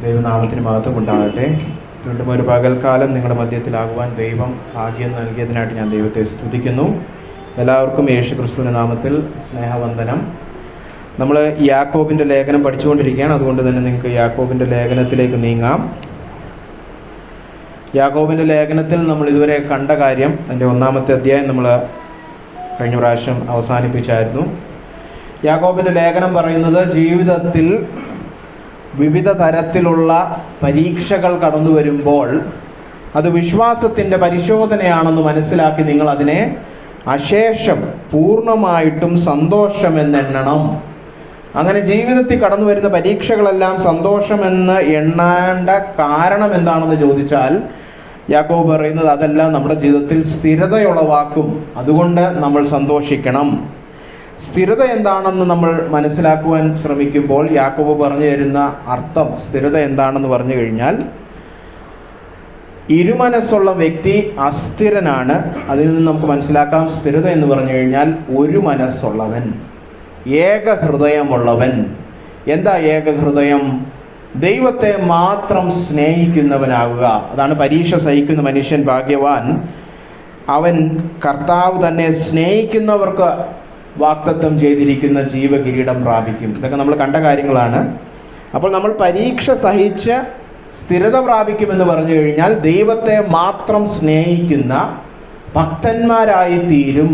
ദൈവനാമത്തിന് മഹത്വം ഉണ്ടാകട്ടെ. വീണ്ടും ഒരു പകൽക്കാലം നിങ്ങളുടെ മധ്യത്തിലാകുവാൻ ദൈവം ഭാഗ്യം നൽകിയതിനായിട്ട് ഞാൻ ദൈവത്തെ സ്തുതിക്കുന്നു. എല്ലാവർക്കും യേശു ക്രിസ്തുവിന്റെ നാമത്തിൽ സ്നേഹവന്ദനം. നമ്മൾ യാക്കോബിൻ്റെ ലേഖനം പഠിച്ചുകൊണ്ടിരിക്കുകയാണ്. അതുകൊണ്ട് തന്നെ നിങ്ങൾക്ക് യാക്കോബിൻ്റെ ലേഖനത്തിലേക്ക് നീങ്ങാം. യാക്കോബിൻ്റെ ലേഖനത്തിൽ നമ്മൾ ഇതുവരെ കണ്ട കാര്യം, അതിൻ്റെ 1-ാമത്തെ അധ്യായം നമ്മൾ കഴിഞ്ഞ പ്രാവശ്യം അവസാനിപ്പിച്ചായിരുന്നു. യാക്കോബിൻ്റെ ലേഖനം പറയുന്നത് ജീവിതത്തിൽ വിവിധ തരത്തിലുള്ള പരീക്ഷകൾ കടന്നു വരുമ്പോൾ അത് വിശ്വാസത്തിൻ്റെ പരിശോധനയാണെന്ന് മനസ്സിലാക്കി നിങ്ങൾ അതിനെ അശേഷം പൂർണ്ണമായിട്ടും സന്തോഷമെന്നെണ്ണണം. അങ്ങനെ ജീവിതത്തിൽ കടന്നു വരുന്ന പരീക്ഷകളെല്ലാം സന്തോഷമെന്ന് എണ്ണേണ്ട കാരണം എന്താണെന്ന് ചോദിച്ചാൽ യാക്കോബ് പറയുന്നത് അതെല്ലാം നമ്മുടെ ജീവിതത്തിൽ സ്ഥിരതയുളവാക്കും. അതുകൊണ്ട് നമ്മൾ സന്തോഷിക്കണം. സ്ഥിരത എന്താണെന്ന് നമ്മൾ മനസ്സിലാക്കുവാൻ ശ്രമിക്കുമ്പോൾ യാക്കോബ് പറഞ്ഞു തരുന്ന അർത്ഥം, സ്ഥിരത എന്താണെന്ന് പറഞ്ഞു കഴിഞ്ഞാൽ, ഇരുമനസ്സുള്ള വ്യക്തി അസ്ഥിരനാണ്. അതിൽ നിന്ന് നമുക്ക് മനസ്സിലാക്കാം സ്ഥിരത എന്ന് പറഞ്ഞു കഴിഞ്ഞാൽ ഒരു മനസ്സുള്ളവൻ, ഏക ഹൃദയമുള്ളവൻ. എന്താ ഏക ഹൃദയം? ദൈവത്തെ മാത്രം സ്നേഹിക്കുന്നവനാകുക. അതാണ് പരീക്ഷ സഹിക്കുന്ന മനുഷ്യൻ ഭാഗ്യവാൻ. അവൻ കർത്താവ് തന്നെ സ്നേഹിക്കുന്നവർക്ക് വാഗ്ദത്തം ചെയ്തിരിക്കുന്ന ജീവകിരീടം പ്രാപിക്കും. ഇതൊക്കെ നമ്മൾ കണ്ട കാര്യങ്ങളാണ്. അപ്പോൾ നമ്മൾ പരീക്ഷ സഹിച്ച് സ്ഥിരത പ്രാപിക്കുമെന്ന് പറഞ്ഞു കഴിഞ്ഞാൽ ദൈവത്തെ മാത്രം സ്നേഹിക്കുന്ന ഭക്തന്മാരായി തീരും.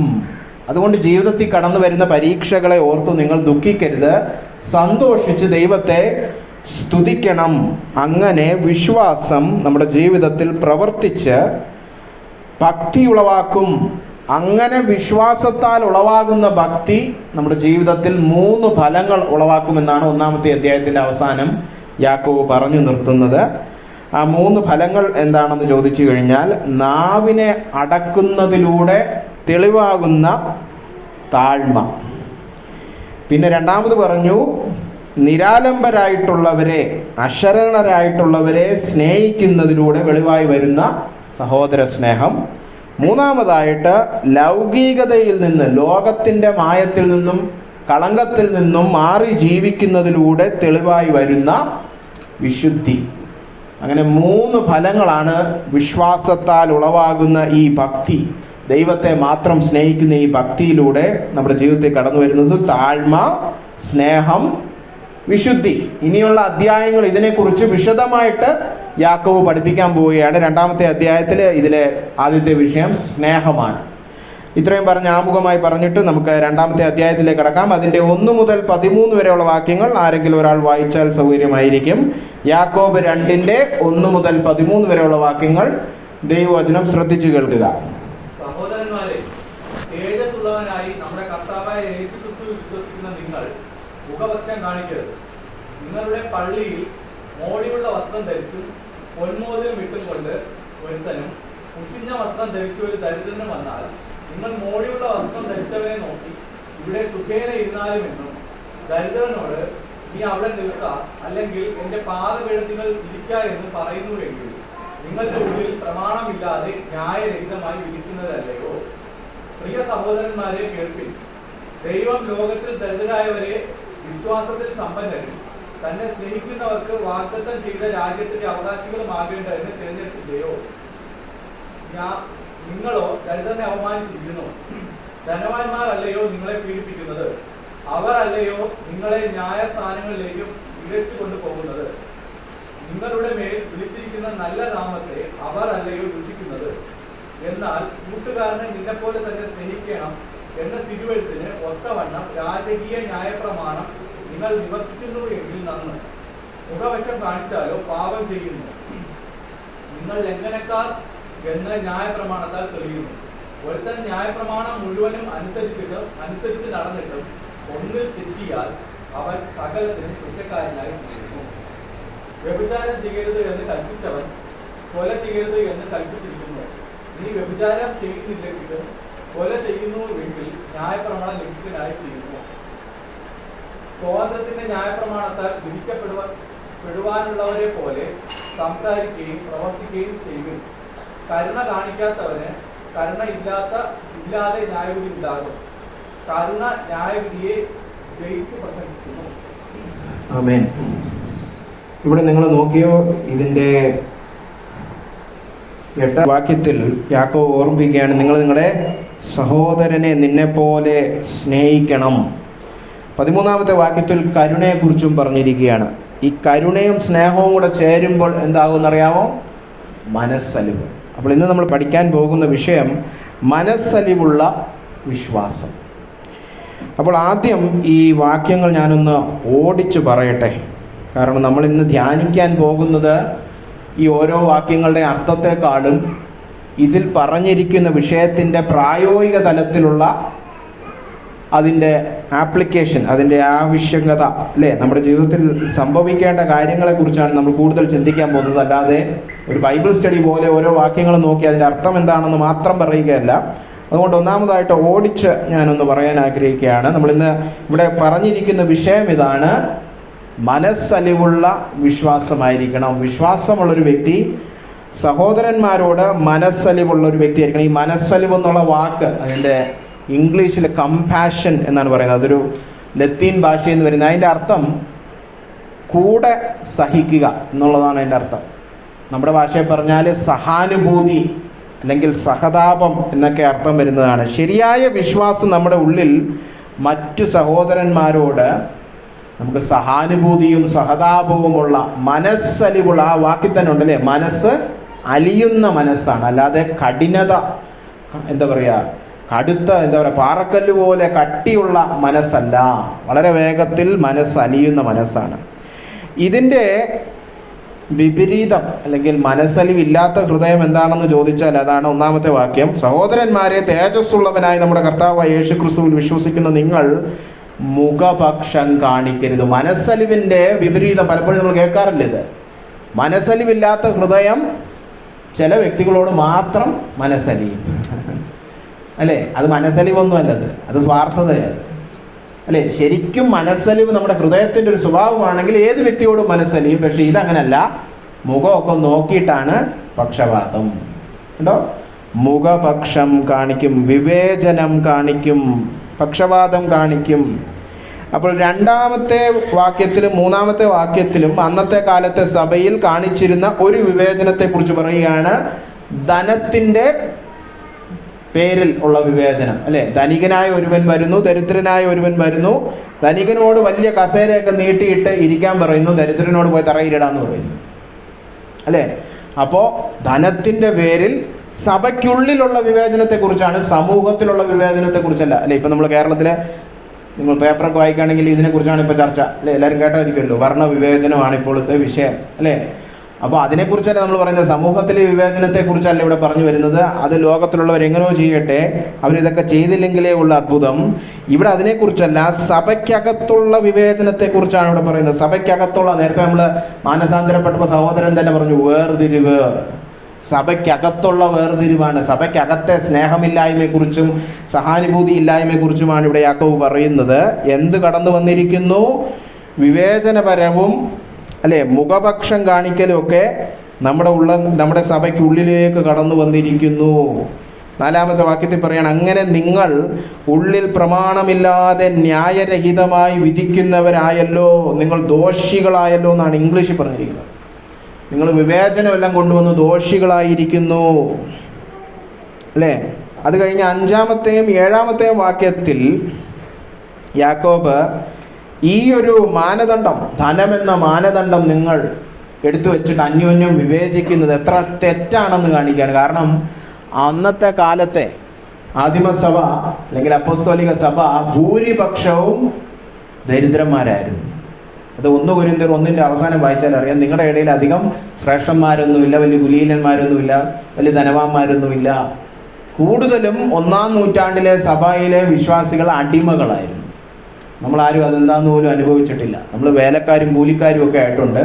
അതുകൊണ്ട് ജീവിതത്തിൽ കടന്നു വരുന്ന പരീക്ഷകളെ ഓർത്തു നിങ്ങൾ ദുഃഖിക്കരുത്, സന്തോഷിച്ച് ദൈവത്തെ സ്തുതിക്കണം. അങ്ങനെ വിശ്വാസം നമ്മുടെ ജീവിതത്തിൽ പ്രവർത്തിച്ച് ഭക്തി ഉളവാക്കും. അങ്ങനെ വിശ്വാസത്താൽ ഉളവാകുന്ന ഭക്തി നമ്മുടെ ജീവിതത്തിൽ 3 ഫലങ്ങൾ ഉളവാക്കുമെന്നാണ് 1-ാമത്തെ അധ്യായത്തിന്റെ അവസാനം യാക്കോബ് പറഞ്ഞു നിർത്തുന്നത്. ആ 3 ഫലങ്ങൾ എന്താണെന്ന് ചോദിച്ചു കഴിഞ്ഞാൽ, നാവിനെ അടക്കുന്നതിലൂടെ തെളിവാകുന്ന താഴ്മ. പിന്നെ 2-ാമത് പറഞ്ഞു, നിരാലംബരായിട്ടുള്ളവരെ, അശരണരായിട്ടുള്ളവരെ സ്നേഹിക്കുന്നതിലൂടെ വെളിവായി വരുന്ന സഹോദര സ്നേഹം. 3-ാമതായിട്ട് ലൗകികതയിൽ നിന്ന്, ലോകത്തിൻ്റെ മായത്തിൽ നിന്നും കളങ്കത്തിൽ നിന്നും മാറി ജീവിക്കുന്നതിലൂടെ തെളിവായി വരുന്ന വിശുദ്ധി. അങ്ങനെ 3 ഫലങ്ങളാണ് വിശ്വാസത്താൽ ഉളവാകുന്ന ഈ ഭക്തി, ദൈവത്തെ മാത്രം സ്നേഹിക്കുന്ന ഈ ഭക്തിയിലൂടെ നമ്മുടെ ജീവിതത്തിൽ കടന്നു വരുന്നത്. താഴ്മ, സ്നേഹം, വിശുദ്ധി. ഇനിയുള്ള അധ്യായങ്ങൾ ഇതിനെക്കുറിച്ച് വിശദമായിട്ട് യാക്കോബ് പഠിപ്പിക്കാൻ പോവുകയാണ്. 2-ാമത്തെ അധ്യായത്തിൽ ഇതിലെ ആദ്യത്തെ വിഷയം സ്നേഹമാണ്. ഇത്രയും പറഞ്ഞ് ആമുഖമായി പറഞ്ഞിട്ട് നമുക്ക് 2-ാമത്തെ അധ്യായത്തിലേക്ക് കടക്കാം. അതിൻ്റെ 1 മുതൽ 13 വരെയുള്ള വാക്യങ്ങൾ ആരെങ്കിലും ഒരാൾ വായിച്ചാൽ സൗകര്യമായിരിക്കും. യാക്കോബ് 2-ന്റെ 1 മുതൽ 13 വരെയുള്ള വാക്യങ്ങൾ ദൈവവചനം ശ്രദ്ധിച്ചു കേൾക്കുക. സഹോദരന്മാരെ, തേജസ്സുള്ളവനായി നമ്മുടെ കർത്താവായ യേശുക്രിസ്തു വിശ്വസിക്കുന്ന നിങ്ങൾ മുഖപക്ഷം കാണിക്കരുത്. നിങ്ങളുടെ പള്ളിയിൽ മോടിയുള്ള വസ്ത്രം ധരിച്ചും പൊന്മോതിരം ഇട്ടുകൊണ്ട് ഒരുത്തനും മുഷിഞ്ഞ വസ്ത്രം ധരിച്ചു ഒരു ദരിദ്രനും വന്നാൽ, നിങ്ങൾ മോടിയുള്ള വസ്ത്രം ധരിച്ചവനെ നോക്കി ഇവിടെ സുഖേന ഇരുന്നാലുമെന്നും ദരിദ്രനോട് നീ അവിടെ നിൽക്ക, അല്ലെങ്കിൽ എന്റെ പാദപീഠത്തിൽ ഇരിക്ക എന്ന് പറയുന്നുവെങ്കിൽ നിങ്ങളുടെ ഉള്ളിൽ പ്രമാണമില്ലാതെ ന്യായരഹിതമായി വിധിക്കുന്നതല്ലയോ? പ്രിയ സഹോദരന്മാരെ, കേൾപ്പിൻ. ദൈവം ലോകത്തിൽ ദരിദ്രരായവരെ വിശ്വാസത്തിൽ സമ്പന്നരും തന്നെ സ്നേഹിക്കുന്നവർക്ക് വാഗ്ദത്തം ചെയ്ത രാജ്യത്തിന്റെ അവകാശികളുമാകേണ്ടതിന് തിരഞ്ഞെടുത്തില്ലയോ? നിങ്ങളോ ദരിദ്രനെ അപമാനിച്ചിരിക്കുന്നു. ധനവാന്മാരല്ലയോ നിങ്ങളെ പീഡിപ്പിക്കുന്നത്? അവർ അല്ലയോ നിങ്ങളെ ന്യായസ്ഥാനങ്ങളിലേക്കും ഇഴച്ചു കൊണ്ടുപോകുന്നത്? നിങ്ങളുടെ മേൽ വിളിച്ചിരിക്കുന്ന നല്ല നാമത്തെ അവർ അല്ലയോ ദുഷിക്കുന്നത്? എന്നാൽ കൂട്ടുകാരനെ നിന്നെപ്പോലെ തന്നെ സ്നേഹിക്കണം എന്ന തിരുവെഴുത്തിന് ഒത്തവണ്ണം രാജകീയ ന്യായപ്രമാണം നിങ്ങൾ നിവർത്തിക്കുന്നു എങ്കിൽ നന്ന്. മുഖവശം കാണിച്ചാലോ പാപം ചെയ്യുന്നു. നിങ്ങൾ ലംഘനക്കാർ എന്ന് ന്യായപ്രമാണത്താൽ തെളിയുന്നു. ഒരുത്തൻ ന്യായപ്രമാണം മുഴുവനും അനുസരിച്ച് നടന്നിട്ടും ഒന്നിൽ തെറ്റിയാൽ അവൻ സകലത്തിനും കുറ്റക്കാരനായി തീരുന്നു. വ്യഭിചാരം ചെയ്യരുത് എന്ന് കൽപ്പിച്ചവൻ കൊല ചെയ്യരുത് എന്ന് കൽപ്പിച്ചിരിക്കുന്നു. നീ വ്യഭിചാരം ചെയ്യുന്നില്ലെങ്കിലും കൊല ചെയ്യുന്നു എങ്കിൽ ന്യായപ്രമാണം ലംഘിക്കനായി തീരുന്നു. സ്വാതന്ത്ര്യത്തിന്റെ ന്യായപ്രമാണത്താൽ വിധിക്കപ്പെടുവാനുള്ളവരെ പോലെ സംസാരിക്കുകയും പ്രവർത്തിക്കുകയും ചെയ്യും. കരുണ കാണിക്കാത്തവന് കരുണ ഇല്ലാതെ ന്യായവിധി ഉണ്ടാകും. കരുണ ന്യായവിധിയെ ജയിച്ച് പ്രശംസിക്കുന്നു. ആമേൻ. ഇവിടെ നിങ്ങൾ നോക്കിയോ, ഇതിൻ്റെ 8 വാക്യത്തിൽ യാക്കോബ് ഓർമ്മിപ്പിക്കുകയാണ്, നിങ്ങൾ നിങ്ങളുടെ സഹോദരനെ നിന്നെപ്പോലെ സ്നേഹിക്കണം. 13-ാമത്തെ വാക്യത്തിൽ കരുണയെക്കുറിച്ചും പറഞ്ഞിരിക്കുകയാണ്. ഈ കരുണയും സ്നേഹവും കൂടെ ചേരുമ്പോൾ എന്താകുമെന്നറിയാമോ? മനസ്സലിവ്. അപ്പോൾ ഇന്ന് നമ്മൾ പഠിക്കാൻ പോകുന്ന വിഷയം മനസ്സലിവുള്ള വിശ്വാസം. അപ്പോൾ ആദ്യം ഈ വാക്യങ്ങൾ ഞാനൊന്ന് ഓടിച്ചു പറയട്ടെ. കാരണം നമ്മൾ ഇന്ന് ധ്യാനിക്കാൻ പോകുന്നത് ഈ ഓരോ വാക്യങ്ങളുടെ അർത്ഥത്തെക്കാളും ഇതിൽ പറഞ്ഞിരിക്കുന്ന വിഷയത്തിൻ്റെ പ്രായോഗിക തലത്തിലുള്ള അതിൻ്റെ ആപ്ലിക്കേഷൻ, അതിൻ്റെ ആവശ്യകത, അല്ലേ, നമ്മുടെ ജീവിതത്തിൽ സംഭവിക്കേണ്ട കാര്യങ്ങളെക്കുറിച്ചാണ് നമ്മൾ കൂടുതൽ ചിന്തിക്കാൻ പോകുന്നത്. അല്ലാതെ ഒരു ബൈബിൾ സ്റ്റഡി പോലെ ഓരോ വാക്യങ്ങൾ നോക്കി അതിൻ്റെ അർത്ഥം എന്താണെന്ന് മാത്രം പറയുകയല്ല. അതുകൊണ്ട് ഒന്നാമതായിട്ട് ഓടിച്ച് ഞാനൊന്ന് പറയാൻ ആഗ്രഹിക്കുകയാണ്. നമ്മളിന്ന് ഇവിടെ പറഞ്ഞിരിക്കുന്ന വിഷയം ഇതാണ്: മനസ്സലിവുള്ള വിശ്വാസമായിരിക്കണം. വിശ്വാസമുള്ളൊരു വ്യക്തി സഹോദരന്മാരോട് മനസ്സലിവുള്ള ഒരു വ്യക്തിയായിരിക്കണം. ഈ മനസ്സലിവ് എന്നുള്ള വാക്ക് അതിൻ്റെ ഇംഗ്ലീഷിൽ കമ്പാഷൻ എന്നാണ് പറയുന്നത്. അതൊരു ലത്തീൻ ഭാഷയിൽ നിന്ന് വരുന്നത്. അതിൻ്റെ അർത്ഥം കൂടെ സഹിക്കുക എന്നുള്ളതാണ് അതിൻ്റെ അർത്ഥം. നമ്മുടെ ഭാഷയിൽ പറഞ്ഞാൽ സഹാനുഭൂതി അല്ലെങ്കിൽ സഹതാപം എന്നൊക്കെ അർത്ഥം വരുന്നതാണ്. ശരിയായ വിശ്വാസം നമ്മുടെ ഉള്ളിൽ മറ്റു സഹോദരന്മാരോട് നമുക്ക് സഹാനുഭൂതിയും സഹതാപവുമുള്ള മനസ്സലിവുള്ള, ആ വാക്കിൽ തന്നെ ഉണ്ടല്ലേ, മനസ്സ് അലിയുന്ന മനസ്സാണ്. അല്ലാതെ കഠിനത, എന്താ പറയുക, കടുത്ത, എന്താ പറയുക, പാറക്കല്ല് പോലെ കട്ടിയുള്ള മനസ്സല്ല. വളരെ വേഗത്തിൽ മനസ്സ് അലിയുന്ന മനസ്സാണ്. ഇതിൻ്റെ വിപരീതം അല്ലെങ്കിൽ മനസ്സലിവില്ലാത്ത ഹൃദയം എന്താണെന്ന് ചോദിച്ചാൽ അതാണ് 1-ാമത്തെ വാക്യം. സഹോദരന്മാരെ, തേജസ്സുള്ളവനായി നമ്മുടെ കർത്താവായ യേശുക്രിസ്തുവിൽ വിശ്വസിക്കുന്ന നിങ്ങൾ മുഖപക്ഷം കാണിക്കരുത്. മനസ്സലിവിൻ്റെ വിപരീതം പലപ്പോഴും നമ്മൾ കേൾക്കാറില്ല. ഇത് മനസ്സലിവില്ലാത്ത ഹൃദയം ചില വ്യക്തികളോട് മാത്രം മനസ്സലിയും, അല്ലേ? അത് മനസ്സലിവൊന്നും അല്ലത്, അത് സ്വാർത്ഥതയാണ്, അല്ലേ? ശരിക്കും മനസ്സലിവ് നമ്മുടെ ഹൃദയത്തിൻ്റെ ഒരു സ്വഭാവമാണെങ്കിൽ ഏത് വ്യക്തിയോടും മനസ്സലിയും. പക്ഷെ ഇതങ്ങനല്ല. മുഖമൊക്കെ നോക്കിയിട്ടാണ് പക്ഷപാതം. ഉണ്ടോ? മുഖപക്ഷം കാണിക്കും, വിവേചനം കാണിക്കും, പക്ഷപാതം കാണിക്കും. അപ്പോൾ 2-ാമത്തെ വാക്യത്തിലും 3-ാമത്തെ വാക്യത്തിലും അന്നത്തെ കാലത്തെ സഭയിൽ കാണിച്ചിരുന്ന ഒരു വിവേചനത്തെക്കുറിച്ച് പറയുകയാണ്. ധനത്തിൻ്റെ പേരിൽ ഉള്ള വിവേചനം, അല്ലെ? ധനികനായ ഒരുവൻ വരുന്നു, ദരിദ്രനായ ഒരുവൻ വരുന്നു. ധനികനോട് വലിയ കസേരയൊക്കെ നീട്ടിയിട്ട് ഇരിക്കാൻ പറയുന്നു, ദരിദ്രനോട് പോയി തറയിലിടാന്ന് പറയുന്നു, അല്ലെ? അപ്പോ ധനത്തിന്റെ പേരിൽ സഭയ്ക്കുള്ളിലുള്ള വിവേചനത്തെക്കുറിച്ചാണ്, സമൂഹത്തിലുള്ള വിവേചനത്തെക്കുറിച്ചല്ല, അല്ലെ? ഇപ്പൊ നമ്മൾ കേരളത്തിലെ നിങ്ങൾ പേപ്പറൊക്കെ വായിക്കുകയാണെങ്കിൽ ഇതിനെക്കുറിച്ചാണ് ഇപ്പൊ ചർച്ച, അല്ലെ? എല്ലാവരും കേട്ടായിരിക്കുമല്ലോ. വർണ്ണ വിവേചനമാണ് ഇപ്പോഴത്തെ വിഷയം, അല്ലെ? അപ്പോൾ അതിനെക്കുറിച്ചല്ല നമ്മൾ പറയുന്നത്. സമൂഹത്തിലെ വിവേചനത്തെക്കുറിച്ചല്ല ഇവിടെ പറഞ്ഞു വരുന്നത്. അത് ലോകത്തിലുള്ളവർ എങ്ങനെയോ ചെയ്യട്ടെ, അവരിതൊക്കെ ചെയ്തില്ലെങ്കിലേ ഉള്ള അത്ഭുതം. ഇവിടെ അതിനെക്കുറിച്ചല്ല, സഭയ്ക്കകത്തുള്ള വിവേചനത്തെക്കുറിച്ചാണ് ഇവിടെ പറയുന്നത്. സഭയ്ക്കകത്തുള്ള, നേരത്തെ നമ്മൾ മാനസാന്തരപ്പെട്ടപ്പോൾ സഹോദരൻ തന്നെ പറഞ്ഞു, വേർതിരിവ്. സഭയ്ക്കകത്തുള്ള വേർതിരിവാണ്. സഭയ്ക്കകത്തെ സ്നേഹമില്ലായ്മയെക്കുറിച്ചും സഹാനുഭൂതി ഇല്ലായ്മയെക്കുറിച്ചുമാണ് ഇവിടെ യാക്കോബ് പറയുന്നത്. എന്ത് കടന്നു വന്നിരിക്കുന്നു? വിവേചനപരവും, അല്ലെ, മുഖപക്ഷം കാണിക്കലും ഒക്കെ നമ്മുടെ സഭയ്ക്കുള്ളിലേക്ക് കടന്നു വന്നിരിക്കുന്നു. 4-ാമത്തെ വാക്യത്തിൽ പറയാണ്, അങ്ങനെ നിങ്ങൾ ഉള്ളിൽ പ്രമാണമില്ലാതെ ന്യായരഹിതമായി വിധിക്കുന്നവരായല്ലോ, നിങ്ങൾ ദോഷികളായല്ലോ എന്നാണ് ഇംഗ്ലീഷിൽ പറഞ്ഞിരിക്കുന്നത്. നിങ്ങൾ വിവേചനമെല്ലാം കൊണ്ടുവന്ന് ദോഷികളായിരിക്കുന്നു, അല്ലേ? അത് കഴിഞ്ഞ് 5-ാമത്തെയും 7-ാമത്തെയും വാക്യത്തിൽ യാക്കോബ് ഈ ഒരു മാനദണ്ഡം, ധനമെന്ന മാനദണ്ഡം നിങ്ങൾ എടുത്തു വെച്ചിട്ട് അന്യോന്യം വിവേചിക്കുന്നത് എത്ര തെറ്റാണെന്ന് കാണിക്കുകയാണ്. കാരണം അന്നത്തെ കാലത്തെ ആദിമസഭ അല്ലെങ്കിൽ അപ്പോസ്തോലിക സഭ ഭൂരിപക്ഷവും ദരിദ്രന്മാരായിരുന്നു. അത് 1 കൊരിന്ത്യർ 1-ന്റെ അവസാനം വായിച്ചാൽ അറിയാം. നിങ്ങളുടെ ഇടയിൽ അധികം ശ്രേഷ്ഠന്മാരൊന്നുമില്ല, വലിയ കുലീനന്മാരൊന്നുമില്ല, വലിയ ധനവാന്മാരൊന്നുമില്ല. കൂടുതലും 1-ാം നൂറ്റാണ്ടിലെ സഭയിലെ വിശ്വാസികൾ അടിമകളായിരുന്നു. നമ്മളാരും അതെന്താന്ന് പോലും അനുഭവിച്ചിട്ടില്ല. നമ്മൾ വേലക്കാരും കൂലിക്കാരും ഒക്കെ ആയിട്ടുണ്ട്.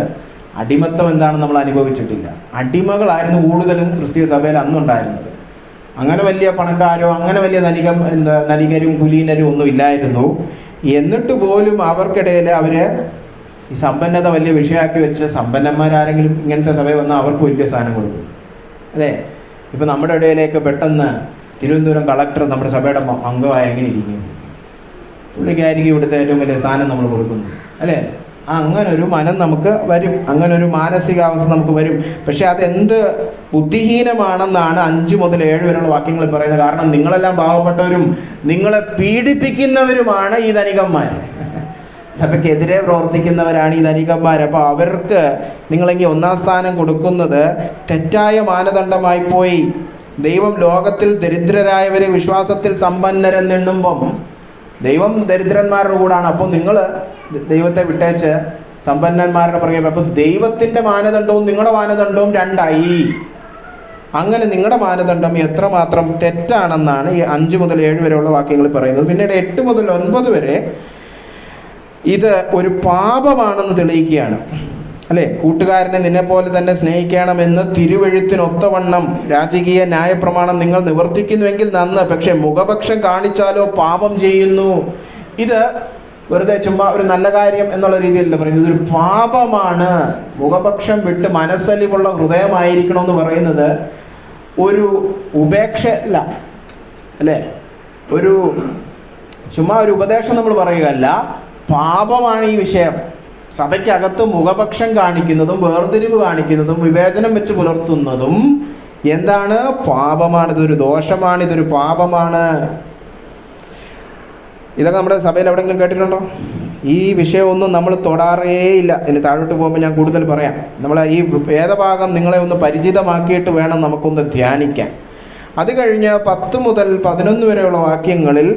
അടിമത്തം എന്താണെന്ന് നമ്മൾ അനുഭവിച്ചിട്ടില്ല. അടിമകളായിരുന്നു കൂടുതലും ക്രിസ്തീയ സഭയിൽ അന്നുണ്ടായിരുന്നത്. അങ്ങനെ വലിയ പണക്കാരോ അങ്ങനെ വലിയ ധനികരും കുലീനരും ഒന്നും ഇല്ലായിരുന്നു. എന്നിട്ട് പോലും അവർക്കിടയിൽ അവര് ഈ സമ്പന്നത വലിയ വിഷയമാക്കി വെച്ച്, സമ്പന്നന്മാരാരെങ്കിലും ഇങ്ങനത്തെ സഭയിൽ വന്നാൽ അവർക്ക് വലിയ സ്ഥാനം കൊടുക്കും, അല്ലേ? ഇപ്പൊ നമ്മുടെ ഇടയിലേക്ക് പെട്ടെന്ന് തിരുവനന്തപുരം കളക്ടർ നമ്മുടെ സഭയുടെ അംഗമായ എങ്ങനെ ഇരിക്കും? പുള്ളിക്കായിരിക്കും ഇവിടുത്തെ ഏറ്റവും വലിയ സ്ഥാനം നമ്മൾ കൊടുക്കുന്നു, അല്ലേ? അങ്ങനൊരു മനം നമുക്ക് വരും, അങ്ങനൊരു മാനസികാവസ്ഥ നമുക്ക് വരും. പക്ഷെ അതെന്ത് ബുദ്ധിഹീനമാണെന്നാണ് 5 മുതൽ 7 വരെയുള്ള വാക്യങ്ങൾ പറയുന്നത്. കാരണം നിങ്ങളെല്ലാം പാവപ്പെട്ടവരും നിങ്ങളെ പീഡിപ്പിക്കുന്നവരുമാണ് ഈ ധനികന്മാർ. സഭയ്ക്കെതിരെ പ്രവർത്തിക്കുന്നവരാണ് ഈ ധനികന്മാർ. അപ്പോൾ അവർക്ക് നിങ്ങളെങ്കിൽ 1-ാം സ്ഥാനം കൊടുക്കുന്നത് തെറ്റായ മാനദണ്ഡമായി പോയി. ദൈവം ലോകത്തിൽ ദരിദ്രരായവരെ വിശ്വാസത്തിൽ സമ്പന്നരെന്നെണ്ണുമ്പം ദൈവം ദരിദ്രന്മാരുടെ കൂടാണ്. അപ്പോൾ നിങ്ങൾ ദൈവത്തെ വിട്ടേച്ച് സമ്പന്നന്മാരുടെ പുറകെ. അപ്പോൾ ദൈവത്തിൻ്റെ മാനദണ്ഡവും നിങ്ങളുടെ മാനദണ്ഡവും രണ്ടായി. അങ്ങനെ നിങ്ങളുടെ മാനദണ്ഡം എത്രമാത്രം തെറ്റാണെന്നാണ് ഈ 5 മുതൽ 7 വരെയുള്ള വാക്യങ്ങളിൽ പറയുന്നത്. പിന്നീട് 8 മുതൽ 9 വരെ ഇത് ഒരു പാപമാണെന്ന് തെളിയിക്കുകയാണ്. അല്ലെ, കൂട്ടുകാരനെ നിന്നെ പോലെ തന്നെ സ്നേഹിക്കണമെന്ന് തിരുവെഴുത്തിനൊത്തവണ്ണം രാജകീയ ന്യായപ്രമാണം നിങ്ങൾ നിവർത്തിക്കുന്നുവെങ്കിൽ നന്ന്, പക്ഷെ മുഖപക്ഷം കാണിച്ചാലോ പാപം ചെയ്യുന്നു. ഇത് വെറുതെ ചുമ്മാ ഒരു നല്ല കാര്യം എന്നുള്ള രീതിയിലല്ല പറയുന്നത്, ഇതൊരു പാപമാണ്. മുഖപക്ഷം വിട്ട് മനസ്സലിവുള്ള ഹൃദയമായിരിക്കണമെന്ന് പറയുന്നത് ഒരു ഉപേക്ഷ അല്ല, അല്ലേ, ഒരു ചുമ്മാ ഒരു ഉപദേശം നമ്മൾ പറയുകയല്ല, പാപമാണ് ഈ വിഷയം. സഭയ്ക്കകത്ത് മുഖപക്ഷം കാണിക്കുന്നതും വേർതിരിവ് കാണിക്കുന്നതും വിവേചനം വെച്ച് പുലർത്തുന്നതും എന്താണ്? പാപമാണ്. ഇതൊരു ദോഷമാണ്, ഇതൊരു പാപമാണ്. ഇതൊക്കെ നമ്മുടെ സഭയിൽ എവിടെയെങ്കിലും കേട്ടിട്ടുണ്ടോ? ഈ വിഷയമൊന്നും നമ്മൾ തൊടാറേയില്ല. ഇനി താഴോട്ട് പോകുമ്പോൾ ഞാൻ കൂടുതൽ പറയാം. നമ്മൾ ഈ വേദഭാഗം നിങ്ങളെ ഒന്ന് പരിചിതമാക്കിയിട്ട് വേണം നമുക്കൊന്ന് ധ്യാനിക്കാൻ. അത് കഴിഞ്ഞ് 10 മുതൽ 11 വരെയുള്ള വാക്യങ്ങളിൽ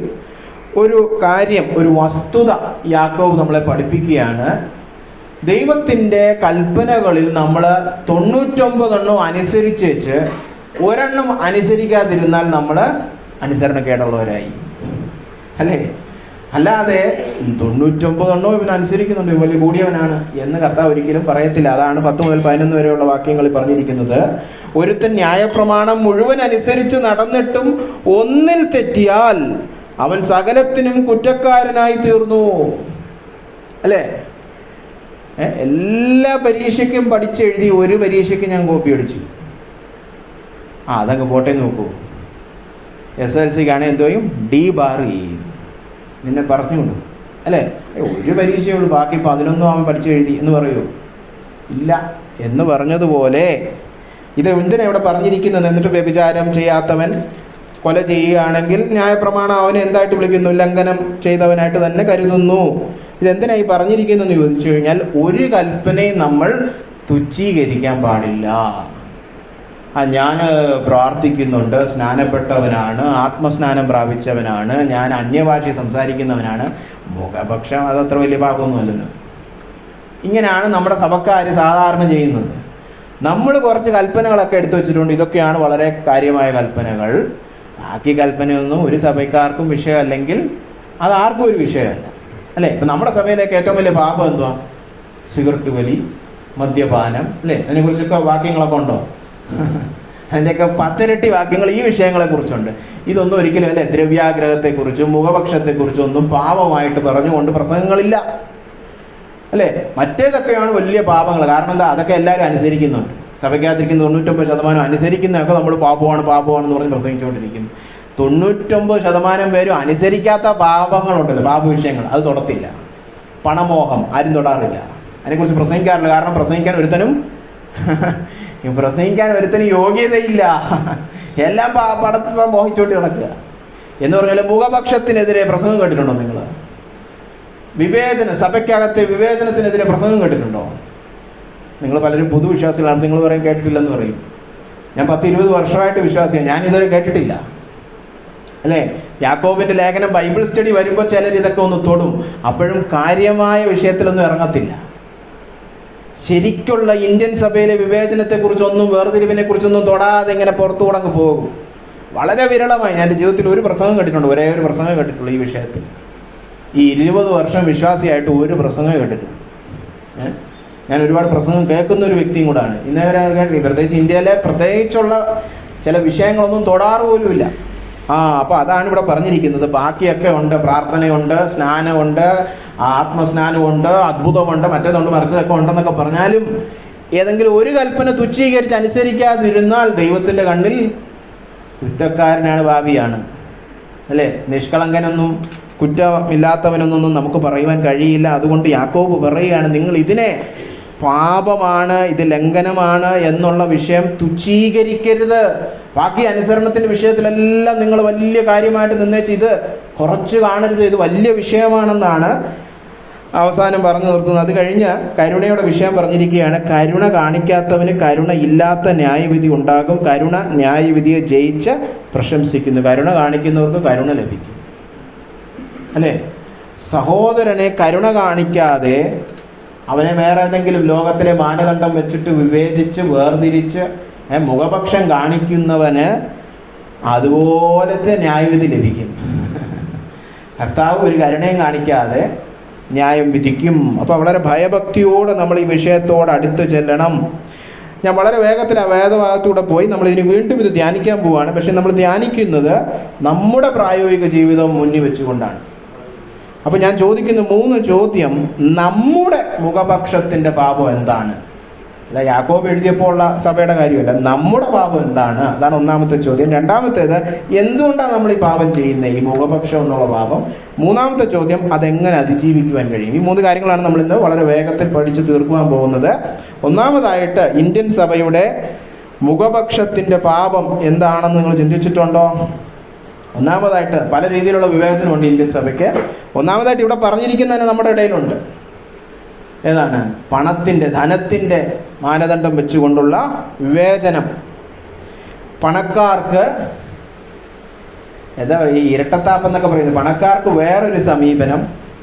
ഒരു കാര്യം, ഒരു വസ്തുത യാക്കോബ് നമ്മളെ പഠിപ്പിക്കുകയാണ്. ദൈവത്തിൻ്റെ കൽപ്പനകളിൽ നമ്മൾ 99 അനുസരിച്ച് വെച്ച് ഒരെണ്ണം അനുസരിക്കാതിരുന്നാൽ നമ്മൾ അനുസരണക്കേടുള്ളവരായി, അല്ലേ? അല്ലാതെ 99 ഇവൻ അനുസരിക്കുന്നുണ്ട്, ഇവൻ വലിയ കൂടിയവനാണ് എന്ന് കർത്താവ് ഒരിക്കലും പറയത്തില്ല. അതാണ് 10 മുതൽ 11 വരെയുള്ള വാക്യങ്ങളിൽ പറഞ്ഞിരിക്കുന്നത്. ഒരുത്തൻ ന്യായപ്രമാണം മുഴുവൻ അനുസരിച്ച് നടന്നിട്ടും ഒന്നിൽ തെറ്റിയാൽ അവൻ സകലത്തിനും കുറ്റക്കാരനായി തീർന്നു. അല്ലേ? എല്ലാ പരീക്ഷയ്ക്കും പഠിച്ചെഴുതി ഒരു പരീക്ഷയ്ക്ക് ഞാൻ കോപ്പി അടിച്ചു. അതങ്ങ് പോട്ടെ നോക്കൂ. SLCക്കാണെങ്കിൽ എന്തോ ചെയ്യും? D ബാർ ചെയ്യും, നിന്നെ പറഞ്ഞുകൊണ്ടു. അല്ലേ? ഒരു പരീക്ഷയുള്ളൂ, ബാക്കി 11 അവൻ പഠിച്ചെഴുതി എന്ന് പറയുമോ? ഇല്ല. എന്ന് പറഞ്ഞതുപോലെ ഇത് എന്തിനാ ഇവിടെ പറഞ്ഞിരിക്കുന്നത്? എന്നിട്ട് വ്യഭിചാരം ചെയ്യാത്തവൻ കൊല ചെയ്യുകയാണെങ്കിൽ ന്യായപ്രമാണം അവനെ എന്തായിട്ട് വിളിക്കുന്നു? ലംഘനം ചെയ്തവനായിട്ട് തന്നെ കരുതുന്നു. ഇതെന്തിനായി പറഞ്ഞിരിക്കുന്നതെന്ന് ചോദിച്ചു കഴിഞ്ഞാൽ, ഒരു കൽപ്പനയും നമ്മൾ തുച്ഛീകരിക്കാൻ പാടില്ല. ഞാൻ പ്രാർത്ഥിക്കുന്നുണ്ട്, സ്നാനപ്പെട്ടവനാണ്, ആത്മസ്നാനം പ്രാപിച്ചവനാണ്, ഞാൻ അന്യഭാഷ സംസാരിക്കുന്നവനാണ്, മുഖപക്ഷം അതത്ര വലിയ പാപമൊന്നുമല്ലല്ലോ. ഇങ്ങനെയാണ് നമ്മുടെ സഭക്കാർ സാധാരണ ചെയ്യുന്നത്. നമ്മൾ കുറച്ച് കൽപ്പനകളൊക്കെ എടുത്തു വെച്ചിട്ടുണ്ട്, ഇതൊക്കെയാണ് വളരെ കാര്യമായ കൽപ്പനകൾ. ബാക്കി കൽപ്പനയൊന്നും ഒരു സഭക്കാർക്കും വിഷയമല്ലെങ്കിൽ അത് ആർക്കും ഒരു വിഷയമല്ല, അല്ലേ? ഇപ്പം നമ്മുടെ സഭയിലേക്ക് ഏറ്റവും വലിയ പാപം എന്തുവാ? സിഗരറ്റ് വലി, മദ്യപാനം, അല്ലേ? അതിനെക്കുറിച്ചൊക്കെ വാക്യങ്ങളൊക്കെ ഉണ്ടോ? അതിൻ്റെയൊക്കെ 10 ഇരട്ടി വാക്യങ്ങൾ ഈ വിഷയങ്ങളെ കുറിച്ചുണ്ട്. ഇതൊന്നും ഒരിക്കലും, അല്ലേ, ദ്രവ്യാഗ്രഹത്തെക്കുറിച്ചും മുഖപക്ഷത്തെക്കുറിച്ചും ഒന്നും പാപമായിട്ട് പറഞ്ഞുകൊണ്ട് പ്രസംഗങ്ങളില്ല, അല്ലേ? മറ്റേതൊക്കെയാണ് വലിയ പാപങ്ങൾ. കാരണം എന്താ? അതൊക്കെ എല്ലാവരും അനുസരിക്കുന്നുണ്ട്. സഭയ്ക്കകത്തിരിക്കുന്ന 99% അനുസരിക്കുന്നതൊക്കെ നമ്മൾ പാപമാണെന്ന് പറഞ്ഞ് പ്രസംഗിച്ചുകൊണ്ടിരിക്കുന്നു. 99% പേരും അനുസരിക്കാത്ത പാപങ്ങളുണ്ടല്ലോ, പാപവിഷയങ്ങൾ, അത് തൊടത്തില്ല. പണമോഹം ആരും തൊടാറില്ല, അതിനെക്കുറിച്ച് പ്രസംഗിക്കാറില്ല. കാരണം പ്രസംഗിക്കാൻ ഒരുത്തനും യോഗ്യതയില്ല. എല്ലാം പണത്തെ മോഹിച്ചുകൊണ്ട് കിടക്കുക എന്ന് പറഞ്ഞാൽ. മുഖപക്ഷത്തിനെതിരെ പ്രസംഗം കേട്ടിട്ടുണ്ടോ നിങ്ങൾ? സഭയ്ക്കകത്തെ വിവേചനത്തിനെതിരെ പ്രസംഗം കേട്ടിട്ടുണ്ടോ? നിങ്ങൾ പലരും പുതുവിശ്വാസികളാണ്, നിങ്ങൾ പറയും കേട്ടിട്ടില്ലെന്ന് പറയും. ഞാൻ 10-20 വർഷമായിട്ട് വിശ്വാസിയാണ്, ഞാൻ ഇതുവരെ കേട്ടിട്ടില്ല, അല്ലേ? യാക്കോബിന്റെ ലേഖനം ബൈബിൾ സ്റ്റഡി വരുമ്പോൾ ചിലർ ഇതൊക്കെ ഒന്ന് തൊടും, അപ്പോഴും കാര്യമായ വിഷയത്തിലൊന്നും ഇറങ്ങത്തില്ല. ശരിക്കുള്ള ഇന്ത്യൻ സഭയിലെ വിവേചനത്തെക്കുറിച്ചൊന്നും വേർതിരിവിനെ കുറിച്ചൊന്നും തൊടാതെ ഇങ്ങനെ പുറത്തു കൂടങ്ങ് പോകും. വളരെ വിരളമായി. ഞാൻ എൻ്റെ ജീവിതത്തിൽ ഒരു പ്രസംഗം കേട്ടിട്ടുണ്ട്, ഒരേ ഒരു പ്രസംഗം കേട്ടിട്ടുള്ളൂ ഈ വിഷയത്തിൽ. ഈ 20 വർഷം വിശ്വാസിയായിട്ട് ഒരു പ്രസംഗം കേട്ടിട്ടുണ്ട്. ഞാൻ ഒരുപാട് പ്രസംഗം കേൾക്കുന്ന ഒരു വ്യക്തിയും കൂടാണ്. ഇന്നേവരെ കേട്ടില്ല. പ്രത്യേകിച്ച് ഇന്ത്യയിലെ പ്രത്യേകിച്ചുള്ള ചില വിഷയങ്ങളൊന്നും തൊടാറ് പോലുമില്ല. അപ്പോൾ അതാണ് ഇവിടെ പറഞ്ഞിരിക്കുന്നത്. ബാക്കിയൊക്കെ ഉണ്ട്, പ്രാർത്ഥനയുണ്ട്, സ്നാനമുണ്ട്, ആത്മസ്നാനമുണ്ട്, അത്ഭുതമുണ്ട്, മറ്റേതുണ്ട്, മറിച്ചതൊക്കെ ഉണ്ടെന്നൊക്കെ പറഞ്ഞാലും ഏതെങ്കിലും ഒരു കൽപ്പന തുച്ഛീകരിച്ച് അനുസരിക്കാതിരുന്നാൽ ദൈവത്തിൻ്റെ കണ്ണിൽ കുറ്റക്കാരനാണ്, പാപിയാണ്, അല്ലേ? നിഷ്കളങ്കനൊന്നും കുറ്റമില്ലാത്തവനെന്നൊന്നും നമുക്ക് പറയുവാൻ കഴിയില്ല. അതുകൊണ്ട് യാക്കോബ് പറയുകയാണ്, നിങ്ങൾ ഇതിനെ പാപമാണ്, ഇത് ലംഘനമാണ് എന്നുള്ള വിഷയം തുച്ഛീകരിക്കരുത്. ബാക്കി അനുസരണത്തിൻ്റെ വിഷയത്തിലെല്ലാം നിങ്ങൾ വലിയ കാര്യമായിട്ട് നിന്നേച്ച് ഇത് കുറച്ച് കാണരുത്, ഇത് വലിയ വിഷയമാണെന്നാണ് അവസാനം പറഞ്ഞു നിർത്തുന്നത്. അത് കഴിഞ്ഞ് കരുണയുടെ വിഷയം പറഞ്ഞിരിക്കുകയാണ്. കരുണ കാണിക്കാത്തവന് കരുണ ഇല്ലാത്ത ന്യായവിധി ഉണ്ടാകും. കരുണ ന്യായവിധിയെ ജയിച്ച് പ്രശംസിക്കുന്നു. കരുണ കാണിക്കുന്നവർക്ക് കരുണ ലഭിക്കും. അല്ലേ? സഹോദരനെ കരുണ കാണിക്കാതെ അവനെ വേറെ ഏതെങ്കിലും ലോകത്തിലെ മാനദണ്ഡം വെച്ചിട്ട് വിവേചിച്ച് വേർതിരിച്ച് മുഖപക്ഷം കാണിക്കുന്നവന് അതുപോലത്തെ ന്യായവിധി ലഭിക്കും. കർത്താവ് ഒരു കരുണയും കാണിക്കാതെ ന്യായം വിധിക്കും. അപ്പോൾ വളരെ ഭയഭക്തിയോടെ നമ്മൾ ഈ വിഷയത്തോട് അടുത്ത് ചെല്ലണം. ഞാൻ വളരെ വേഗത്തിൽ ആ വേദഭാഗത്തൂടെ പോയി നമ്മൾ ഇതിന് വീണ്ടും ഇത് ധ്യാനിക്കാൻ പോവുകയാണ്. പക്ഷെ നമ്മൾ ധ്യാനിക്കുന്നത് നമ്മുടെ പ്രായോഗിക ജീവിതം മുന്നിൽ വെച്ചുകൊണ്ടാണ്. അപ്പോൾ ഞാൻ ചോദിക്കുന്ന 3 ചോദ്യം, നമ്മുടെ മുഖപക്ഷത്തിൻ്റെ പാപം എന്താണ്? അല്ല യാക്കോബ് എഴുതിയപ്പോൾ ഉള്ള സഭയുടെ കാര്യമല്ല, നമ്മുടെ പാപം എന്താണ്? അതാണ് ഒന്നാമത്തെ ചോദ്യം. രണ്ടാമത്തേത്, എന്തുകൊണ്ടാണ് നമ്മൾ ഈ പാപം ചെയ്യുന്നത്, ഈ മുഖപക്ഷം എന്നുള്ള പാപം? മൂന്നാമത്തെ ചോദ്യം, അതെങ്ങനെ അതിജീവിക്കുവാൻ കഴിയും? ഈ 3 കാര്യങ്ങളാണ് നമ്മൾ ഇന്ന് വളരെ വേഗത്തിൽ പഠിച്ചു തീർക്കുവാൻ പോകുന്നത്. ഒന്നാമതായിട്ട്, ഇന്ത്യൻ സഭയുടെ മുഖപക്ഷത്തിൻ്റെ പാപം എന്താണെന്ന് നിങ്ങൾ ചിന്തിച്ചിട്ടുണ്ടോ? ഒന്നാമതായിട്ട് പല രീതിയിലുള്ള വിവേചനമുണ്ട് ഇന്ത്യൻ സഭയ്ക്ക്. ഒന്നാമതായിട്ട് ഇവിടെ പറഞ്ഞിരിക്കുന്നതിന് നമ്മുടെ ഇടയിലുണ്ട്. ഏതാണ്? പണത്തിൻ്റെ, ധനത്തിൻ്റെ മാനദണ്ഡം വെച്ചുകൊണ്ടുള്ള വിവേചനം. പണക്കാർക്ക് എന്താ പറയുക, ഈ ഇരട്ടത്താപ്പ് എന്നൊക്കെ പറയുന്നത്, പണക്കാർക്ക് വേറൊരു സമീപനം,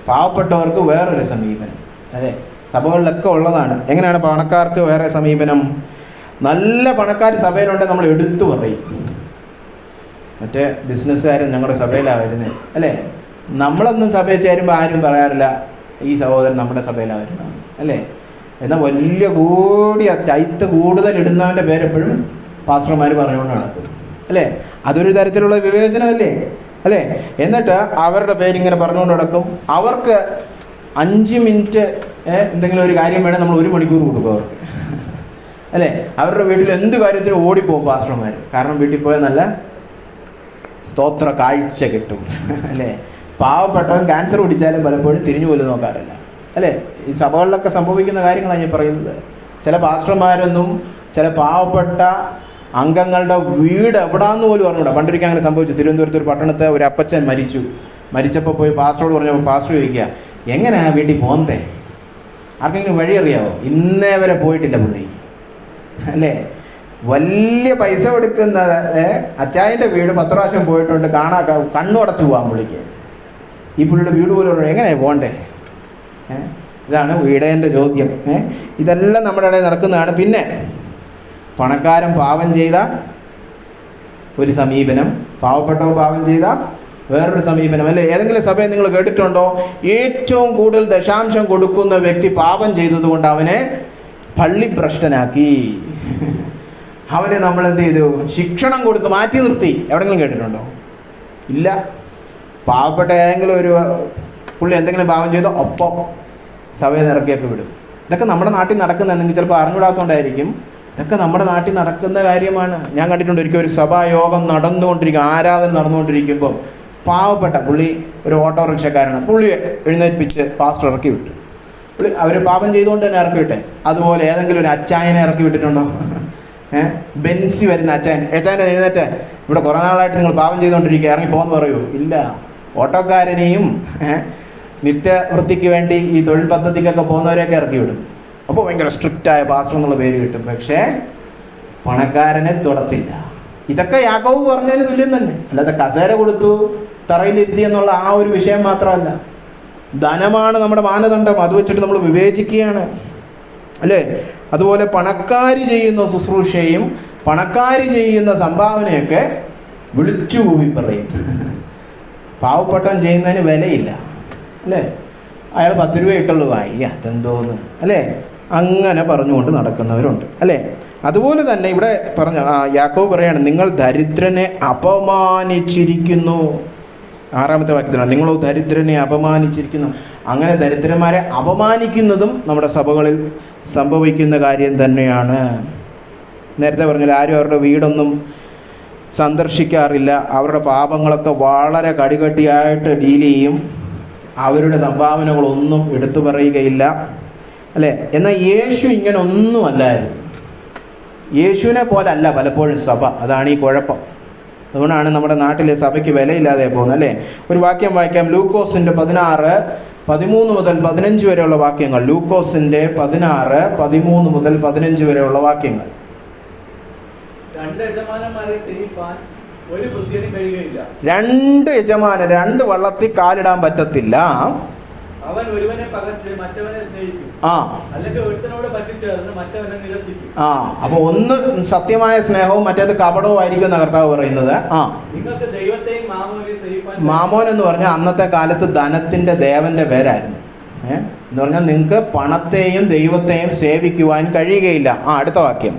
പാവപ്പെട്ടവർക്ക് വേറൊരു സമീപനം. അതെ, സഭകളിലൊക്കെ ഉള്ളതാണ്. എങ്ങനെയാണ് പണക്കാർക്ക് വേറെ സമീപനം? നല്ല പണക്കാർ സഭയിലുണ്ടെങ്കിൽ നമ്മൾ എടുത്തു പറയും, മറ്റേ ബിസിനസ്സുകാരൻ ഞങ്ങളുടെ സഭയിലാണ് വരുന്നത്, അല്ലേ? നമ്മളൊന്നും സഭയിൽ ചേരുമ്പോൾ ആരും പറയാറില്ല ഈ സഹോദരൻ നമ്മുടെ സഭയിലാണ് വരുന്നത്, അല്ലേ? എന്നാൽ വലിയ കൂടിയ ചൈത്ത് കൂടുതൽ ഇടുന്നവൻ്റെ പേരെപ്പോഴും പാസ്റ്റർമാർ പറഞ്ഞുകൊണ്ട് നടക്കും, അല്ലേ? അതൊരു തരത്തിലുള്ള വിവേചനമല്ലേ, അല്ലേ? എന്നിട്ട് അവരുടെ പേരിങ്ങനെ പറഞ്ഞുകൊണ്ട് നടക്കും. അവർക്ക് 5 മിനിറ്റ് എന്തെങ്കിലും ഒരു കാര്യം വേണേൽ നമ്മൾ 1 മണിക്കൂർ കൊടുക്കും അവർക്ക്, അല്ലേ? അവരുടെ വീട്ടിൽ എന്ത് കാര്യത്തിനും ഓടിപ്പോകും പാസ്റ്റർമാർ. കാരണം വീട്ടിൽ പോയാൽ നല്ല സ്തോത്ര കാഴ്ച കിട്ടും, അല്ലേ? പാവപ്പെട്ടവൻ ക്യാൻസർ പിടിച്ചാലും പലപ്പോഴും തിരിഞ്ഞു പോലും നോക്കാറില്ല, അല്ലേ? ഈ സഭകളിലൊക്കെ സംഭവിക്കുന്ന കാര്യങ്ങളാണ് ഞാൻ പറയുന്നത്. ചില പാസ്റ്റർമാരൊന്നും ചില പാവപ്പെട്ട അംഗങ്ങളുടെ വീട് എവിടാന്ന് പോലും പറഞ്ഞുകൂടാ. പണ്ടൊരിക്കൽ അങ്ങനെ സംഭവിച്ചു. തിരുവനന്തപുരത്ത് ഒരു പട്ടണത്തെ ഒരു അപ്പച്ചൻ മരിച്ചപ്പോൾ പോയി പാസ്റ്ററോട് പറഞ്ഞപ്പോൾ പാസ്റ്റർ ചോദിക്കുക, എങ്ങനെയാ വീട്ടിൽ പോകുന്നേ? ആർക്കെങ്കിലും വഴി അറിയാവോ? ഇന്നേ വരെ പോയിട്ടില്ല പുള്ളി, അല്ലേ? വലിയ പൈസ കൊടുക്കുന്ന അച്ചായൻ്റെ വീട് 10 പ്രാവശ്യം പോയിട്ടുണ്ട്, കണ്ണുടച്ചു പോകാൻ പുള്ളിക്ക്. ഈ പുള്ളിയുടെ വീട് പോലും എങ്ങനെയാ പോകണ്ടേ? ഇതാണ് ഇടയൻ്റെ ചോദ്യം. ഇതെല്ലാം നമ്മുടെ ഇടയിൽ നടക്കുന്നതാണ്. പിന്നെ പണക്കാരൻ പാപം ചെയ്ത ഒരു സമീപനം, പാവപ്പെട്ടവൻ പാപം ചെയ്ത വേറൊരു സമീപനം, അല്ലേ? ഏതെങ്കിലും സഭയെ നിങ്ങൾ കേട്ടിട്ടുണ്ടോ? ഏറ്റവും കൂടുതൽ ദശാംശം കൊടുക്കുന്ന വ്യക്തി പാപം ചെയ്തതുകൊണ്ട് അവനെ പള്ളിഭ്രഷ്ടനാക്കി, അവനെ നമ്മൾ എന്ത് ചെയ്തു? ശിക്ഷണം കൊടുത്ത് മാറ്റി നിർത്തി. എവിടെയെങ്കിലും കേട്ടിട്ടുണ്ടോ? ഇല്ല. പാവപ്പെട്ട ഏതെങ്കിലും ഒരു പുള്ളി എന്തെങ്കിലും പാവം ചെയ്തോ ഒപ്പം സഭയിൽ ഇറക്കിയൊക്കെ വിടും. ഇതൊക്കെ നമ്മുടെ നാട്ടിൽ നടക്കുന്ന, നിങ്ങൾക്ക് ചിലപ്പോൾ അറിഞ്ഞുകൂടാത്തതുകൊണ്ടായിരിക്കും, ഇതൊക്കെ നമ്മുടെ നാട്ടിൽ നടക്കുന്ന കാര്യമാണ്. ഞാൻ കണ്ടിട്ടുണ്ട് ഒരിക്കലും ഒരു സഭായോഗം നടന്നുകൊണ്ടിരിക്കും, ആരാധന നടന്നുകൊണ്ടിരിക്കുമ്പോൾ പാവപ്പെട്ട പുള്ളി ഒരു ഓട്ടോറിക്ഷക്കാരനാണ്, പുള്ളിയെ എഴുന്നേൽപ്പിച്ച് പാസ്റ്റർ ഇറക്കി വിട്ടു. പുള്ളി അവർ പാപം ചെയ്തുകൊണ്ട് തന്നെ ഇറക്കി വിട്ടെ. അതുപോലെ ഏതെങ്കിലും ഒരു അച്ചായനെ ഇറക്കി വിട്ടിട്ടുണ്ടോ? ബെൻസി വരുന്ന അച്ചായനെ എഴുന്നേറ്റ്, ഇവിടെ കുറേ നാളായിട്ട് നിങ്ങൾ പാപം ചെയ്തുകൊണ്ടിരിക്കുക, ഇറങ്ങി പോകുന്നു പറയൂ? ഇല്ല. ഓട്ടോക്കാരനെയും നിത്യവൃത്തിക്ക് വേണ്ടി ഈ തൊഴിൽ പദ്ധതിക്കൊക്കെ പോകുന്നവരെയൊക്കെ ഇറക്കി വിടും. അപ്പോൾ ഭയങ്കര സ്ട്രിക്റ്റായ പാസ്റ്റർ എന്നുള്ള പേര് കിട്ടും. പക്ഷേ പണക്കാരനെ തൊടത്തില്ല. ഇതൊക്കെ യാക്കോബ് പറഞ്ഞതിന് തുല്യം തന്നെ. അല്ലാതെ കസേര കൊടുത്തു തറയിലിരുത്തി എന്നുള്ള ആ ഒരു വിഷയം മാത്രമല്ല. ധനമാണ് നമ്മുടെ മാനദണ്ഡം, അത് വെച്ചിട്ട് നമ്മൾ വിവേചിക്കുകയാണ്, അല്ലേ? അതുപോലെ പണക്കാര് ചെയ്യുന്ന ശുശ്രൂഷയും പണക്കാര് ചെയ്യുന്ന സംഭാവനയൊക്കെ വിളിച്ചു കൂവി പറയും. പാവപ്പെട്ടവൻ ചെയ്യുന്നതിന് വിലയില്ല, അല്ലേ? അയാൾ 10 രൂപ ഇട്ടുള്ളൂ, അതെന്തോന്ന്, അല്ലേ? അങ്ങനെ പറഞ്ഞുകൊണ്ട് നടക്കുന്നവരുണ്ട്, അല്ലേ? അതുപോലെ തന്നെ ഇവിടെ പറഞ്ഞ യാക്കോബ് പറയാണ്, നിങ്ങൾ ദരിദ്രനെ അപമാനിച്ചിരിക്കുന്നു. 6-ാമത്തെ വാക്യത്തിലാണ്, നിങ്ങളോ ദരിദ്രനെ അപമാനിച്ചിരിക്കുന്നു. അങ്ങനെ ദരിദ്രന്മാരെ അപമാനിക്കുന്നതും നമ്മുടെ സഭകളിൽ സംഭവിക്കുന്ന കാര്യം തന്നെയാണ്. നേരത്തെ പറഞ്ഞാൽ ആരും അവരുടെ വീടൊന്നും സന്ദർശിക്കാറില്ല. അവരുടെ പാപങ്ങളൊക്കെ വളരെ കടികട്ടിയായിട്ട് ഡീൽ ചെയ്യും. അവരുടെ സംഭാവനകളൊന്നും എടുത്തു പറയുകയില്ല, അല്ലേ? എന്നാൽ യേശു ഇങ്ങനെ ഒന്നും അല്ലായിരുന്നു. യേശുവിനെ പോലെ അല്ല പലപ്പോഴും സഭ. അതാണ് ഈ കുഴപ്പം. അതുകൊണ്ടാണ് നമ്മുടെ നാട്ടിലെ സഭയ്ക്ക് വിലയില്ലാതെ പോകുന്നത്, അല്ലേ? ഒരു വാക്യം വായിക്കാം. ലൂക്കോസിന്റെ 16:13 മുതൽ 15 വരെയുള്ള വാക്യങ്ങൾ. ലൂക്കോസിന്റെ 16:13 മുതൽ 15 വരെയുള്ള വാക്യങ്ങൾ. രണ്ട് യജമാനന്മാരെ സേവിപ്പാൻ ഒരു ഭൃത്യനും കഴിയുകയില്ല. രണ്ട് യജമാനൻ രണ്ട് വള്ളത്തിൽ കാലിടാൻ പറ്റത്തില്ല. അവൻ ഒരുവനെ പകച്ച് മറ്റവനെ സ്നേഹിക്കും, അല്ലെങ്കിൽ ഒരുത്തനോട് പറ്റിച്ചേർന്ന് മറ്റവനെ നിരസിക്കും. അപ്പൊ ഒന്ന് സത്യമായ സ്നേഹവും മറ്റേത് കപടവും ആയിരിക്കും എന്ന കർത്താവ് പറയുന്നത്. നിങ്ങൾക്ക് ദൈവത്തെയും മാമോനെയും സേവിപ്പാൻ. മാമോൻ എന്ന് പറഞ്ഞാൽ അന്നത്തെ കാലത്ത് ധനത്തിന്റെ ദേവന്റെ പേരായിരുന്നു. എന്ന് പറഞ്ഞാൽ നിങ്ങൾക്ക് പണത്തെയും ദൈവത്തെയും സേവിക്കുവാൻ കഴിയുകയില്ല. അടുത്ത വാക്യം.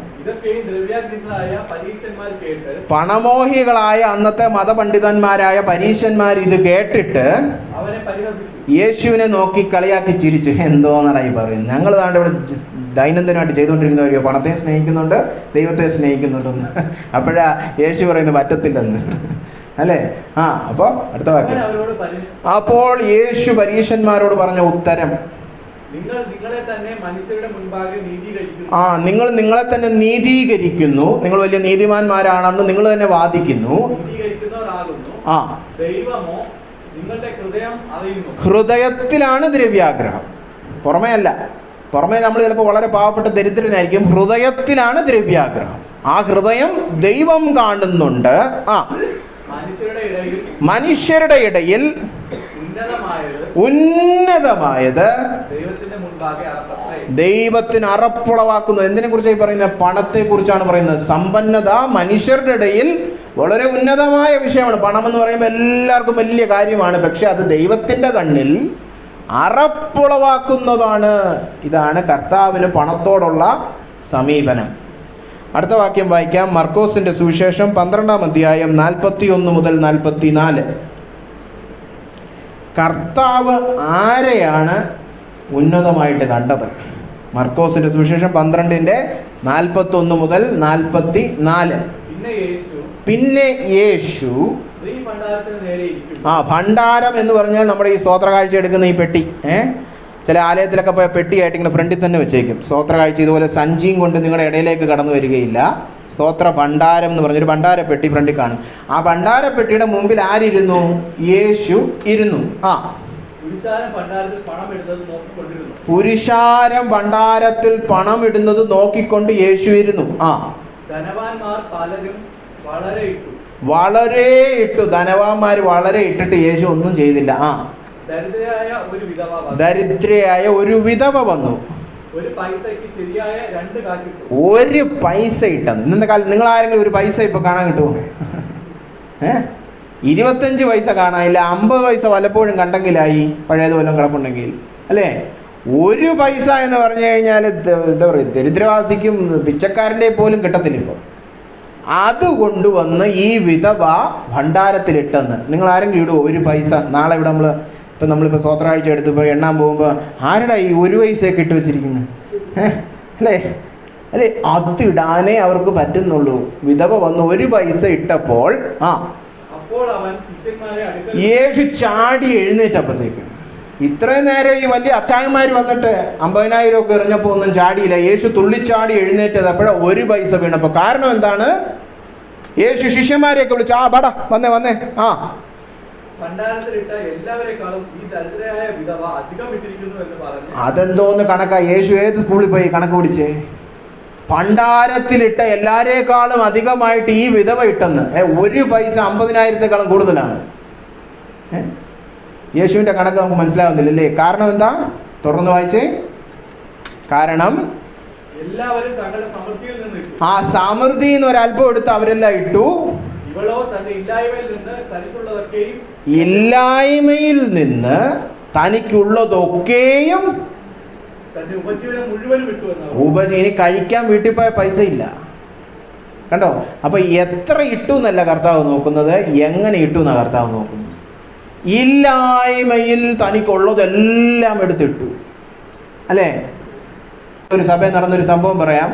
പണമോഹികളായ അന്നത്തെ മതപണ്ഡിതന്മാരായ പരീശന്മാർ ഇത് കേട്ടിട്ട് യേശുവിനെ നോക്കി കളിയാക്കി ചിരിച്ചു. എന്തോന്നായി പറയും, ഞങ്ങൾ താണ്ട് ഇവിടെ ദൈനംദിനമായിട്ട് ചെയ്തുകൊണ്ടിരിക്കുന്ന കാര്യമോ, പണത്തെ സ്നേഹിക്കുന്നുണ്ട് ദൈവത്തെ സ്നേഹിക്കുന്നുണ്ടെന്ന്. അപ്പോഴാ യേശു പറയുന്നത് പറ്റത്തില്ലെന്ന്, അല്ലേ? അപ്പൊ അടുത്ത വാക്യം. അപ്പോൾ യേശു പരീശന്മാരോട് പറഞ്ഞ ഉത്തരം, നിങ്ങൾ നിങ്ങളെ തന്നെ നീതീകരിക്കുന്നു. നിങ്ങൾ വലിയ നീതിമാന്മാരാണെന്ന് നിങ്ങൾ തന്നെ വാദിക്കുന്നു. ഹൃദയത്തിലാണ് ദ്രവ്യാഗ്രഹം, പുറമേ അല്ല. പുറമേ നമ്മൾ ചിലപ്പോൾ വളരെ പാവപ്പെട്ട ദരിദ്രനായിരിക്കും. ഹൃദയത്തിലാണ് ദ്രവ്യാഗ്രഹം. ആ ഹൃദയം ദൈവം കാണുന്നുണ്ട്. മനുഷ്യരുടെ ഇടയിൽ ഉന്നതമായത് ദൈവത്തിന് അറപ്പുളവാക്കുന്നത്. എന്തിനെ കുറിച്ചാണ് പറയുന്നത്? പണത്തെ കുറിച്ചാണ് പറയുന്നത്. സമ്പന്നത മനുഷ്യരുടെ ഇടയിൽ വളരെ ഉന്നതമായ വിഷയമാണ്. പണം എന്ന് പറയുമ്പോൾ എല്ലാവർക്കും വലിയ കാര്യമാണ്. പക്ഷെ അത് ദൈവത്തിന്റെ കണ്ണിൽ അറപ്പുളവാക്കുന്നതാണ്. ഇതാണ് കർത്താവിന് പണത്തോടുള്ള സമീപനം. അടുത്ത വാക്യം വായിക്കാം. മർക്കോസിന്റെ സുവിശേഷം 12-ാം അധ്യായം 41 മുതൽ 44. കർത്താവ് ആരെയാണ് ഉന്നതമായിട്ട് കണ്ടത്? മർക്കോസിന്റെ സുവിശേഷം 12:41 മുതൽ 44. പിന്നെ യേശു ഭണ്ഡാരം എന്ന് പറഞ്ഞാൽ നമ്മുടെ ഈ സ്തോത്ര കാഴ്ച എടുക്കുന്ന ഈ പെട്ടി, ചില ആലയത്തിലൊക്കെ പോയ പെട്ടിയായിട്ട് ഇങ്ങനെ ഫ്രണ്ടിൽ തന്നെ വെച്ചേക്കും. സ്തോത്ര കാഴ്ച ഇതുപോലെ സഞ്ചിയും കൊണ്ട് നിങ്ങളുടെ ഇടയിലേക്ക് കടന്നു വരികയില്ല. സ്തോത്ര ഭണ്ഡാരം എന്ന് പറഞ്ഞൊരു ഭണ്ഡാരപ്പെട്ടി ഫ്രണ്ടിൽ കാണും. ആ ഭണ്ഡാരപ്പെട്ടിയുടെ മുമ്പിൽ ആരിരുന്നു? യേശു ഇരുന്നു. പുരുഷാരം ഭണ്ഡാരത്തിൽ പണം ഇടുന്നത് നോക്കിക്കൊണ്ട് യേശു ഇരുന്നു. ധനവാന്മാർ പലരും വളരെ ഇട്ടു. ധനവാന്മാർ വളരെ ഇട്ടിട്ട് യേശു ഒന്നും ചെയ്തില്ല. ദരിദ്രയായ ഒരു വിധവ വന്നു. ഒരു പൈസയ്ക്ക് ശരിയായ 2 കാശ് കിട്ടും. ഒരു പൈസ ഇട്ടെന്ന്. ഇന്നത്തെ കാലത്ത് നിങ്ങൾ ആരെങ്കിലും ഒരു പൈസ ഇപ്പൊ കാണാൻ കിട്ടുമോ? 25 പൈസ കാണാനില്ല. 50 പൈസ വല്ലപ്പോഴും കണ്ടെങ്കിലായി, പഴയത് വല്ലതും കിടപ്പുണ്ടെങ്കിൽ, അല്ലേ? ഒരു പൈസ എന്ന് പറഞ്ഞു കഴിഞ്ഞാൽ എന്താ പറയുക, ദരിദ്രവാസിക്കും പിച്ചക്കാരൻ്റെ പോലും കിട്ടത്തില്ല ഇപ്പൊ. അത് കൊണ്ടുവന്ന് ഈ വിധവ ഭണ്ഡാരത്തിലിട്ടെന്ന്. നിങ്ങൾ ആരെങ്കിലും ഇടുമോ ഒരു പൈസ? നാളെ ഇവിടെ നമ്മളിപ്പോൾ സ്വത്രാഴ്ച എടുത്ത് പോയി എണ്ണാൻ പോകുമ്പോൾ ആരുടെ ഈ 1 പൈസയൊക്കെ ഇട്ട് വെച്ചിരിക്കുന്നത്? അല്ലേ? അതിടാനേ അവർക്ക് പറ്റുന്നുള്ളൂ. വിധവ വന്ന് 1 പൈസ ഇട്ടപ്പോൾ യേശു ചാടി എഴുന്നേറ്റപ്പോഴത്തേക്കും, ഇത്രയും നേരം ഈ വലിയ അച്ചായന്മാർ വന്നിട്ട് 50,000 ഒക്കെ എറിഞ്ഞപ്പോൾ ഒന്നും ചാടിയില്ല. യേശു തുള്ളിച്ചാടി എഴുന്നേറ്റത് അപ്പോഴാ 1 പൈസ വീണപ്പോൾ. കാരണം എന്താണ്? യേശു ശിഷ്യന്മാരെയൊക്കെ വിളിച്ചു, ബാടാ വന്നേ. അതെന്തോന്ന് കണക്കാ? യേശു ഏത് സ്കൂളിൽ പോയി കണക്ക് പിടിച്ചേ? ഭണ്ഡാരത്തിലിട്ട എല്ലാരേക്കാളും അധികമായിട്ട് ഈ വിധവ ഇട്ടെന്ന്. 1 പൈസ 50,000-ക്കാളും കൂടുതലാണ്. യേശുവിന്റെ കണക്ക് നമുക്ക് മനസ്സിലാവുന്നില്ലല്ലേ? കാരണം എന്താ? തുടർന്ന് വായിച്ചേ. കാരണം എല്ലാവരും തങ്ങളുടെ സമൃദ്ധിയിൽ നിന്ന് ഇട്ടു. ആ സമൃദ്ധിയിൽ നിന്ന് ഒരല്പം എടുത്ത് അവരെല്ലാം ഇട്ടു. ഇവളോ തന്റെ ഇല്ലായ്മയിൽ നിന്ന് തനിക്കുള്ളതൊക്കെയും ഇല്ലായ്മയിൽ നിന്ന് തനിക്കുള്ളതൊക്കെയും തന്റെ ഉപജീവനം മുഴുവനും ഇട്ടു. ഇനി കഴിക്കാൻ വീട്ടിൽ പോയ പൈസ ഇല്ല. കണ്ടോ? അപ്പൊ എത്ര ഇട്ടു എന്നല്ല കർത്താവ് നോക്കുന്നത്, എങ്ങനെ ഇട്ടു എന്നാ കർത്താവ് നോക്കുന്നത്. ഇല്ലായ്മയിൽ തനിക്കുള്ളതെല്ലാം എടുത്തിട്ടു, അല്ലേ? ഒരു സഭയിൽ നടന്നൊരു സംഭവം പറയാം.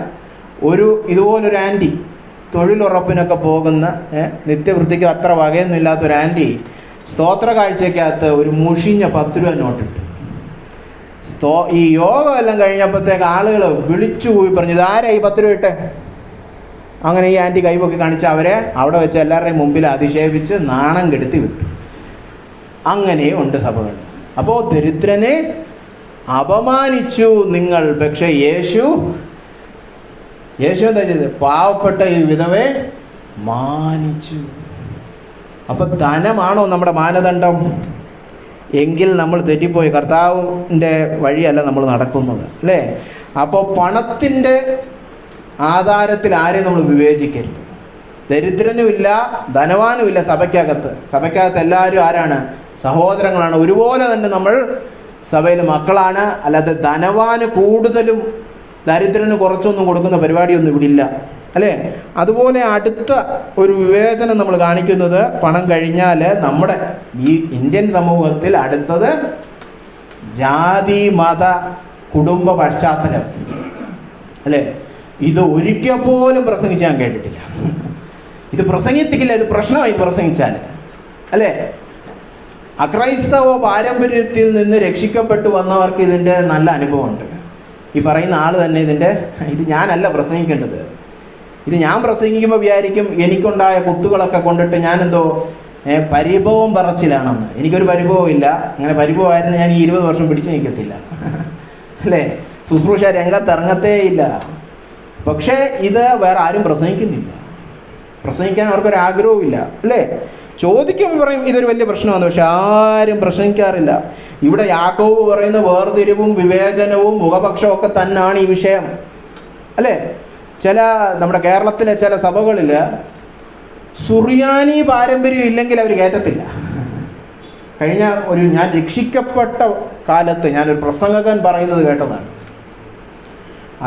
ഇതുപോലൊരു ആൻറ്റി തൊഴിലുറപ്പിനൊക്കെ പോകുന്ന നിത്യവൃത്തിക്ക് അത്ര വകയൊന്നുമില്ലാത്തൊരു ആൻറ്റി സ്തോത്ര കാഴ്ചയ്ക്കകത്ത് ഒരു മുഷിഞ്ഞ 10 രൂപ നോട്ടിട്ടു. ഈ യോഗം എല്ലാം കഴിഞ്ഞപ്പോഴത്തേക്ക് ആളുകൾ വിളിച്ചു പോയി പറഞ്ഞു, ഇതാരാ ഈ 10 രൂപ ഇട്ടെ? അങ്ങനെ ഈ ആൻറ്റി കൈപൊക്കി കാണിച്ച് അവരെ അവിടെ വെച്ച് എല്ലാവരുടെയും മുമ്പിൽ അധിക്ഷേപിച്ച് നാണം കെടുത്തി വിട്ടു. അങ്ങനെയും ഉണ്ട് സഭകൾ. അപ്പോൾ ദരിദ്രനെ അപമാനിച്ചു നിങ്ങൾ, പക്ഷെ യേശു എന്താ ചെയ്തത്? പാവപ്പെട്ട ഈ വിധവയെ മാനിച്ചു. അപ്പൊ ധനമാണോ നമ്മുടെ മാനദണ്ഡം? എങ്കിൽ നമ്മൾ തെറ്റിപ്പോയി. കർത്താവിൻ്റെ വഴിയല്ല നമ്മൾ നടക്കുന്നത്, അല്ലേ? അപ്പോൾ പണത്തിൻ്റെ ആധാരത്തിൽ ആരെയും നമ്മൾ വിവേചിക്കരുത്. ദരിദ്രനുമില്ല ധനവാനുമില്ല സഭയ്ക്കകത്ത് എല്ലാവരും ആരാണ്? സഹോദരങ്ങളാണ്. ഒരുപോലെ തന്നെ നമ്മൾ സഭയിൽ മക്കളാണ്. അല്ലാതെ ധനവാന് കൂടുതലും ദരിദ്രന് കുറച്ചൊന്നും കൊടുക്കുന്ന പരിപാടിയൊന്നും ഇവിടെ ഇല്ല, അല്ലേ? അതുപോലെ അടുത്ത ഒരു വിവേചനം നമ്മൾ കാണിക്കുന്നത്, പണം കഴിഞ്ഞാൽ നമ്മുടെ ഈ ഇന്ത്യൻ സമൂഹത്തിൽ അടുത്തത് ജാതി മത കുടുംബ പശ്ചാത്തലം, അല്ലേ? ഇത് ഒരിക്കൽ പോലും പ്രസംഗിച്ച് ഞാൻ കേട്ടിട്ടില്ല. ഇത് പ്രസംഗിപ്പിക്കില്ല, ഇത് പ്രശ്നമായി പ്രസംഗിച്ചാൽ, അല്ലേ? അക്രൈസ്തവ പാരമ്പര്യത്തിൽ നിന്ന് രക്ഷിക്കപ്പെട്ടു വന്നവർക്ക് ഇതിൻ്റെ നല്ല അനുഭവമുണ്ട്. ഈ പറയുന്ന ആൾ തന്നെ ഇത് ഞാനല്ല പ്രസംഗിക്കേണ്ടത്. ഇത് ഞാൻ പ്രസംഗിക്കുമ്പോൾ വിചാരിക്കും എനിക്കുണ്ടായ കുത്തുകളൊക്കെ കൊണ്ടിട്ട് ഞാനെന്തോ പരിഭവം പറച്ചിലാണെന്ന്. എനിക്കൊരു പരിഭവം ഇല്ല. അങ്ങനെ പരിഭവമായിരുന്നു ഞാൻ ഈ 20 വർഷം പിടിച്ചു നിൽക്കത്തില്ല, അല്ലേ? ശുശ്രൂഷ രംഗത്തിറങ്ങത്തേ ഇല്ല. പക്ഷേ ഇത് വേറെ ആരും പ്രസംഗിക്കുന്നില്ല. പ്രസംഗിക്കാൻ അവർക്കൊരാഗ്രഹവും ഇല്ല, അല്ലേ? ചോദിക്കുമ്പോൾ പറയും ഇതൊരു വലിയ പ്രശ്നമാണ്, പക്ഷെ ആരും പ്രസംഗിക്കാറില്ല. ഇവിടെ യാക്കോബ് പറയുന്ന വേർതിരിവും വിവേചനവും മുഖപക്ഷവും ഒക്കെ തന്നെയാണ് ഈ വിഷയം, അല്ലേ? നമ്മുടെ കേരളത്തിലെ ചില സഭകളിൽ സുറിയാനി പാരമ്പര്യം ഇല്ലെങ്കിൽ അവർ കയറ്റത്തില്ല. കഴിഞ്ഞ ഞാൻ രക്ഷിക്കപ്പെട്ട കാലത്ത് ഞാനൊരു പ്രസംഗകൻ പറയുന്നത് കേട്ടതാണ്.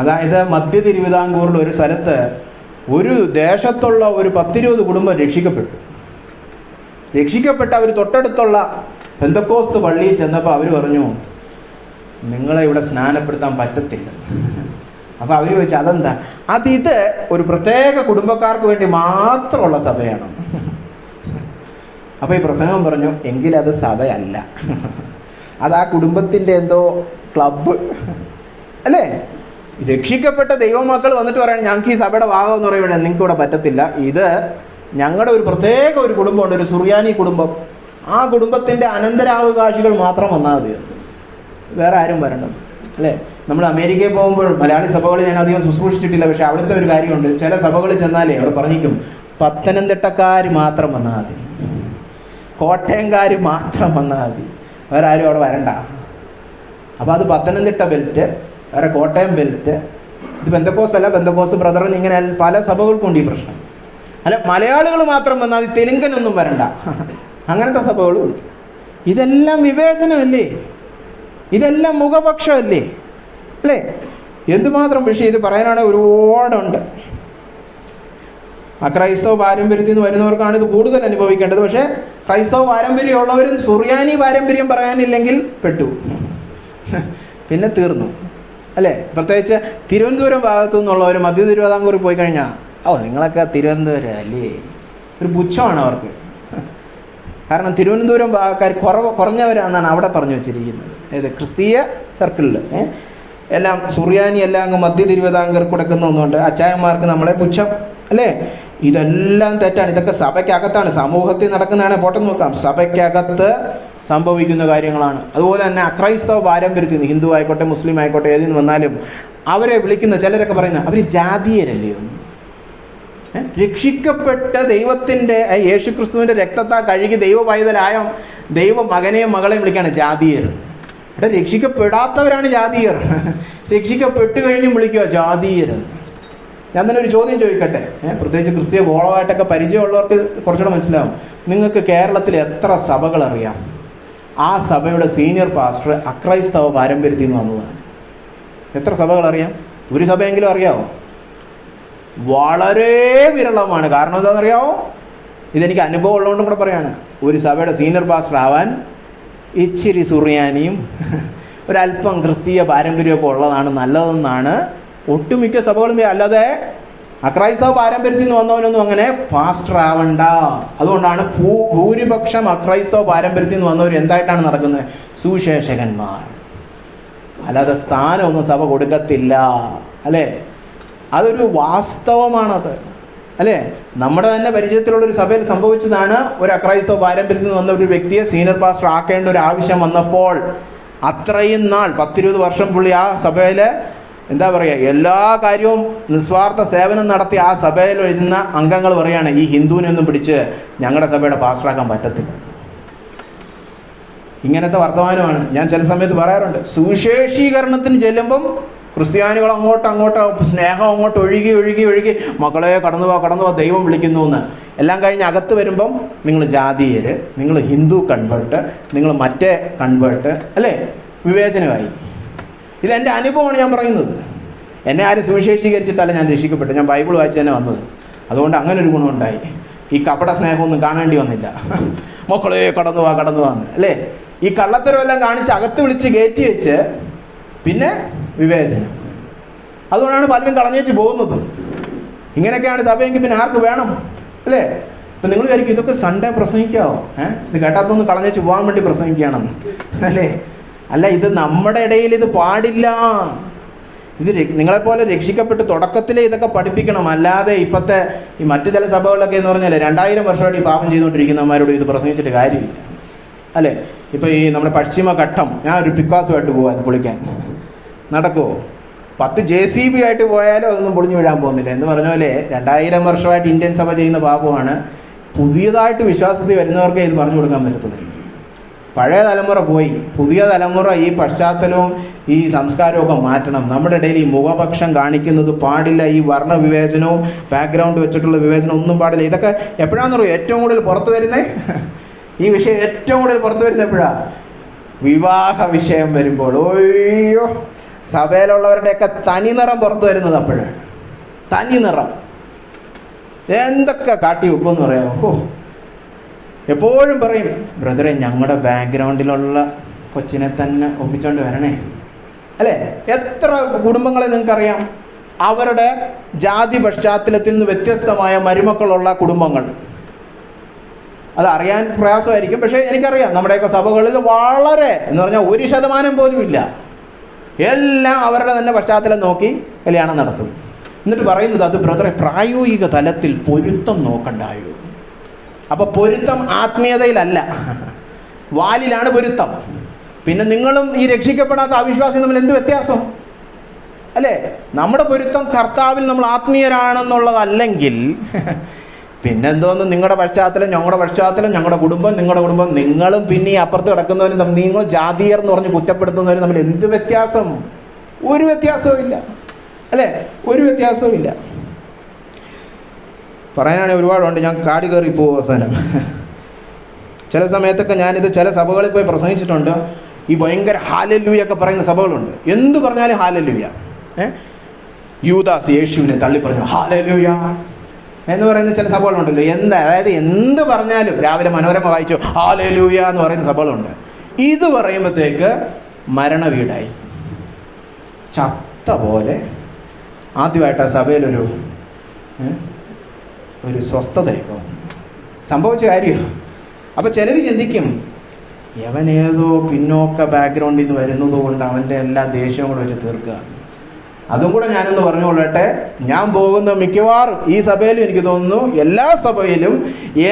അതായത് മധ്യ തിരുവിതാംകൂറിൽ ഒരു സ്ഥലത്ത് ഒരു ദേശത്തുള്ള ഒരു 10-20 കുടുംബം രക്ഷിക്കപ്പെട്ട അവർ തൊട്ടടുത്തുള്ള പെന്തക്കോസ്ത് പള്ളിയിൽ ചെന്നപ്പോൾ അവർ പറഞ്ഞു, നിങ്ങളെ ഇവിടെ സ്നാനപ്പെടുത്താൻ പറ്റത്തില്ല. അപ്പോൾ അവർ ചോദിച്ചു അതെന്താ? ഇത് ഒരു പ്രത്യേക കുടുംബക്കാർക്ക് വേണ്ടി മാത്രമുള്ള സഭയാണ്. അപ്പോൾ ഈ പ്രസംഗം പറഞ്ഞു, എങ്കിലത് സഭയല്ല, അത് ആ കുടുംബത്തിൻ്റെ എന്തോ ക്ലബ്ബ്, അല്ലേ? രക്ഷിക്കപ്പെട്ട ദൈവമക്കൾ വന്നിട്ട് പറയണം ഞങ്ങൾക്ക് ഈ സഭയുടെ ഭാഗം എന്ന് പറയുമ്പോൾ നിങ്ങൾക്ക് ഇവിടെ പറ്റത്തില്ല. ഇത് ഞങ്ങളുടെ ഒരു പ്രത്യേക ഒരു കുടുംബമുണ്ട്, ഒരു സുറിയാനി കുടുംബം. ആ കുടുംബത്തിൻ്റെ അനന്തരാവകാശികൾ മാത്രം വന്നാൽ മതി, വേറെ ആരും വരണ്ടത്, അല്ലേ? നമ്മൾ അമേരിക്കയിൽ പോകുമ്പോൾ മലയാളി സഭകളിൽ ഞാൻ അധികം ശുശ്രൂഷിച്ചിട്ടില്ല. പക്ഷെ അവിടുത്തെ ഒരു കാര്യമുണ്ട്, ചില സഭകളിൽ ചെന്നാലേ അവിടെ പറഞ്ഞിരിക്കും പത്തനംതിട്ടക്കാർ മാത്രം വന്നാൽ മതി, കോട്ടയംകാർ മാത്രം വന്നാൽ മതി, വേറെ ആരും അവിടെ വരണ്ട. അപ്പോൾ അത് പത്തനംതിട്ട ബെൽറ്റ്, വേറെ കോട്ടയം ബെൽറ്റ്. ഇത് പെന്തക്കോസ് അല്ല, പെന്തക്കോസ് ബ്രദറിന്, ഇങ്ങനെ പല സഭകൾക്കുണ്ട് ഈ പ്രശ്നം. അല്ല, മലയാളികൾ മാത്രം വന്നാൽ മതി, തെലുങ്കനൊന്നും വരണ്ട, അങ്ങനത്തെ സഭകളും ഉണ്ട്. ഇതെല്ലാം വിവേചനമല്ലേ? ഇതെല്ലാം മുഖപക്ഷമല്ലേ, അല്ലേ? എന്തുമാത്രം വിഷയം ഇത് പറയാനാണെങ്കിൽ ഒരുപാടുണ്ട്. ക്രൈസ്തവ പാരമ്പര്യത്തിൽ നിന്ന് വരുന്നവർക്കാണ് ഇത് കൂടുതൽ അനുഭവിക്കേണ്ടത്. പക്ഷേ ക്രൈസ്തവ പാരമ്പര്യമുള്ളവരും സുറിയാനി പാരമ്പര്യം പറയാനില്ലെങ്കിൽ പെട്ടു, പിന്നെ തീർന്നു, അല്ലേ? പ്രത്യേകിച്ച് തിരുവനന്തപുരം ഭാഗത്തു നിന്നുള്ളവർ മധ്യ തിരുവിതാംകൂറിൽ പോയി കഴിഞ്ഞാൽ നിങ്ങളൊക്കെ തിരുവനന്തപുരം അല്ലേ, ഒരു പുച്ഛമാണ് അവർക്ക്. കാരണം തിരുവനന്തപുരം ഭാഗക്കാർ കുറഞ്ഞവരാണെന്നാണ് അവിടെ പറഞ്ഞു വെച്ചിരിക്കുന്നത്. ഏത് ക്രിസ്തീയ സർക്കിളിൽ എല്ലാം സുറിയാനി എല്ലാം അങ്ങ് മധ്യ തിരുവിതാംകൂർ കൊടുക്കുന്ന ഒന്നുകൊണ്ട് അച്ചായന്മാർക്ക് നമ്മളെ പുച്ഛം, അല്ലേ? ഇതെല്ലാം തെറ്റാണ്. ഇതൊക്കെ സഭയ്ക്കകത്താണ്, സമൂഹത്തിൽ നടക്കുന്നതാണ്. പോട്ടെ നോക്കാം, സഭയ്ക്കകത്ത് സംഭവിക്കുന്ന കാര്യങ്ങളാണ്. അതുപോലെ തന്നെ അക്രൈസ്തവ പാരമ്പര്യത്തിൽ നിന്ന്, ഹിന്ദു ആയിക്കോട്ടെ മുസ്ലിം ആയിക്കോട്ടെ ഏതിൽ നിന്ന് വന്നാലും അവരെ വിളിക്കുന്ന ചിലരൊക്കെ പറയുന്ന അവർ ജാതീയരല്ലേ? രക്ഷിക്കപ്പെട്ട ദൈവത്തിൻ്റെ യേശുക്രിസ്തുവിൻ്റെ രക്തത്താൽ കഴുകി ദൈവ പൈതലായ ദൈവ മകനെയും മകളെയും വിളിക്കുകയാണ് ജാതീയർ. രക്ഷിക്കപ്പെടാത്തവരാണ് ജാതീയർ. രക്ഷിക്കപ്പെട്ടു കഴിഞ്ഞും വിളിക്കുക ജാതീയരെന്ന്. ഞാൻ തന്നെ ഒരു ചോദ്യം ചോദിക്കട്ടെ, പ്രത്യേകിച്ച് ക്രിസ്തീയ ഗോളമായിട്ടൊക്കെ പരിചയമുള്ളവർക്ക് കുറച്ചുകൂടെ മനസ്സിലാവും. നിങ്ങൾക്ക് കേരളത്തിൽ എത്ര സഭകൾ അറിയാം? ആ സഭയുടെ സീനിയർ പാസ്റ്റർ അക്രൈസ്തവ പാരമ്പര്യത്തിൽ നിന്ന് വന്നതാണ്. എത്ര സഭകൾ അറിയാം? ഒരു സഭയെങ്കിലും അറിയാമോ? വളരെ വിരളമാണ്. കാരണം എന്താണെന്നറിയാമോ? ഇതെനിക്ക് അനുഭവം ഉള്ളതുകൊണ്ടും കൂടെ പറയാണ്. ഒരു സഭയുടെ സീനിയർ പാസ്റ്റർ ആവാൻ ഇച്ചിരി സുറിയാനിയും ഒരല്പം ക്രിസ്തീയ പാരമ്പര്യമൊക്കെ ഉള്ളതാണ് നല്ലതെന്നാണ് ഒട്ടുമിക്ക സഭകളും. അല്ലാതെ അക്രൈസ്തവ പാരമ്പര്യത്തിൽ നിന്ന് വന്നവനൊന്നും അങ്ങനെ പാസ്റ്റർ ആവണ്ട. അതുകൊണ്ടാണ് ഭൂരിപക്ഷം അക്രൈസ്തവ പാരമ്പര്യത്തിൽ നിന്ന് വന്നവർ എന്തായിട്ടാണ് നടക്കുന്നത്? സുവിശേഷകന്മാർ. അല്ലാതെ സ്ഥാനമൊന്നും സഭ കൊടുക്കത്തില്ല, അല്ലേ? അതൊരു വാസ്തവമാണത്, അല്ലേ? നമ്മുടെ തന്നെ പരിചയത്തിലുള്ളൊരു സഭയിൽ സംഭവിച്ചതാണ്. ഒരു അക്രൈസ്തവ പാരമ്പര്യത്തിൽ നിന്ന് വന്ന ഒരു വ്യക്തിയെ സീനിയർ പാസ്റ്റർ ആക്കേണ്ട ഒരു ആവശ്യം വന്നപ്പോൾ അത്രയും നാൾ 10-20 വർഷം പുള്ളി ആ സഭയിൽ എന്താ പറയുക, എല്ലാ കാര്യവും നിസ്വാർത്ഥ സേവനം നടത്തി ആ സഭയിൽ വരുന്ന അംഗങ്ങൾ പറയാണ്, ഈ ഹിന്ദുവിനെ ഒന്നും പിടിച്ച് ഞങ്ങളുടെ സഭയുടെ പാസ്റ്ററാക്കാൻ പറ്റത്തില്ല. ഇങ്ങനത്തെ വർത്തമാനമാണ് ഞാൻ ചില സമയത്ത് പറയാറുണ്ട്. സുവിശേഷീകരണത്തിന് ചെല്ലുമ്പം ക്രിസ്ത്യാനികൾ അങ്ങോട്ടോ സ്നേഹം അങ്ങോട്ട് ഒഴുകി മക്കളെ കടന്നു പോവാ ദൈവം വിളിക്കുന്നു എന്ന്. എല്ലാം കഴിഞ്ഞ് അകത്ത് വരുമ്പം നിങ്ങൾ ജാതീയര്, നിങ്ങൾ ഹിന്ദു കൺവേർട്ട്, നിങ്ങൾ മറ്റേ കൺവേർട്ട്, അല്ലേ? വിവേചനമായി. ഇതെൻ്റെ അനുഭവമാണ് ഞാൻ പറയുന്നത്. എന്നെ ആരും സുവിശേഷീകരിച്ചിട്ടല്ല ഞാൻ രക്ഷിക്കപ്പെട്ടു. ഞാൻ ബൈബിൾ വായിച്ച് തന്നെ വന്നത്. അതുകൊണ്ട് അങ്ങനെ ഒരു ഗുണമുണ്ടായി. ഈ കപട സ്നേഹമൊന്നും കാണേണ്ടി വന്നില്ല. മക്കളെ കടന്നു വാന്ന്, അല്ലേ? ഈ കള്ളത്തരമെല്ലാം കാണിച്ച് അകത്ത് വിളിച്ച് കയറ്റി വെച്ച് പിന്നെ വിവേചനം. അതുകൊണ്ടാണ് പലരും കളഞ്ഞേച്ച് പോകുന്നത്. ഇങ്ങനെയൊക്കെയാണ് സഭയെങ്കിൽ പിന്നെ ആർക്ക് വേണം, അല്ലേ? ഇപ്പം നിങ്ങൾ വിചാരിക്കും ഇതൊക്കെ സൺഡേ പ്രസംഗിക്കാവോ? ഇത് കേട്ടാത്തൊന്ന് കളഞ്ഞേച്ച് പോകാൻ വേണ്ടി പ്രസംഗിക്കുകയാണെന്ന്, അല്ലേ? അല്ല, ഇത് നമ്മുടെ ഇടയിൽ ഇത് പാടില്ല. ഇത് നിങ്ങളെപ്പോലെ രക്ഷിക്കപ്പെട്ട് തുടക്കത്തിലേ ഇതൊക്കെ പഠിപ്പിക്കണം. അല്ലാതെ ഇപ്പോഴത്തെ ഈ മറ്റു ചില സഭകളിലൊക്കെ എന്ന് പറഞ്ഞാൽ 2000 വർഷമായിട്ട് ഈ പാപം ചെയ്തുകൊണ്ടിരിക്കുന്നവന്മാരോട് ഇത് പ്രസംഗിച്ചിട്ട് കാര്യമില്ല, അല്ലേ? ഇപ്പം ഈ നമ്മുടെ പശ്ചിമഘട്ടം, ഞാൻ ഒരു പിക്കാസുമായിട്ട് പോവാ അത് പൊളിക്കാൻ നടക്കുമോ? 10 JCB ആയിട്ട് പോയാലും അതൊന്നും പൊളിഞ്ഞു വീഴാൻ പോകുന്നില്ല. എന്ന് പറഞ്ഞ പോലെ 2000 വർഷമായിട്ട് ഇന്ത്യൻ സഭ ചെയ്യുന്ന പാപമാണ്. പുതിയതായിട്ട് വിശ്വാസത്തിൽ വരുന്നവർക്ക് ഇത് പറഞ്ഞു കൊടുക്കാൻ പറ്റത്തുള്ളൂ. പഴയ തലമുറ പോയി, പുതിയ തലമുറ ഈ പശ്ചാത്തലവും ഈ സംസ്കാരവും ഒക്കെ മാറ്റണം. നമ്മുടെ ഇടയിൽ ഈ മുഖപക്ഷം കാണിക്കുന്നത് പാടില്ല. ഈ വർണ്ണ വിവേചനവും ബാക്ക്ഗ്രൗണ്ട് വെച്ചിട്ടുള്ള വിവേചനം ഒന്നും പാടില്ല. ഇതൊക്കെ എപ്പോഴാണെന്നറിയോ ഏറ്റവും കൂടുതൽ പുറത്തു വരുന്നത്? ഈ വിഷയം ഏറ്റവും കൂടുതൽ പുറത്തു വരുന്നത് എപ്പോഴാണ്? വിവാഹ വിഷയം വരുമ്പോൾ. ഓയ്യോ, സഭയിലുള്ളവരുടെയൊക്കെ തനിനിറം പുറത്തു വരുന്നത് അപ്പോഴാണ്. തനിനിറം എന്തൊക്കെ കാട്ടി വെക്കുമെന്ന് പറയാമോ? എപ്പോഴും പറയും, ബ്രദറെ ഞങ്ങളുടെ ബാക്ക്ഗ്രൗണ്ടിലുള്ള കൊച്ചിനെ തന്നെ ഒപ്പിച്ചോണ്ട് വരണേ, അല്ലേ? എത്ര കുടുംബങ്ങളെ നിങ്ങൾക്കറിയാം, അവരുടെ ജാതി പശ്ചാത്തലത്തിൽ നിന്ന് വ്യത്യസ്തമായ മരുമക്കളുള്ള കുടുംബങ്ങൾ. അത് അറിയാൻ പ്രയാസമായിരിക്കും, പക്ഷേ എനിക്കറിയാം നമ്മുടെയൊക്കെ സഭകളിൽ വളരെ എന്ന് പറഞ്ഞാൽ 1% പോലും ഇല്ല. എല്ലാം അവരുടെ തന്നെ പശ്ചാത്തലം നോക്കി കല്യാണം നടത്തും. എന്നിട്ട് പറയുന്നത്, അത് ബ്രദറെ പ്രായോഗിക തലത്തിൽ പൊരുത്തം നോക്കണ്ടായോ? അപ്പൊ പൊരുത്തം ആത്മീയതയിലല്ല, വാലിലാണ് പൊരുത്തം. പിന്നെ നിങ്ങളും ഈ രക്ഷിക്കപ്പെടാത്ത അവിശ്വാസിയും തമ്മിൽ എന്ത് വ്യത്യാസം, അല്ലേ? നമ്മുടെ പൊരുത്തം കർത്താവിൽ നമ്മൾ ആത്മീയരാണെന്നുള്ളതല്ലെങ്കിൽ പിന്നെന്തോന്ന് നിങ്ങളുടെ പശ്ചാത്തലം, ഞങ്ങളുടെ പശ്ചാത്തലം, ഞങ്ങളുടെ കുടുംബം, നിങ്ങളുടെ കുടുംബം, നിങ്ങളും പിന്നെ ഈ അപ്പുറത്ത് കിടക്കുന്നവരും തമ്മിൽ, നിങ്ങൾ ജാതീയർ എന്ന് പറഞ്ഞ് കുറ്റപ്പെടുത്തുന്നവരും തമ്മിൽ എന്ത് വ്യത്യാസം? ഒരു വ്യത്യാസവും ഇല്ല, അല്ലേ? ഒരു വ്യത്യാസവും ഇല്ല. പറയാനാണെങ്കിൽ ഒരുപാടുണ്ട്, ഞാൻ കാടി കയറി പോകും അവസാനം. ചില സമയത്തൊക്കെ ഞാനിത് ചില സഭകളിൽ പോയി പ്രസംഗിച്ചിട്ടുണ്ട്. ഈ ഭയങ്കര ഹാലലൂയൊക്കെ പറയുന്ന സഭകളുണ്ട്. എന്ത് പറഞ്ഞാലും ഹാലലൂയ. യൂദാസ് യേശുവിനെ തള്ളി പറഞ്ഞു ഹാലലൂയ എന്ന് പറയുന്ന ചില സഭകളുണ്ടല്ലോ. അതായത് എന്ത് പറഞ്ഞാലും, രാവിലെ മനോരമ വായിച്ചു ഹാലലൂയ എന്ന് പറയുന്ന സഭകളുണ്ട്. ഇത് പറയുമ്പോഴത്തേക്ക് മരണ വീടായി, ചത്ത പോലെ. ആദ്യമായിട്ട് ആ സഭയിലൊരു സ്വസ്ഥതയൊക്കെ സംഭവിച്ച കാര്യമാണ്. അപ്പോൾ ചിലർ ചിന്തിക്കും, യവനേതോ പിന്നോക്ക ബാക്ക്ഗ്രൗണ്ടിൽ നിന്ന് വരുന്നത് കൊണ്ട് അവൻ്റെ എല്ലാ ദേഷ്യവും കൂടെ വെച്ച് തീർക്കുക. അതും കൂടെ ഞാനൊന്ന് പറഞ്ഞുകൊള്ളട്ടെ, ഞാൻ പോകുന്ന മിക്കവാറും ഈ സഭയിലും എനിക്ക് തോന്നുന്നു എല്ലാ സഭയിലും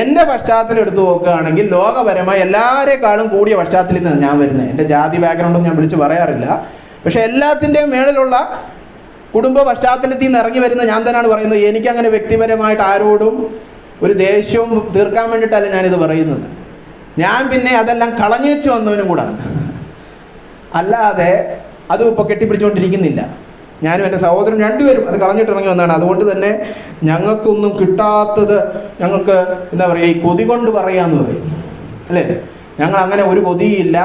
എൻ്റെ പശ്ചാത്തലം എടുത്തു നോക്കുകയാണെങ്കിൽ ലോകപരമായി എല്ലാവരെക്കാളും കൂടിയ പശ്ചാത്തലത്തിൽ നിന്ന് ഞാൻ വരുന്നത്. എൻ്റെ ജാതി ബാക്ക്ഗ്രൗണ്ടൊന്നും ഞാൻ വിളിച്ച് പറയാറില്ല, പക്ഷെ എല്ലാത്തിൻ്റെയും മേളിലുള്ള കുടുംബ പശ്ചാത്തലത്തിൽ നിന്ന് ഇറങ്ങി വരുന്ന ഞാൻ തന്നെയാണ് പറയുന്നത്. എനിക്കങ്ങനെ വ്യക്തിപരമായിട്ട് ആരോടും ഒരു ദേഷ്യവും തീർക്കാൻ വേണ്ടിയിട്ടല്ല ഞാനിത് പറയുന്നത്. ഞാൻ പിന്നെ അതെല്ലാം കളഞ്ഞേച്ച് വന്നവനും കൂടാണ്, അല്ലാതെ അതും ഇപ്പോൾ കെട്ടിപ്പിടിച്ചുകൊണ്ടിരിക്കുന്നില്ല. ഞാനും എൻ്റെ സഹോദരൻ രണ്ടുപേരും അത് കളഞ്ഞിട്ട് ഇറങ്ങി വന്നതാണ്. അതുകൊണ്ട് തന്നെ ഞങ്ങൾക്കൊന്നും കിട്ടാത്തത് ഞങ്ങൾക്ക് എന്താ പറയുക, ഈ കൊതി കൊണ്ട് പറയാമെന്ന് പറയും, അല്ലേ? ഞങ്ങൾ അങ്ങനെ ഒരു കൊതിയില്ല.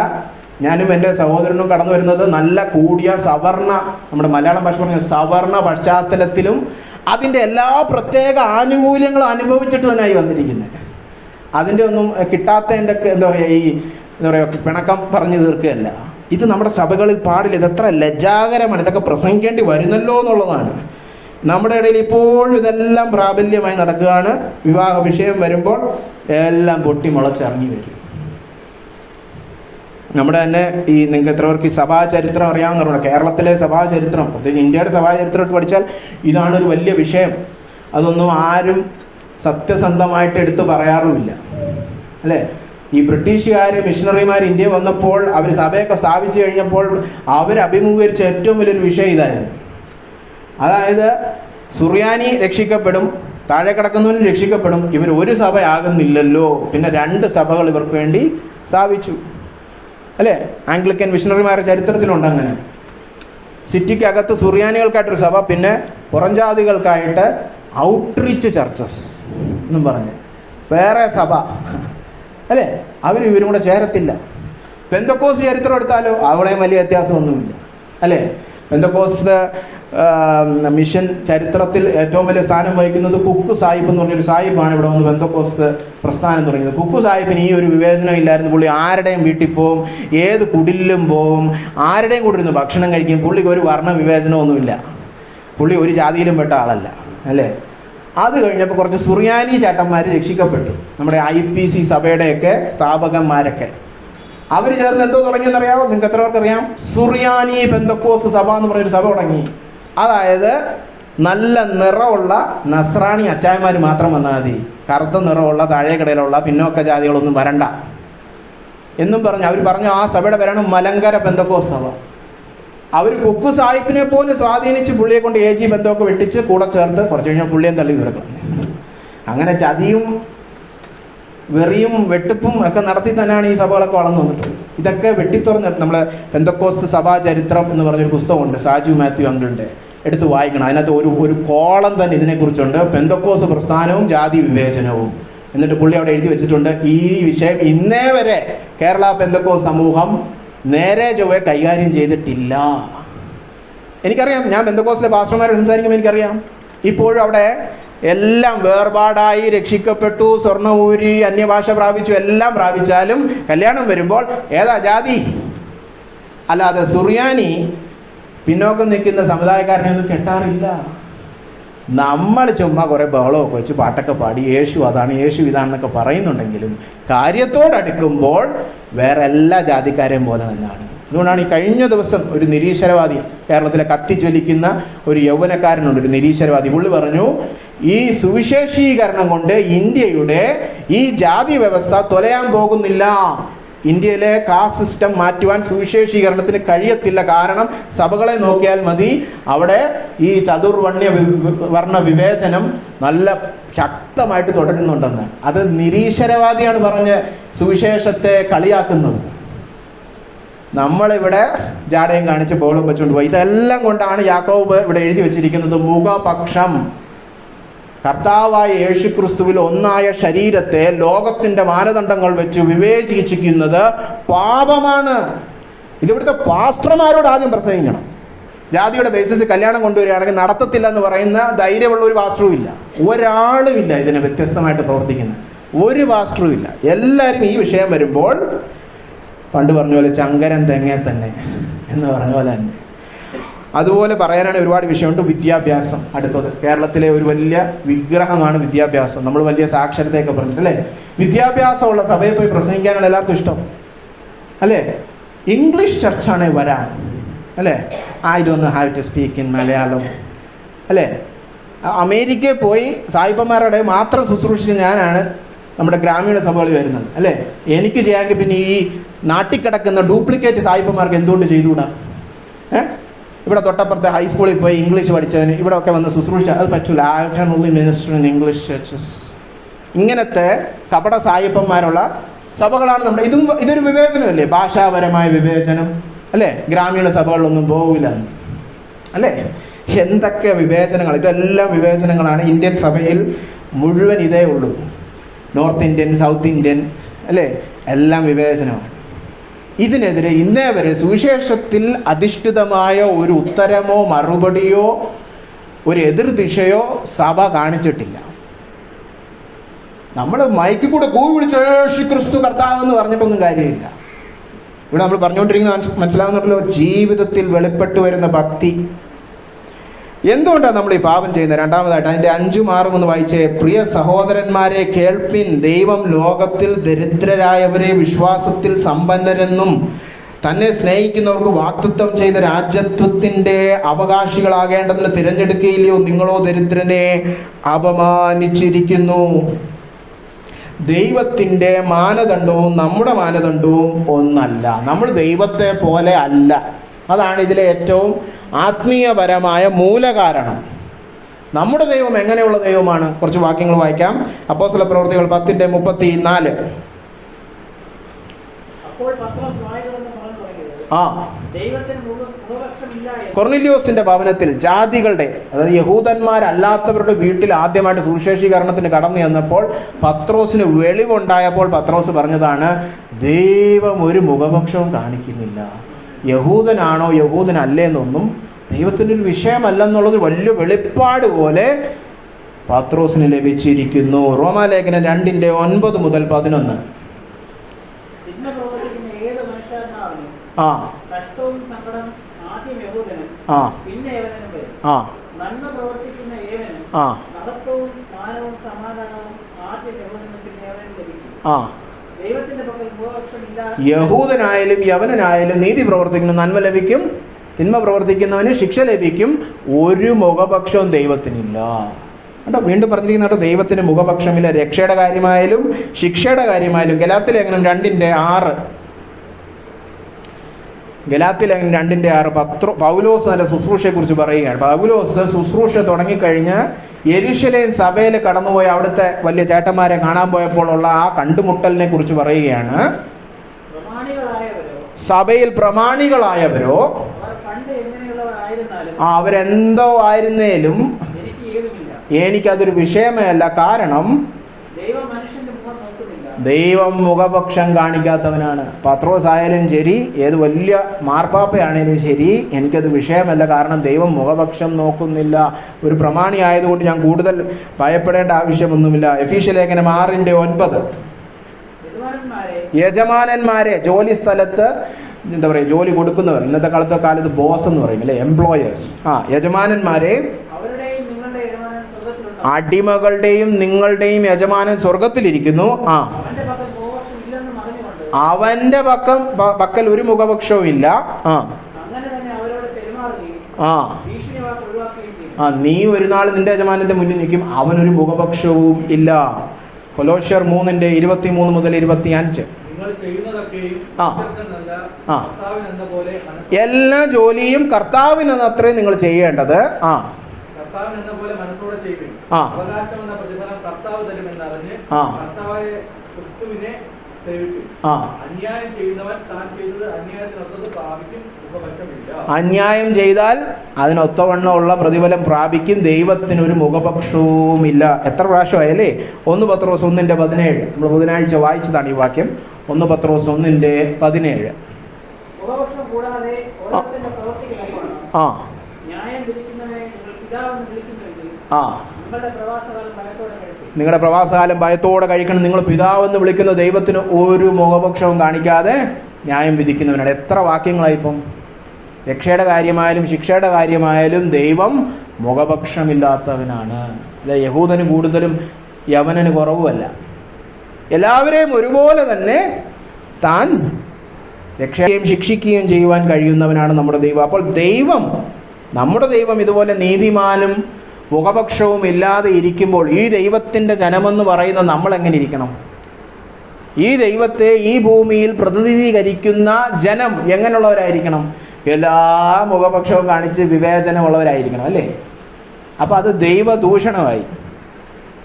ഞാനും എൻ്റെ സഹോദരനും കടന്നു വരുന്നത് നല്ല കൂടിയ സവർണ, നമ്മുടെ മലയാളം ഭാഷ പറഞ്ഞ സവർണ പശ്ചാത്തലത്തിലും അതിൻ്റെ എല്ലാ പ്രത്യേക ആനുകൂല്യങ്ങളും അനുഭവിച്ചിട്ട് തന്നെയായി വന്നിരിക്കുന്നത്. അതിൻ്റെ ഒന്നും കിട്ടാത്തതിൻ്റെ എന്താ പറയുക, ഈ എന്താ പറയുക പിണക്കം പറഞ്ഞു തീർക്കുകയല്ല. ഇത് നമ്മുടെ സഭകളിൽ പാടില്ല. ഇതെത്ര ലജ്ജാകരമാണ്. ഇതൊക്കെ പ്രസംഗിക്കേണ്ടി വരുന്നല്ലോ എന്നുള്ളതാണ്. നമ്മുടെ ഇടയിൽ ഇപ്പോഴും ഇതെല്ലാം പ്രാബല്യമായി നടക്കുകയാണ്. വിവാഹ വിഷയം വരുമ്പോൾ എല്ലാം പൊട്ടി മുളച്ചിറങ്ങി വരും. നമ്മുടെ തന്നെ ഈ നിങ്ങൾക്ക് എത്ര പേർക്ക് ഈ സഭാചരിത്രം അറിയാവുന്നവരുണ്ട്? കേരളത്തിലെ സഭാചരിത്രം, പ്രത്യേകിച്ച് ഇന്ത്യയുടെ സഭാചരിത്രം പഠിച്ചാൽ ഇതാണ് ഒരു വലിയ വിഷയം. അതൊന്നും ആരും സത്യസന്ധമായിട്ട് എടുത്തു പറയാറുമില്ല, അല്ലേ? ഈ ബ്രിട്ടീഷുകാർ മിഷണറിമാർ ഇന്ത്യ വന്നപ്പോൾ അവർ സഭയൊക്കെ സ്ഥാപിച്ചു കഴിഞ്ഞപ്പോൾ അവർ അഭിമുഖീകരിച്ച ഏറ്റവും വലിയൊരു വിഷയം ഇതായിരുന്നു. അതായത് സുറിയാനി രക്ഷിക്കപ്പെടും, താഴെ കിടക്കുന്നവനും രക്ഷിക്കപ്പെടും, ഇവർ ഒരു സഭയാകുന്നില്ലല്ലോ, പിന്നെ 2 സഭകൾ ഇവർക്ക് വേണ്ടി സ്ഥാപിച്ചു, അല്ലേ? ആംഗ്ലിക്കൻ മിഷണറിമാരുടെ ചരിത്രത്തിലുണ്ട് അങ്ങനെ. സിറ്റിക്കകത്ത് സുറിയാനികൾക്കായിട്ടൊരു സഭ, പിന്നെ പുറംജാതികൾക്കായിട്ട് ഔട്ട്റീച്ച് ചർച്ചസ് എന്നും പറഞ്ഞ് വേറെ സഭ, അല്ലേ? അവരും ഇവരും കൂടെ ചേരത്തില്ല. പെന്തക്കോസ്ത് ചരിത്രം എടുത്താലോ അവിടെയും വലിയ വ്യത്യാസമൊന്നുമില്ല, അല്ലേ? പെന്തക്കോസ്ത് മിഷൻ ചരിത്രത്തിൽ ഏറ്റവും വലിയ സ്ഥാനം വഹിക്കുന്നത് കുക്ക് സാഹിബ് എന്ന് പറഞ്ഞൊരു സാഹിബാണ് ഇവിടെ വന്ന് പെന്തക്കോസ്ത് പ്രസ്ഥാനം തുടങ്ങിയത്. കുക്ക് സാഹിബിന് ഈ ഒരു വിവേചനം ഇല്ലായിരുന്നു. പുള്ളി ആരുടെയും വീട്ടിൽ പോവും, ഏത് കുടിലും പോവും, ആരുടെയും കൂടെ ഇരുന്ന് ഭക്ഷണം കഴിക്കും. പുള്ളിക്ക് ഒരു വർണ്ണ വിവേചനമൊന്നുമില്ല, പുള്ളി ഒരു ജാതിയിലും പെട്ട ആളല്ല, അല്ലേ? അത് കഴിഞ്ഞപ്പോൾ കുറച്ച് സുറിയാനി ചേട്ടന്മാർ രക്ഷിക്കപ്പെട്ടു, നമ്മുടെ IPC സഭയുടെയൊക്കെ സ്ഥാപകന്മാരൊക്കെ. അവർ ചേർന്ന് എന്തോ തുടങ്ങിയെന്നറിയാമോ? നിങ്ങൾക്ക് എത്ര പേർക്ക് അറിയാം? സുറിയാനി പെന്തക്കോസ്ത് സഭ എന്ന് പറഞ്ഞൊരു സഭ തുടങ്ങി. അതായത് നല്ല നിറമുള്ള നസ്രാണി അച്ചായന്മാർ മാത്രം വന്നാൽ മതി, കറുത്ത നിറമുള്ള താഴേക്കടയിലുള്ള പിന്നോക്ക ജാതികളൊന്നും വരണ്ട എന്നും പറഞ്ഞു. അവർ പറഞ്ഞു ആ സഭയുടെ പേരാണ് മലങ്കര പെന്തക്കോസ്ത് സഭ. അവർ കുക്ക് സാഹിബിനെ പോലും സ്വാധീനിച്ച് പുള്ളിയെ കൊണ്ട് AG ബന്ധമൊക്കെ വെട്ടിച്ച് കൂടെ ചേർത്ത് കുറച്ച് കഴിഞ്ഞാൽ പുള്ളിയെ തള്ളി തീർക്കണം. അങ്ങനെ ചതിയും വെറിയും വെട്ടിപ്പും ഒക്കെ നടത്തി തന്നെയാണ് ഈ സഭകളൊക്കെ വളർന്നു വന്നിട്ടുള്ളത്. ഇതൊക്കെ വെട്ടിത്തുറന്ന് നമ്മളെ പെന്തക്കോസ്ത് സഭാ ചരിത്രം എന്ന് പറഞ്ഞൊരു പുസ്തകമുണ്ട്, സാജു മാത്യു അങ്കിളിൻ്റെ, എടുത്ത് വായിക്കണം. അതിനകത്ത് ഒരു കോളം തന്നെ ഇതിനെക്കുറിച്ചുണ്ട്, പെന്തക്കോസ്ത് പ്രസ്ഥാനവും ജാതി വിവേചനവും. എന്നിട്ട് പുള്ളി അവിടെ എഴുതി വെച്ചിട്ടുണ്ട്, ഈ വിഷയം ഇന്നേ വരെ കേരള പെന്തക്കോസ്ത് സമൂഹം നേരെ ചൊവ്വേ കൈകാര്യം ചെയ്തിട്ടില്ല. എനിക്കറിയാം, ഞാൻ പെന്തക്കോസ്തിലെ പാസ്റ്റർമാരോട് സംസാരിക്കുമ്പോൾ എനിക്കറിയാം, ഇപ്പോഴും അവിടെ എല്ലാം വേർപാടായി രക്ഷിക്കപ്പെട്ടു, സ്വർണ്ണ ഊരി, അന്യഭാഷ പ്രാപിച്ചു, എല്ലാം പ്രാപിച്ചാലും കല്യാണം വരുമ്പോൾ ഏതാ ജാതി? അല്ലാതെ സുറിയാനി പിന്നോക്കം നിൽക്കുന്ന സമുദായക്കാരനെ ഒന്നും കെട്ടാറില്ല. നമ്മൾ ചുമ്മാ കുറെ ബഹളമൊക്കെ വെച്ച് പാട്ടൊക്കെ പാടി യേശു അതാണ് യേശു ഇതാണെന്നൊക്കെ പറയുന്നുണ്ടെങ്കിലും കാര്യത്തോടടുക്കുമ്പോൾ വേറെ എല്ലാ ജാതിക്കാരെയും പോലെ തന്നെയാണ്. അതുകൊണ്ടാണ് ഈ കഴിഞ്ഞ ദിവസം ഒരു നിരീശ്വരവാദി, കേരളത്തിലെ കത്തിജ്വലിക്കുന്ന ഒരു യൗവനക്കാരനുണ്ട്, ഒരു നിരീശ്വരവാദി. പുള്ളി പറഞ്ഞു, ഈ സുവിശേഷീകരണം കൊണ്ട് ഇന്ത്യയുടെ ഈ ജാതി വ്യവസ്ഥ തൊലയാൻ പോകുന്നില്ല. ഇന്ത്യയിലെ കാസ്റ്റ് സിസ്റ്റം മാറ്റുവാൻ സുവിശേഷീകരണത്തിന് കഴിയത്തില്ല. കാരണം സഭകളെ നോക്കിയാൽ മതി, അവിടെ ഈ വർണ്ണ വിവേചനം നല്ല ശക്തമായിട്ട് തുടരുന്നുണ്ടെന്ന്. അത് നിരീശ്വരവാദിയാണ് പറഞ്ഞ് സുവിശേഷത്തെ കളിയാക്കുന്നത്. നമ്മളിവിടെ ജാടയും കാണിച്ച് ബോളും വെച്ചുകൊണ്ട് പോയി. ഇതെല്ലാം കൊണ്ടാണ് യാക്കോബ് ഇവിടെ എഴുതി വെച്ചിരിക്കുന്നത്, മുഖപക്ഷം. കർത്താവായ യേശുക്രിസ്തുവിൽ ഒന്നായ ശരീരത്തെ ലോകത്തിന്റെ മാനദണ്ഡങ്ങൾ വെച്ച് വിവേചിക്കുന്നത് പാപമാണ്. ഇതിവിടുത്തെ പാസ്റ്റർമാരോട് ആദ്യം പ്രസംഗിക്കണം. ജാതിയുടെ ബേസിസ് കല്യാണം കൊണ്ടുവരികയാണെങ്കിൽ നടത്തത്തില്ല എന്ന് പറയുന്ന ധൈര്യമുള്ള ഒരു പാസ്റ്ററും ഇല്ല, ഒരാളും ഇല്ല. ഇതിനെ വ്യത്യസ്തമായിട്ട് പ്രവർത്തിക്കുന്ന ഒരു പാസ്റ്ററും ഇല്ല. എല്ലാവരും ഈ വിഷയം വരുമ്പോൾ പണ്ട് പറഞ്ഞ പോലെ ചങ്കരൻ തെങ്ങേ തന്നെ എന്ന് പറഞ്ഞ പോലെ തന്നെ. അതുപോലെ പറയാനാണ് ഒരുപാട് വിഷയമുണ്ട്. വിദ്യാഭ്യാസം അടുത്തത്. കേരളത്തിലെ ഒരു വലിയ വിഗ്രഹമാണ് വിദ്യാഭ്യാസം. നമ്മൾ വലിയ സാക്ഷരതയൊക്കെ പറഞ്ഞിട്ട്, അല്ലേ? വിദ്യാഭ്യാസമുള്ള സഭയിൽ പോയി പ്രസംഗിക്കാനാണ് എല്ലാവർക്കും ഇഷ്ടം, അല്ലേ? ഇംഗ്ലീഷ് ചർച്ചാണ് വരാം, അല്ലേ? I don't have to speak in Malayalam, അല്ലേ? അമേരിക്കയിൽ പോയി സായിപ്പന്മാരുടെ മാത്രം ശുശ്രൂഷിച്ച ഞാനാണ് നമ്മുടെ ഗ്രാമീണ സഭകളിൽ വരുന്നത്, അല്ലേ? എനിക്ക് ചെയ്യാമെങ്കിൽ പിന്നെ ഈ നാട്ടിക്കിടക്കുന്ന ഡ്യൂപ്ലിക്കേറ്റ് സായിപ്പന്മാർക്ക് എന്തുകൊണ്ട് ചെയ്തുകൂടാ? ഇവിടെ തൊട്ടപ്പുറത്തെ ഹൈസ്കൂളിൽ പോയി ഇംഗ്ലീഷ് പഠിച്ചവന് ഇവിടെ ഒക്കെ വന്ന് ശുശ്രൂഷിച്ച അത് പറ്റൂല. I can only minister in English churches. ഇങ്ങനത്തെ കപട സായിപ്പന്മാരുള്ള സഭകളാണ് നമ്മുടെ. ഇതൊരു വിവേചനമല്ലേ? ഭാഷാപരമായ വിവേചനം, അല്ലേ? ഗ്രാമീണ സഭകളിലൊന്നും പോകില്ല, അല്ലേ? എന്തൊക്കെ വിവേചനങ്ങൾ! ഇതെല്ലാം വിവേചനങ്ങളാണ്. ഇന്ത്യൻ സഭയിൽ മുഴുവൻ ഇതേ ഉള്ളൂ. നോർത്ത് ഇന്ത്യൻ, സൗത്ത് ഇന്ത്യൻ, അല്ലേ? എല്ലാം വിവേചനമാണ്. ഇതിനെതിരെ ഇന്നേ വരെ സുവിശേഷത്തിൽ അധിഷ്ഠിതമായ ഒരു ഉത്തരമോ മറുപടിയോ ഒരു എതിർദിശയോ സഭ കാണിച്ചിട്ടില്ല. നമ്മൾ മൈക്കിൽ കൂടെ കൂവി വിളിച്ച് യേശു ക്രിസ്തു കർത്താവ് എന്ന് പറഞ്ഞിട്ടൊന്നും കാര്യമില്ല. ഇവിടെ നമ്മൾ പറഞ്ഞുകൊണ്ടിരിക്കുന്ന മനസ്സിലാവുന്നുണ്ടല്ലോ, ജീവിതത്തിൽ വെളിപ്പെട്ടു വരുന്ന ഭക്തി. എന്തുകൊണ്ടാണ് നമ്മൾ ഈ പാപം ചെയ്യുന്നത്? രണ്ടാമതായിട്ട് അതിൻ്റെ 5ഉം 6ഉം ഒന്ന് വായിച്ചേ. പ്രിയ സഹോദരന്മാരെ കേൾപ്പിൻ, ദൈവം ലോകത്തിൽ ദരിദ്രരായവരെ വിശ്വാസത്തിൽ സമ്പന്നരെന്നും തന്നെ സ്നേഹിക്കുന്നവർക്ക് വാഗ്ദത്തം ചെയ്ത രാജ്യത്വത്തിന്റെ അവകാശികളാകേണ്ടതിന് തിരഞ്ഞെടുക്കുകയില്ലയോ? നിങ്ങളോ ദരിദ്രനെ അപമാനിച്ചിരിക്കുന്നു. ദൈവത്തിൻ്റെ മാനദണ്ഡവും നമ്മുടെ മാനദണ്ഡവും ഒന്നല്ല. നമ്മൾ ദൈവത്തെ പോലെ അല്ല. അതാണ് ഇതിലെ ഏറ്റവും ആത്മീയപരമായ മൂലകാരണം. നമ്മുടെ ദൈവം എങ്ങനെയുള്ള ദൈവമാണ്? കുറച്ച് വാക്യങ്ങൾ വായിക്കാം. അപ്പോസ്തല പ്രവൃത്തികൾ 10:34. കൊർന്നേലിയോസിന്റെ ഭവനത്തിൽ ജാതികളുടെ, അതായത് യഹൂദന്മാരല്ലാത്തവരുടെ വീട്ടിൽ ആദ്യമായിട്ട് സുവിശേഷീകരണത്തിന് കടന്നു ചെന്നപ്പോൾ പത്രോസിന് വെളിവുണ്ടായപ്പോൾ പത്രോസ് പറഞ്ഞതാണ്, ദൈവം ഒരു മുഖപക്ഷവും കാണിക്കുന്നില്ല. യഹൂദനാണോ യഹൂദനല്ലേന്നൊന്നും ദൈവത്തിൻ്റെ ഒരു വിഷയമല്ലെന്നുള്ളത് വലിയ വെളിപ്പാട് പോലെ പത്രോസിന് ലഭിച്ചിരിക്കുന്നു. റോമാലേഖനം 2:9-11. ആ ആ ആ ആ യഹൂദനായാലും യവനനായാലും നീതി പ്രവർത്തിക്കുന്ന നന്മ ലഭിക്കും, തിന്മ പ്രവർത്തിക്കുന്നവന് ശിക്ഷ ലഭിക്കും. ഒരു മുഖപക്ഷവും ദൈവത്തിനില്ല. കേട്ടോ, വീണ്ടും പറഞ്ഞിരിക്കുന്ന ദൈവത്തിന് മുഖപക്ഷമില്ല. രക്ഷയുടെ കാര്യമായാലും ശിക്ഷയുടെ കാര്യമായാലും. ഗലാത്യലേഖനം 2:6. ഗലാത്യലേഖനം 2:6 പൗലോസ് നല്ല ശുശ്രൂഷയെക്കുറിച്ച് പറയുകയാണ്. പൗലോസ് ശുശ്രൂഷ തുടങ്ങിക്കഴിഞ്ഞ് യെരുശലേം സഭയിൽ കടന്നുപോയി അവിടുത്തെ വലിയ ചേട്ടന്മാരെ കാണാൻ പോയപ്പോൾ ഉള്ള ആ കണ്ടുമുട്ടലിനെ കുറിച്ച് പറയുകയാണ്. സഭയിൽ പ്രമാണികളായവരോ അവരെന്തോ ആയിരുന്നേലും എനിക്കതൊരു വിഷയമേ അല്ല. കാരണം ദൈവം മുഖപക്ഷം കാണിക്കാത്തവനാണ്. പത്രോസ് ആയാലും ശരി, ഏത് വലിയ മാർപ്പാപ്പയാണേലും ശരി, എനിക്കത് വിഷയമല്ല. കാരണം ദൈവം മുഖപക്ഷം നോക്കുന്നില്ല. ഒരു പ്രമാണി ആയതുകൊണ്ട് ഞാൻ കൂടുതൽ ഭയപ്പെടേണ്ട ആവശ്യമൊന്നുമില്ല. എഫീഷ്യലേഖനം 6:9. യജമാനന്മാരെ, ജോലി സ്ഥലത്ത് എന്താ പറയുക, ജോലി കൊടുക്കുന്നവർ, ഇന്നത്തെ കാലത്ത് ബോസ് എന്ന് പറയും അല്ലെ, എംപ്ലോയേഴ്സ്. അടിമകളുടെയും നിങ്ങളുടെയും യജമാനൻ സ്വർഗത്തിലിരിക്കുന്നു. അവന്റെ പക്കൽ ഒരു മുഖപക്ഷവും ഇല്ല. നീ ഒരു നാൾ നിന്റെ യജമാനന്റെ മുന്നിൽ നിൽക്കും, അവനൊരു മുഖപക്ഷവും ഇല്ല. കൊലോഷ്യർ 3:23-25. എല്ലാ ജോലിയും കർത്താവിനെന്നത്രേ നിങ്ങൾ ചെയ്യേണ്ടത്. അന്യായം ചെയ്താൽ അതിനൊത്തവണ്ണമുള്ള പ്രതിഫലം പ്രാപിക്കും. ദൈവത്തിനൊരു മുഖപക്ഷവുമില്ല. എത്ര പ്രാവശ്യമായല്ലേ? 1 പത്രോസ് 1:17. നമ്മൾ ബുധനാഴ്ച വായിച്ചതാണ് ഈ വാക്യം. 1 പത്രോസ് 1:17. നിങ്ങളുടെ പ്രവാസകാലം ഭയത്തോടെ കഴിക്കണം. നിങ്ങൾ പിതാവെന്ന് വിളിക്കുന്ന ദൈവത്തിന് ഒരു മുഖപക്ഷവും കാണിക്കാതെ ന്യായം വിധിക്കുന്നവനാണ്. എത്ര വാക്യങ്ങളായിപ്പം! രക്ഷയുടെ കാര്യമായാലും ശിക്ഷയുടെ കാര്യമായാലും ദൈവം മുഖപക്ഷമില്ലാത്തവനാണ്. അല്ല, യഹൂദന് കൂടുതലും യവനന് കുറവുമല്ല. എല്ലാവരെയും ഒരുപോലെ തന്നെ താൻ രക്ഷയും ശിക്ഷിക്കുകയും ചെയ്യുവാൻ കഴിയുന്നവനാണ് നമ്മുടെ ദൈവം. അപ്പോൾ നമ്മുടെ ദൈവം ഇതുപോലെ നീതിമാനും മുഖപക്ഷവും ഇല്ലാതെ ഇരിക്കുമ്പോൾ ഈ ദൈവത്തിൻ്റെ ജനമെന്ന് പറയുന്ന നമ്മൾ എങ്ങനെ ഇരിക്കണം? ഈ ദൈവത്തെ ഈ ഭൂമിയിൽ പ്രതിനിധീകരിക്കുന്ന ജനം എങ്ങനെയുള്ളവരായിരിക്കണം? എല്ലാ മുഖപക്ഷവും കാണിച്ച് വിവേചനമുള്ളവരായിരിക്കണം അല്ലേ? അപ്പം അത് ദൈവദൂഷണമായി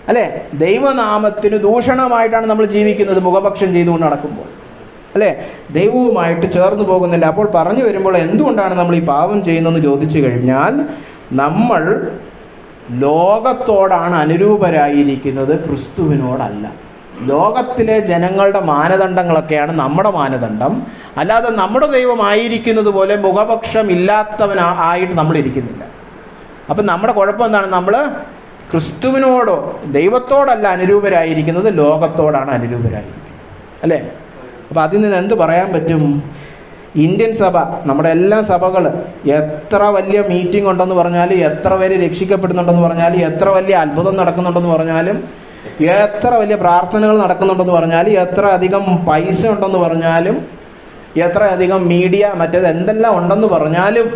അല്ലേ? ദൈവനാമത്തിന് ദൂഷണമായിട്ടാണ് നമ്മൾ ജീവിക്കുന്നത് മുഖപക്ഷം ചെയ്തുകൊണ്ട് നടക്കുമ്പോൾ അല്ലേ? ദൈവവുമായിട്ട് ചേർന്ന് പോകുന്നില്ല. അപ്പോൾ പറഞ്ഞു വരുമ്പോൾ എന്തുകൊണ്ടാണ് നമ്മൾ ഈ പാപം ചെയ്യുന്നതെന്ന് ചോദിച്ചു കഴിഞ്ഞാൽ, നമ്മൾ ലോകത്തോടാണ് അനുരൂപരായിരിക്കുന്നത്, ക്രിസ്തുവിനോടല്ല. ലോകത്തിലെ ജനങ്ങളുടെ മാനദണ്ഡങ്ങളൊക്കെയാണ് നമ്മുടെ മാനദണ്ഡം. അല്ലാതെ നമ്മുടെ ദൈവമായിരിക്കുന്നത് പോലെ മുഖപക്ഷം ഇല്ലാത്തവനായിട്ട് നമ്മൾ ഇരിക്കുന്നില്ല. അപ്പം നമ്മുടെ കുഴപ്പം എന്താണ്? നമ്മൾ ക്രിസ്തുവിനോടോ ദൈവത്തോടല്ല അനുരൂപരായിരിക്കുന്നത്, ലോകത്തോടാണ് അനുരൂപരായിരിക്കുന്നത് അല്ലേ? അപ്പം അതിൽ നിന്ന് എന്ത് പറയാൻ പറ്റും? ഇന്ത്യൻ സഭ, നമ്മുടെ എല്ലാ സഭകൾ എത്ര വലിയ മീറ്റിംഗ് ഉണ്ടെന്ന് പറഞ്ഞാലും, എത്ര പേര് രക്ഷിക്കപ്പെടുന്നുണ്ടെന്ന് പറഞ്ഞാലും, എത്ര വലിയ അത്ഭുതം നടക്കുന്നുണ്ടെന്ന് പറഞ്ഞാലും, എത്ര വലിയ പ്രാർത്ഥനകൾ നടക്കുന്നുണ്ടെന്ന് പറഞ്ഞാലും, എത്ര അധികം പൈസ ഉണ്ടെന്ന് പറഞ്ഞാലും, എത്ര അധികം മീഡിയ മറ്റേത് എന്തെല്ലാം ഉണ്ടെന്ന് പറഞ്ഞാലും,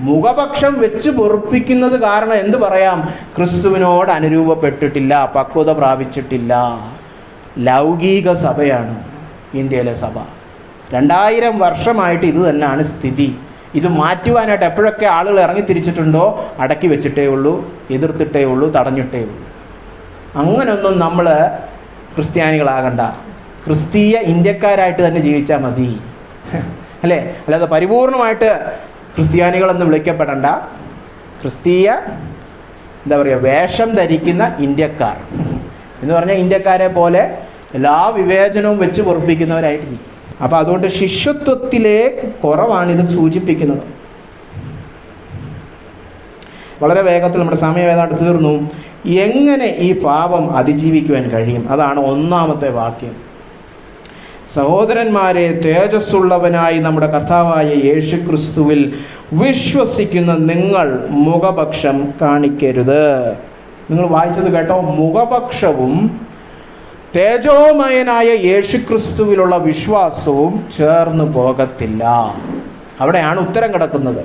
മുഖപക്ഷം വെച്ച് പൊറുപ്പിക്കുന്നത് കാരണം എന്ത് പറയാം? ക്രിസ്തുവിനോട് അനുരൂപപ്പെട്ടിട്ടില്ല, പക്വത പ്രാപിച്ചിട്ടില്ല. ലൗകിക സഭയാണ് ഇന്ത്യയിലെ സഭ. 2000 വർഷമായിട്ട് ഇത് തന്നെയാണ് സ്ഥിതി. ഇത് മാറ്റുവാനായിട്ട് എപ്പോഴൊക്കെ ആളുകൾ ഇറങ്ങി തിരിച്ചിട്ടുണ്ടോ അടക്കി വെച്ചിട്ടേ ഉള്ളൂ, എതിർത്തിട്ടേ ഉള്ളൂ, തടഞ്ഞിട്ടേ ഉള്ളൂ. അങ്ങനൊന്നും നമ്മൾ ക്രിസ്ത്യാനികളാകണ്ട. ക്രിസ്തീയ ഇന്ത്യക്കാരായിട്ട് തന്നെ ജീവിച്ചാൽ മതി, അല്ലേ? അല്ലാതെ പരിപൂർണമായിട്ട് ക്രിസ്ത്യാനികളെന്ന് വിളിക്കപ്പെടണ്ട. ക്രിസ്തീയ എന്താ പറയുക, വേഷം ധരിക്കുന്ന ഇന്ത്യക്കാർ എന്ന് പറഞ്ഞാൽ ഇന്ത്യക്കാരെ പോലെ എല്ലാ വിവേചനവും വെച്ച് പൊറുപ്പിക്കുന്നവരായിട്ടിരിക്കും. അപ്പം അതുകൊണ്ട് ശിഷ്യത്വത്തിലെ കുറവാണിത് സൂചിപ്പിക്കുന്നത്. വളരെ വേഗത്തിൽ നമ്മുടെ സമയം ഏതാണ്ട് തീർന്നു. എങ്ങനെ ഈ പാപം അതിജീവിക്കുവാൻ കഴിയും? അതാണ് 1-ാമത്തെ വാക്യം. സഹോദരന്മാരെ, തേജസ്സുള്ളവനായി നമ്മുടെ കർത്താവായ യേശുക്രിസ്തുവിൽ വിശ്വസിക്കുന്ന നിങ്ങൾ മുഖപക്ഷം കാണിക്കരുത്. നിങ്ങൾ വായിച്ചത് കേട്ടോ? മുഖപക്ഷവും തേജോമയനായ യേശുക്രിസ്തുവിലുള്ള വിശ്വാസവും ചേർന്ന് പോകത്തില്ല. അവിടെയാണ് ഉത്തരം കിടക്കുന്നത്.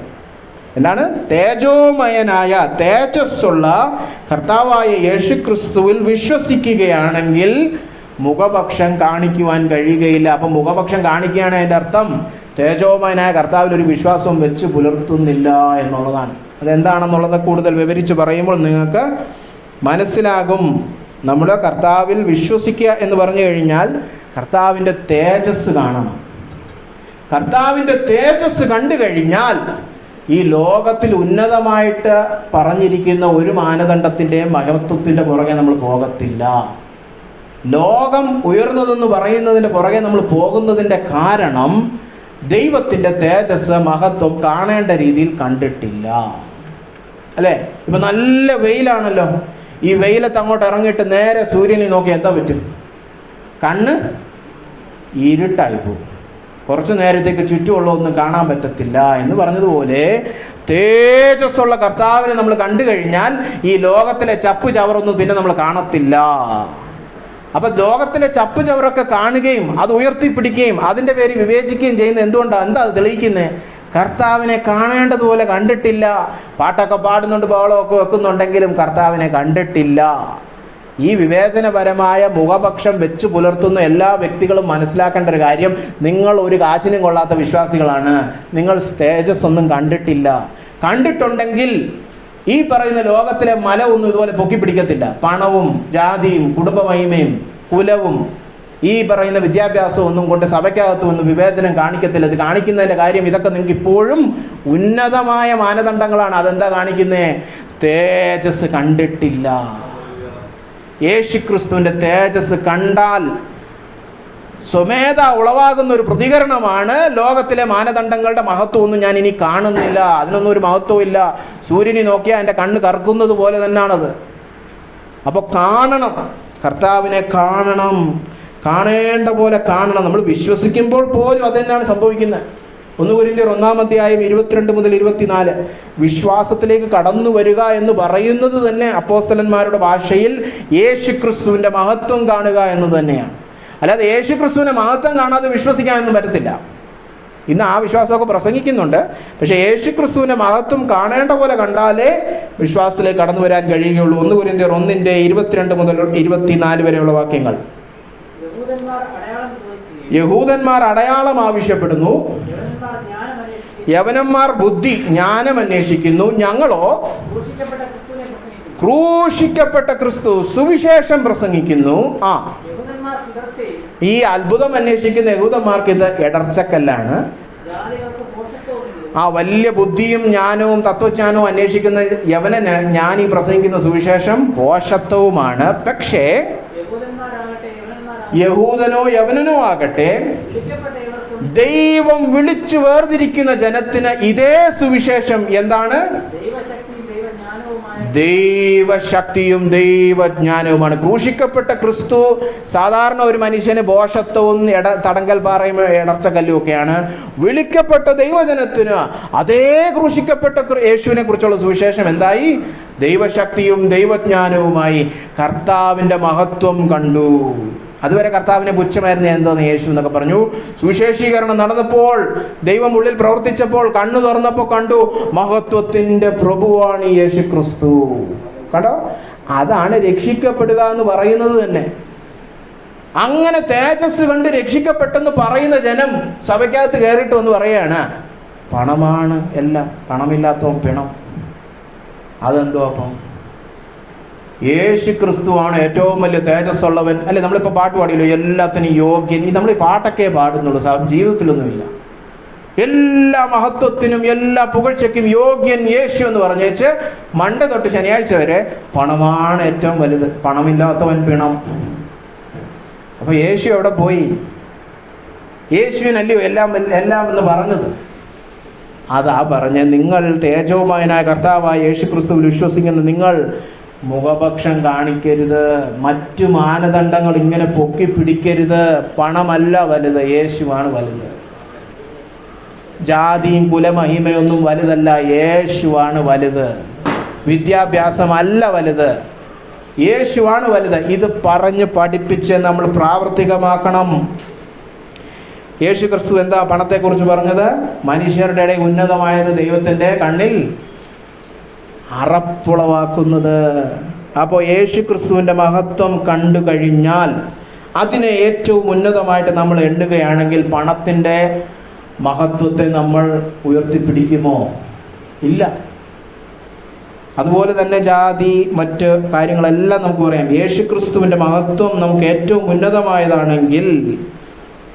എന്താണ്? തേജോമയനായ, തേജസ്സുള്ള കർത്താവായ യേശുക്രിസ്തുവിൽ വിശ്വസിക്കുകയാണെങ്കിൽ മുഖപക്ഷം കാണിക്കുവാൻ കഴിയുകയില്ല. അപ്പം മുഖപക്ഷം കാണിക്കുകയാണ് അതിൻ്റെ അർത്ഥം തേജോമയനായ കർത്താവിൽ ഒരു വിശ്വാസം വെച്ച് പുലർത്തുന്നില്ല എന്നുള്ളതാണ്. അതെന്താണെന്നുള്ളത് കൂടുതൽ വിവരിച്ച് പറയുമ്പോൾ നിങ്ങൾക്ക് മനസ്സിലാകും. നമ്മുടെ കർത്താവിൽ വിശ്വസിക്കുക എന്ന് പറഞ്ഞു കഴിഞ്ഞാൽ കർത്താവിൻ്റെ തേജസ് കാണണം. കർത്താവിൻ്റെ തേജസ് കണ്ടു കഴിഞ്ഞാൽ ഈ ലോകത്തിൽ ഉന്നതമായിട്ട് പറഞ്ഞിരിക്കുന്ന ഒരു മാനദണ്ഡത്തിൻ്റെയും മഹത്വത്തിൻ്റെ പുറകെ നമ്മൾ പോകത്തില്ല. ലോകം ഉയർന്നതെന്ന് പറയുന്നതിൻ്റെ പുറകെ നമ്മൾ പോകുന്നതിൻ്റെ കാരണം ദൈവത്തിൻ്റെ തേജസ്, മഹത്വം കാണേണ്ട രീതിയിൽ കണ്ടിട്ടില്ല, അല്ലേ? ഇപ്പം നല്ല വെയിലാണല്ലോ. ഈ വെയിലത്ത് അങ്ങോട്ട് ഇറങ്ങിയിട്ട് നേരെ സൂര്യനെ നോക്കി എന്താ പറ്റും? കണ്ണ് ഇരുട്ടായി പോകും. കുറച്ചു നേരത്തേക്ക് ചുറ്റുമുള്ള ഒന്നും കാണാൻ പറ്റത്തില്ല എന്ന് പറഞ്ഞതുപോലെ തേജസ്സുള്ള കർത്താവിനെ നമ്മൾ കണ്ടു കഴിഞ്ഞാൽ ഈ ലോകത്തിലെ ചപ്പു ചവറൊന്നും പിന്നെ നമ്മൾ കാണത്തില്ല. അപ്പൊ ലോകത്തിലെ ചപ്പു ചവറൊക്കെ കാണുകയും അത് ഉയർത്തിപ്പിടിക്കുകയും അതിൻ്റെ പേര് വിവേചിക്കുകയും ചെയ്യുന്നത് എന്തുകൊണ്ടാണ്? എന്താ അത് തെളിയിക്കുന്നത്? കർത്താവിനെ കാണേണ്ടതുപോലെ കണ്ടിട്ടില്ല. പാട്ടൊക്കെ പാടുന്നുണ്ട്, ബഹളമൊക്കെ വെക്കുന്നുണ്ടെങ്കിലും കർത്താവിനെ കണ്ടിട്ടില്ല. ഈ വിവേചനപരമായ മുഖപക്ഷം വെച്ച് പുലർത്തുന്ന എല്ലാ വ്യക്തികളും മനസ്സിലാക്കേണ്ട ഒരു കാര്യം, നിങ്ങൾ ഒരു കാശിനും കൊള്ളാത്ത വിശ്വാസികളാണ്. നിങ്ങൾ തേജസ് ഒന്നും കണ്ടിട്ടില്ല. കണ്ടിട്ടുണ്ടെങ്കിൽ ഈ പറയുന്ന ലോകത്തിലെ മല ഒന്നും ഇതുപോലെ പൊക്കിപ്പിടിക്കത്തില്ല. പണവും ജാതിയും കുടുംബമഹിമയും കുലവും ഈ പറയുന്ന വിദ്യാഭ്യാസവും ഒന്നും കൊണ്ട് സഭയ്ക്കകത്ത് ഒന്നും വിവേചനം കാണിക്കത്തില്ല. ഇത് കാണിക്കുന്നതിൻ്റെ കാര്യം ഇതൊക്കെ നിങ്ങൾക്ക് ഇപ്പോഴും ഉന്നതമായ മാനദണ്ഡങ്ങളാണ്. അതെന്താ കാണിക്കുന്നേ? തേജസ് കണ്ടിട്ടില്ല. യേശുക്രിസ്തുവിന്റെ തേജസ് കണ്ടാൽ സ്വമേധ ഉളവാകുന്ന ഒരു പ്രതികരണമാണ്, ലോകത്തിലെ മാനദണ്ഡങ്ങളുടെ മഹത്വം ഒന്നും ഞാൻ ഇനി കാണുന്നില്ല, അതിനൊന്നും ഒരു മഹത്വം ഇല്ല, സൂര്യനെ നോക്കിയാൽ എൻ്റെ കണ്ണ് കറക്കുന്നത് പോലെ തന്നെയാണത്. അപ്പോൾ കാണണം, കർത്താവിനെ കാണണം, കാണേണ്ട പോലെ കാണണം. നമ്മൾ വിശ്വസിക്കുമ്പോൾ പോലും അതെന്നാണ് സംഭവിക്കുന്നത്. 1 കൊരിന്ത്യർ 1-ാം 22 മുതൽ 24 വിശ്വാസത്തിലേക്ക് കടന്നു വരിക എന്ന് പറയുന്നത് തന്നെ അപ്പോസ്തലന്മാരുടെ ഭാഷയിൽ യേശുക്രിസ്തുവിന്റെ മഹത്വം കാണുക എന്ന് തന്നെയാണ്. അല്ലാതെ യേശുക്രിസ്തുവിന്റെ മഹത്വം കാണാതെ വിശ്വസിക്കാനൊന്നും പറ്റത്തില്ല. ഇന്ന് ആ വിശ്വാസമൊക്കെ പ്രസംഗിക്കുന്നുണ്ട്. പക്ഷെ യേശുക്രിസ്തുവിന്റെ മഹത്വം കാണേണ്ട പോലെ കണ്ടാലേ വിശ്വാസത്തിലേക്ക് കടന്നു വരാൻ കഴിയുകയുള്ളൂ. 1 കൊരിന്ത്യർ 1-22 മുതൽ 24 വരെയുള്ള വാക്യങ്ങൾ. യഹൂദന്മാർ അടയാളം ആവശ്യപ്പെടുന്നു, യവനന്മാർ ബുദ്ധി ജ്ഞാനം അന്വേഷിക്കുന്നു. ഞങ്ങളോ ക്രൂശിക്കപ്പെട്ട ക്രിസ്തു സുവിശേഷം പ്രസംഗിക്കുന്നു. ഈ അത്ഭുതം അന്വേഷിക്കുന്ന യഹൂദന്മാർക്ക് ഇത് ഇടർച്ചക്കല്ലാണ്. വലിയ ബുദ്ധിയും ജ്ഞാനവും തത്വജ്ഞാനവും അന്വേഷിക്കുന്ന യവനന് ഞാൻ ഈ പ്രസംഗിക്കുന്ന സുവിശേഷം പോഷത്വവുമാണ്. പക്ഷേ യഹൂദനോ യവനനോ ആകട്ടെ, ദൈവം വിളിച്ചു വേർതിരിക്കുന്ന ജനത്തിന് ഇതേ സുവിശേഷം എന്താണ്? ദൈവശക്തിയും ദൈവജ്ഞാനവുമാണ്. ക്രൂശിക്കപ്പെട്ട ക്രിസ്തു സാധാരണ ഒരു മനുഷ്യന് ബോഷത്വവും തടങ്കൽ പാറയും ഇടർച്ച കല്ലും ഒക്കെയാണ്. വിളിക്കപ്പെട്ട ദൈവജനത്തിന് അതേ ക്രൂശിക്കപ്പെട്ട യേശുവിനെ കുറിച്ചുള്ള സുവിശേഷം എന്തായി? ദൈവശക്തിയും ദൈവജ്ഞാനവുമായി കർത്താവിന്റെ മഹത്വം കണ്ടു. അതുവരെ കർത്താവിനെ പുച്ഛമായിരുന്നു എന്തോന്ന് യേശു എന്നൊക്കെ പറഞ്ഞു. സുവിശേഷീകരണം നടന്നപ്പോൾ, ദൈവം ഉള്ളിൽ പ്രവർത്തിച്ചപ്പോൾ, കണ്ണു തുറന്നപ്പോൾ കണ്ടു മഹത്വത്തിന്റെ പ്രഭുവാണ് യേശു ക്രിസ്തു. കണ്ടോ? അതാണ് രക്ഷിക്കപ്പെടുക എന്ന് പറയുന്നത് തന്നെ. അങ്ങനെ തേജസ് കണ്ട് രക്ഷിക്കപ്പെട്ടെന്ന് പറയുന്ന ജനം സഭയ്ക്കകത്ത് കയറിയിട്ട് വന്ന് പറയാണ്, പണമാണ് എല്ലാം, പണമില്ലാത്തവൻ പിണം. അതെന്തോ അപ്പം? യേശു ക്രിസ്തുവാണ് ഏറ്റവും വലിയ തേജസ്സുള്ളവൻ അല്ലെ? നമ്മളിപ്പോ പാട്ട് പാടിയല്ലോ, എല്ലാത്തിനും യോഗ്യൻ. നമ്മൾ ഈ പാട്ടൊക്കെ പാടുന്നുള്ളൂ, ജീവിതത്തിലൊന്നുമില്ല. എല്ലാ മഹത്വത്തിനും എല്ലാ പുകഴ്ചയ്ക്കും യോഗ്യൻ യേശു എന്ന് പറഞ്ഞേച്ച് മണ്ട തൊട്ട് ശനിയാഴ്ച വരെ പണമാണ് ഏറ്റവും വലുത്, പണമില്ലാത്തവൻ പിണം. അപ്പൊ യേശു എവിടെ പോയി? യേശുവിനല്ലയോ എല്ലാം എല്ലാം എന്ന് പറഞ്ഞത്? അതാ പറഞ്ഞ, നിങ്ങൾ തേജോമയനായ കർത്താവായ യേശു ക്രിസ്തുവിൽ വിശ്വസിക്കുന്ന നിങ്ങൾ മുഖപക്ഷം കാണിക്കരുത്, മറ്റു മാനദണ്ഡങ്ങൾ ഇങ്ങനെ പൊക്കി പിടിക്കരുത്. പണമല്ല വലുത്, യേശുവാണ് വലുത്. ജാതിയും കുലമഹിമയൊന്നും വലുതല്ല, യേശുവാണ് വലുത്. വിദ്യാഭ്യാസമല്ല വലുത്, യേശുവാണ് വലുത്. ഇത് പറഞ്ഞ് പഠിപ്പിച്ച് നമ്മൾ പ്രാവർത്തികമാക്കണം. യേശു ക്രിസ്തു എന്താ പണത്തെക്കുറിച്ച് പറഞ്ഞത്? മനുഷ്യരുടെ ഇടയിൽ ഉന്നതമായത് ദൈവത്തിന്റെ കണ്ണിൽ അറപ്പുളവാക്കുന്നത്. അപ്പോൾ യേശു ക്രിസ്തുവിന്റെ മഹത്വം കണ്ടു കഴിഞ്ഞാൽ അതിനെ ഏറ്റവും ഉന്നതമായിട്ട് നമ്മൾ എണ്ണുകയാണെങ്കിൽ പണത്തിന്റെ മഹത്വത്തെ നമ്മൾ ഉയർത്തിപ്പിടിക്കുമോ? ഇല്ല. അതുപോലെ തന്നെ ജാതി, മറ്റ് കാര്യങ്ങളെല്ലാം നമുക്ക് പറയാം. യേശു ക്രിസ്തുവിന്റെ മഹത്വം നമുക്ക് ഏറ്റവും ഉന്നതമായതാണെങ്കിൽ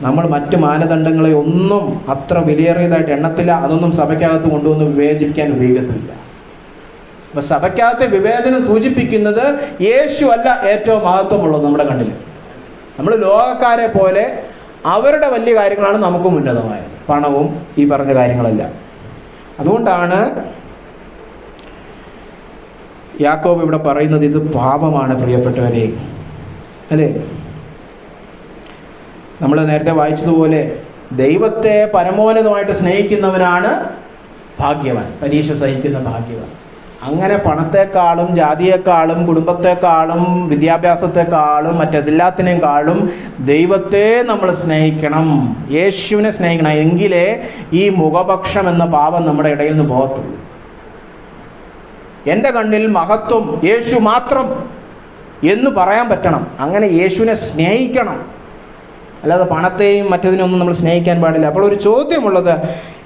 നമ്മൾ മറ്റ് മാനദണ്ഡങ്ങളെ ഒന്നും അത്ര വിലയേറിയതായിട്ട് എണ്ണത്തില്ല. അതൊന്നും സഭയ്ക്കകത്ത് കൊണ്ടുവന്ന് വിവേചിക്കാൻ ഉപയോഗിക്കത്തില്ല. അപ്പൊ സഭയ്ക്കകത്തെ വിവേചനം സൂചിപ്പിക്കുന്നത് യേശു അല്ല ഏറ്റവും മഹത്വമുള്ളത് നമ്മുടെ കണ്ണിൽ. നമ്മൾ ലോകക്കാരെ പോലെ അവരുടെ വലിയ കാര്യങ്ങളാണ് നമുക്കും ഉന്നതമായത്, പണവും ഈ പറഞ്ഞ കാര്യങ്ങളെല്ലാം. അതുകൊണ്ടാണ് യാക്കോബ് ഇവിടെ പറയുന്നത് ഇത് പാപമാണ് പ്രിയപ്പെട്ടവരെ, അല്ലേ? നമ്മൾ നേരത്തെ വായിച്ചതുപോലെ ദൈവത്തെ പരമോന്നതമായിട്ട് സ്നേഹിക്കുന്നവനാണ് ഭാഗ്യവാൻ, പരീക്ഷ സഹിക്കുന്ന ഭാഗ്യവാൻ. അങ്ങനെ പണത്തെക്കാളും ജാതിയെക്കാളും കുടുംബത്തെക്കാളും വിദ്യാഭ്യാസത്തെക്കാളും മറ്റെല്ലാത്തിനേക്കാളും ദൈവത്തെ നമ്മൾ സ്നേഹിക്കണം, യേശുവിനെ സ്നേഹിക്കണം. എങ്കിലേ ഈ മുഖപക്ഷം എന്ന പാപം നമ്മുടെ ഇടയിൽ നിന്ന് പോകത്തുള്ളൂ. എൻ്റെ കണ്ണിൽ മഹത്വം യേശു മാത്രം എന്ന് പറയാൻ പറ്റണം. അങ്ങനെ യേശുവിനെ സ്നേഹിക്കണം, അല്ലാതെ പണത്തെയും മറ്റതിനൊന്നും നമ്മൾ സ്നേഹിക്കാൻ പാടില്ല. അപ്പോൾ ഒരു ചോദ്യമുള്ളത്,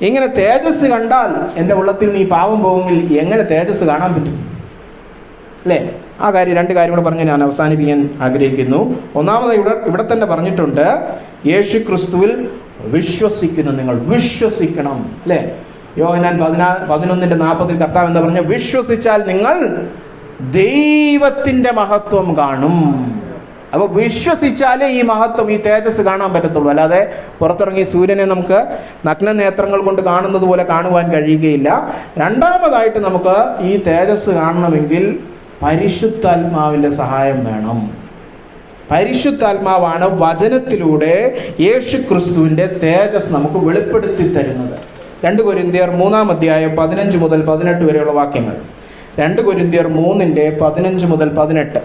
ഇങ്ങനെ തേജസ് കണ്ടാൽ എൻ്റെ ഉള്ളത്തിൽ നീ പാപം പോകുമെങ്കിൽ എങ്ങനെ തേജസ് കാണാൻ പറ്റും? അല്ലേ? ആ കാര്യം, രണ്ട് കാര്യം കൂടെ പറഞ്ഞ് ഞാൻ അവസാനിപ്പിക്കാൻ ആഗ്രഹിക്കുന്നു. ഒന്നാമത് ഇവിടെ തന്നെ പറഞ്ഞിട്ടുണ്ട്, യേശു ക്രിസ്തുവിൽ വിശ്വസിക്കുന്ന നിങ്ങൾ വിശ്വസിക്കണം, അല്ലേ? യോഹന്നാൻ 11:40 കർത്താവ് എന്താ പറഞ്ഞ? വിശ്വസിച്ചാൽ നിങ്ങൾ ദൈവത്തിന്റെ മഹത്വം കാണും. അപ്പൊ വിശ്വസിച്ചാലേ ഈ മഹത്വം, ഈ തേജസ് കാണാൻ പറ്റത്തുള്ളൂ. അല്ലാതെ പുറത്തിറങ്ങി സൂര്യനെ നമുക്ക് നഗ്ന നേത്രങ്ങൾ കൊണ്ട് കാണുന്നത് പോലെ കാണുവാൻ കഴിയുകയില്ല. രണ്ടാമതായിട്ട് നമുക്ക് ഈ തേജസ് കാണണമെങ്കിൽ പരിശുദ്ധാത്മാവിന്റെ സഹായം വേണം. പരിശുദ്ധാത്മാവാണ് വചനത്തിലൂടെ യേശു ക്രിസ്തുവിന്റെ തേജസ് നമുക്ക് വെളിപ്പെടുത്തി തരുന്നത്. 2 കൊരിന്ത്യർ 3:15-18 വരെയുള്ള വാക്യങ്ങൾ. 2 കൊരിന്ത്യർ 3:15-18.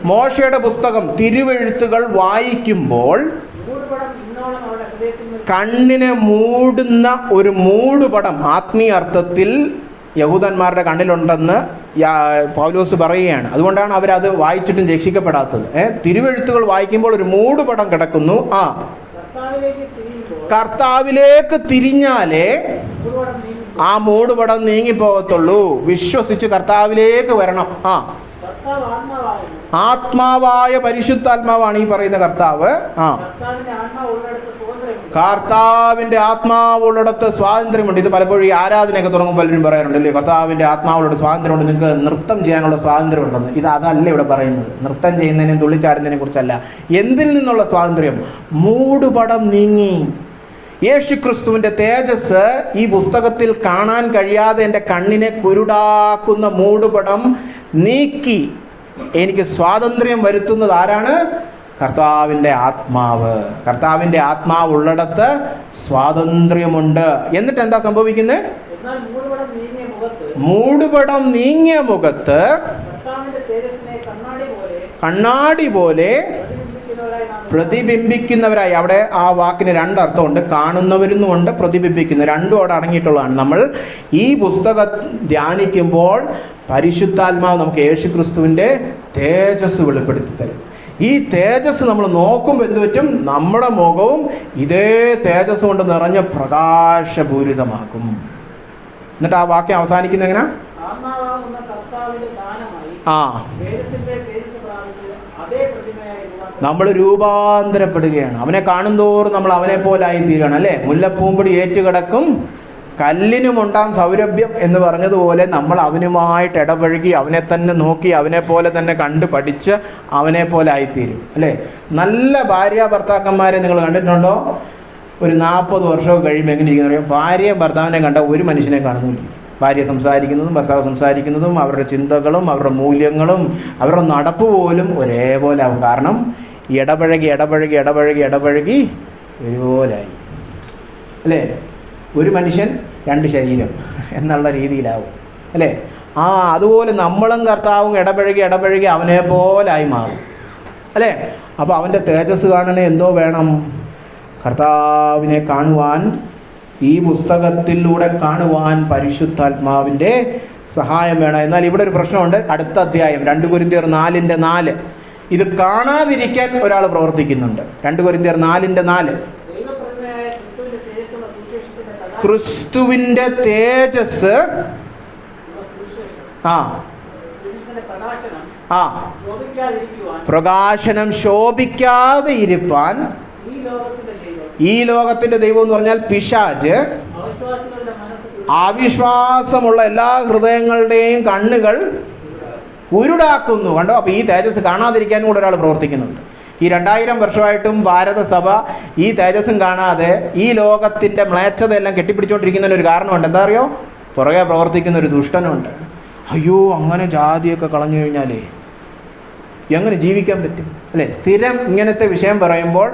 മോശയുടെ പുസ്തകം, തിരുവെഴുത്തുകൾ വായിക്കുമ്പോൾ കണ്ണിനെ മൂടുന്ന ഒരു മൂടുപടം ആത്മീയ അർത്ഥത്തിൽ യഹൂദന്മാരുടെ കണ്ണിലുണ്ടെന്ന് പൗലോസ് പറയുകയാണ്. അതുകൊണ്ടാണ് അവരത് വായിച്ചിട്ടും രക്ഷിക്കപ്പെടാത്തത്. തിരുവെഴുത്തുകൾ വായിക്കുമ്പോൾ ഒരു മൂടുപടം കിടക്കുന്നു. കർത്താവിലേക്ക് തിരിഞ്ഞാലേ ആ മൂടുപടം നീങ്ങിപ്പോകത്തുള്ളൂ. വിശ്വസിച്ച് കർത്താവിലേക്ക് വരണം. ആത്മാവായ പരിശുദ്ധാത്മാവാണ് ഈ പറയുന്ന കർത്താവ്. കർത്താവിന്റെ ആത്മാവുള്ളിടത്ത് സ്വാതന്ത്ര്യമുണ്ട്. ഇത് പലപ്പോഴും ഈ ആരാധനയൊക്കെ തുടങ്ങുമ്പോൾ പലരും പറയാറുണ്ട്, അല്ലേ? കർത്താവിന്റെ ആത്മാവുള്ള സ്വാതന്ത്ര്യമുണ്ട്, നിങ്ങൾക്ക് നൃത്തം ചെയ്യാനുള്ള സ്വാതന്ത്ര്യമുണ്ടെന്ന്. ഇത് അതല്ല ഇവിടെ പറയുന്നത്. നൃത്തം ചെയ്യുന്നതിനും തുള്ളിച്ചാടുന്നതിനെ കുറിച്ചല്ല. എന്തിൽ നിന്നുള്ള സ്വാതന്ത്ര്യം? മൂടുപടം നീങ്ങി യേശുക്രിസ്തുവിന്റെ തേജസ് ഈ പുസ്തകത്തിൽ കാണാൻ കഴിയാതെ എൻ്റെ കണ്ണിനെ കുരുടാക്കുന്ന മൂടുപടം നീക്കി എനിക്ക് സ്വാതന്ത്ര്യം വരുത്തുന്നത് ആരാണ്? കർത്താവിൻ്റെ ആത്മാവ്. കർത്താവിൻ്റെ ആത്മാവ് ഉള്ളിടത്ത് സ്വാതന്ത്ര്യമുണ്ട്. എന്നിട്ട് എന്താ സംഭവിക്കുന്നത്? മൂടുപടം നീങ്ങിയ മുഖത്ത് കണ്ണാടി പോലെ പ്രതിബിംബിക്കുന്നവരായി. അവിടെ ആ വാക്കിന് രണ്ടർത്ഥമുണ്ട്. കാണുന്നവരുന്നുമുണ്ട്, പ്രതിബിംബിക്കുന്നു. രണ്ടും അവിടെ അടങ്ങിയിട്ടുള്ളതാണ്. നമ്മൾ ഈ പുസ്തകം ധ്യാനിക്കുമ്പോൾ പരിശുദ്ധാത്മാവ് നമുക്ക് യേശുക്രിസ്തുവിൻ്റെ തേജസ് വെളിപ്പെടുത്തി തരും. ഈ തേജസ് നമ്മൾ നോക്കുമ്പോൾ എന്ത് പറ്റും? നമ്മുടെ മുഖവും ഇതേ തേജസ് കൊണ്ട് നിറഞ്ഞ പ്രകാശപൂരിതമാക്കും. എന്നിട്ട് ആ വാക്യം അവസാനിക്കുന്ന എങ്ങനെ? നമ്മൾ രൂപാന്തരപ്പെടുകയാണ്. അവനെ കാണുന്തോറും നമ്മൾ അവനെ പോലായി തീരുകയാണ്, അല്ലേ? മുല്ലപ്പൂമ്പൊടി ഏറ്റുകിടക്കും കല്ലിനുമുണ്ടാം സൗരഭ്യം എന്ന് പറഞ്ഞതുപോലെ നമ്മൾ അവനുമായിട്ട് ഇടപഴകി അവനെ തന്നെ നോക്കി അവനെ പോലെ തന്നെ കണ്ട് പഠിച്ച് അവനെ പോലെ ആയിത്തീരും, അല്ലേ? നല്ല ഭാര്യ ഭർത്താക്കന്മാരെ നിങ്ങൾ കണ്ടിട്ടുണ്ടോ? ഒരു 40 വർഷമൊക്കെ കഴിയുമ്പോൾ എങ്ങനെ ഇരിക്കുന്ന അറിയാം? ഭാര്യയും ഭർത്താവിനെ കണ്ട ഒരു മനുഷ്യനെ കാണുന്നില്ല. ഭാര്യ സംസാരിക്കുന്നതും ഭർത്താവ് സംസാരിക്കുന്നതും അവരുടെ ചിന്തകളും അവരുടെ മൂല്യങ്ങളും അവരുടെ നടപ്പ് പോലും ഒരേപോലെ ആവും. കാരണം ഇടപഴകി ഇടപഴകി ഇടപഴകി ഇടപഴകി ഒരുപോലായി, അല്ലേ? ഒരു മനുഷ്യൻ 2 ശരീരം എന്നുള്ള രീതിയിലാവും, അല്ലേ? അതുപോലെ നമ്മളും കർത്താവും ഇടപഴകി ഇടപഴകി അവനെ പോലായി മാറും, അല്ലേ? അപ്പോൾ അവൻ്റെ തേജസ് കാണണേ എന്തോ വേണം? കർത്താവിനെ കാണുവാൻ, ഈ പുസ്തകത്തിലൂടെ കാണുവാൻ പരിശുദ്ധാത്മാവിൻ്റെ സഹായം വേണം. എന്നാൽ ഇവിടെ ഒരു പ്രശ്നമുണ്ട്. അടുത്ത അധ്യായം 2 കൊരിന്ത്യർ 4:4 ഇത് കാണാതിരിക്കാൻ ഒരാൾ പ്രവർത്തിക്കുന്നുണ്ട്. 2 കൊരിന്ത്യർ 4:4 ക്രിസ്തുവിന്റെ തേജസ് പ്രകാശനം ശോഭിക്കാതെ ഇരിപ്പാൻ ഈ ലോകത്തിന്റെ ദൈവം എന്ന് പറഞ്ഞാൽ പിശാച് അവിശ്വാസമുള്ള എല്ലാ ഹൃദയങ്ങളുടെയും കണ്ണുകൾ കുരുടാക്കുന്നു. കണ്ടോ? അപ്പൊ ഈ തേജസ് കാണാതിരിക്കാൻ കൂടെ ഒരാൾ പ്രവർത്തിക്കുന്നുണ്ട്. ഈ 2000 വർഷമായിട്ടും ഭാരതസഭ ഈ തേജസ്സും കാണാതെ ഈ ലോകത്തിന്റെ മ്ലേച്ഛതയെല്ലാം കെട്ടിപ്പിടിച്ചുകൊണ്ടിരിക്കുന്നതിന് ഒരു കാരണമുണ്ട്. എന്താ അറിയോ? പുറകെ പ്രവർത്തിക്കുന്ന ഒരു ദുഷ്ടനുണ്ട്. അയ്യോ, അങ്ങനെ ജാതിയൊക്കെ കളഞ്ഞു കഴിഞ്ഞാലേ എങ്ങനെ ജീവിക്കാൻ പറ്റും, അല്ലേ? സ്ഥിരം ഇങ്ങനത്തെ വിഷയം പറയുമ്പോൾ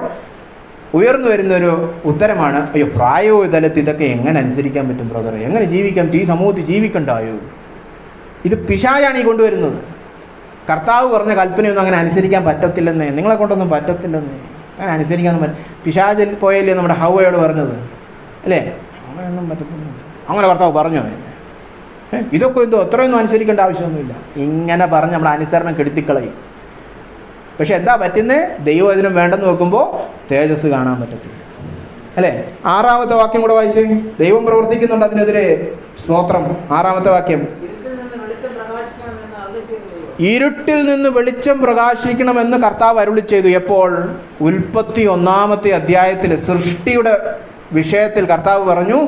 ഉയർന്നു വരുന്നൊരു ഉത്തരമാണ്, അയ്യോ പ്രായോതലത്തിൽ ഇതൊക്കെ എങ്ങനെ അനുസരിക്കാൻ പറ്റും ബ്രദറെ? എങ്ങനെ ജീവിക്കാം? ഈ സമൂഹത്തിൽ ജീവിക്കണ്ടായോ? ഇത് പിശാചാണ് ഈ കൊണ്ടുവരുന്നത്. കർത്താവ് പറഞ്ഞ കൽപ്പനയൊന്നും അങ്ങനെ അനുസരിക്കാൻ പറ്റത്തില്ലെന്നേ, നിങ്ങളെ കൊണ്ടൊന്നും പറ്റത്തില്ലെന്നേ, അങ്ങനെ അനുസരിക്കാനൊന്നും പിശാചിൽ പോയല്ലേ നമ്മുടെ ഹവ്വയോട് പറഞ്ഞത്, അല്ലേ? അങ്ങനെയൊന്നും പറ്റത്തില്ല. അങ്ങനെ കർത്താവ് പറഞ്ഞോ? ഇതൊക്കെ എന്തോ അത്രയൊന്നും അനുസരിക്കേണ്ട ആവശ്യമൊന്നുമില്ല. ഇങ്ങനെ പറഞ്ഞ് നമ്മുടെ അനുസരണം കെടുത്തിക്കളയും. പക്ഷെ എന്താ പറ്റുന്നത്? ദൈവവചനം വേണ്ടെന്ന് വെക്കുമ്പോൾ തേജസ് കാണാൻ പറ്റത്തില്ല, അല്ലേ? 6ാമത്തെ വാക്യം കൂടെ വായിച്ചേ. ദൈവം പ്രവർത്തിക്കുന്നുണ്ട് അതിനെതിരെ. സ്തോത്രം. 6ാമത്തെ വാക്യം, ഇരുട്ടിൽ നിന്ന് വെളിച്ചം പ്രകാശിക്കണമെന്ന് കർത്താവ് അരുളി ചെയ്തു. എപ്പോൾ? ഉൽപ്പത്തി 1-ാമത്തെ അധ്യായത്തിൽ സൃഷ്ടിയുടെ വിഷയത്തിൽ കർത്താവ് പറഞ്ഞു,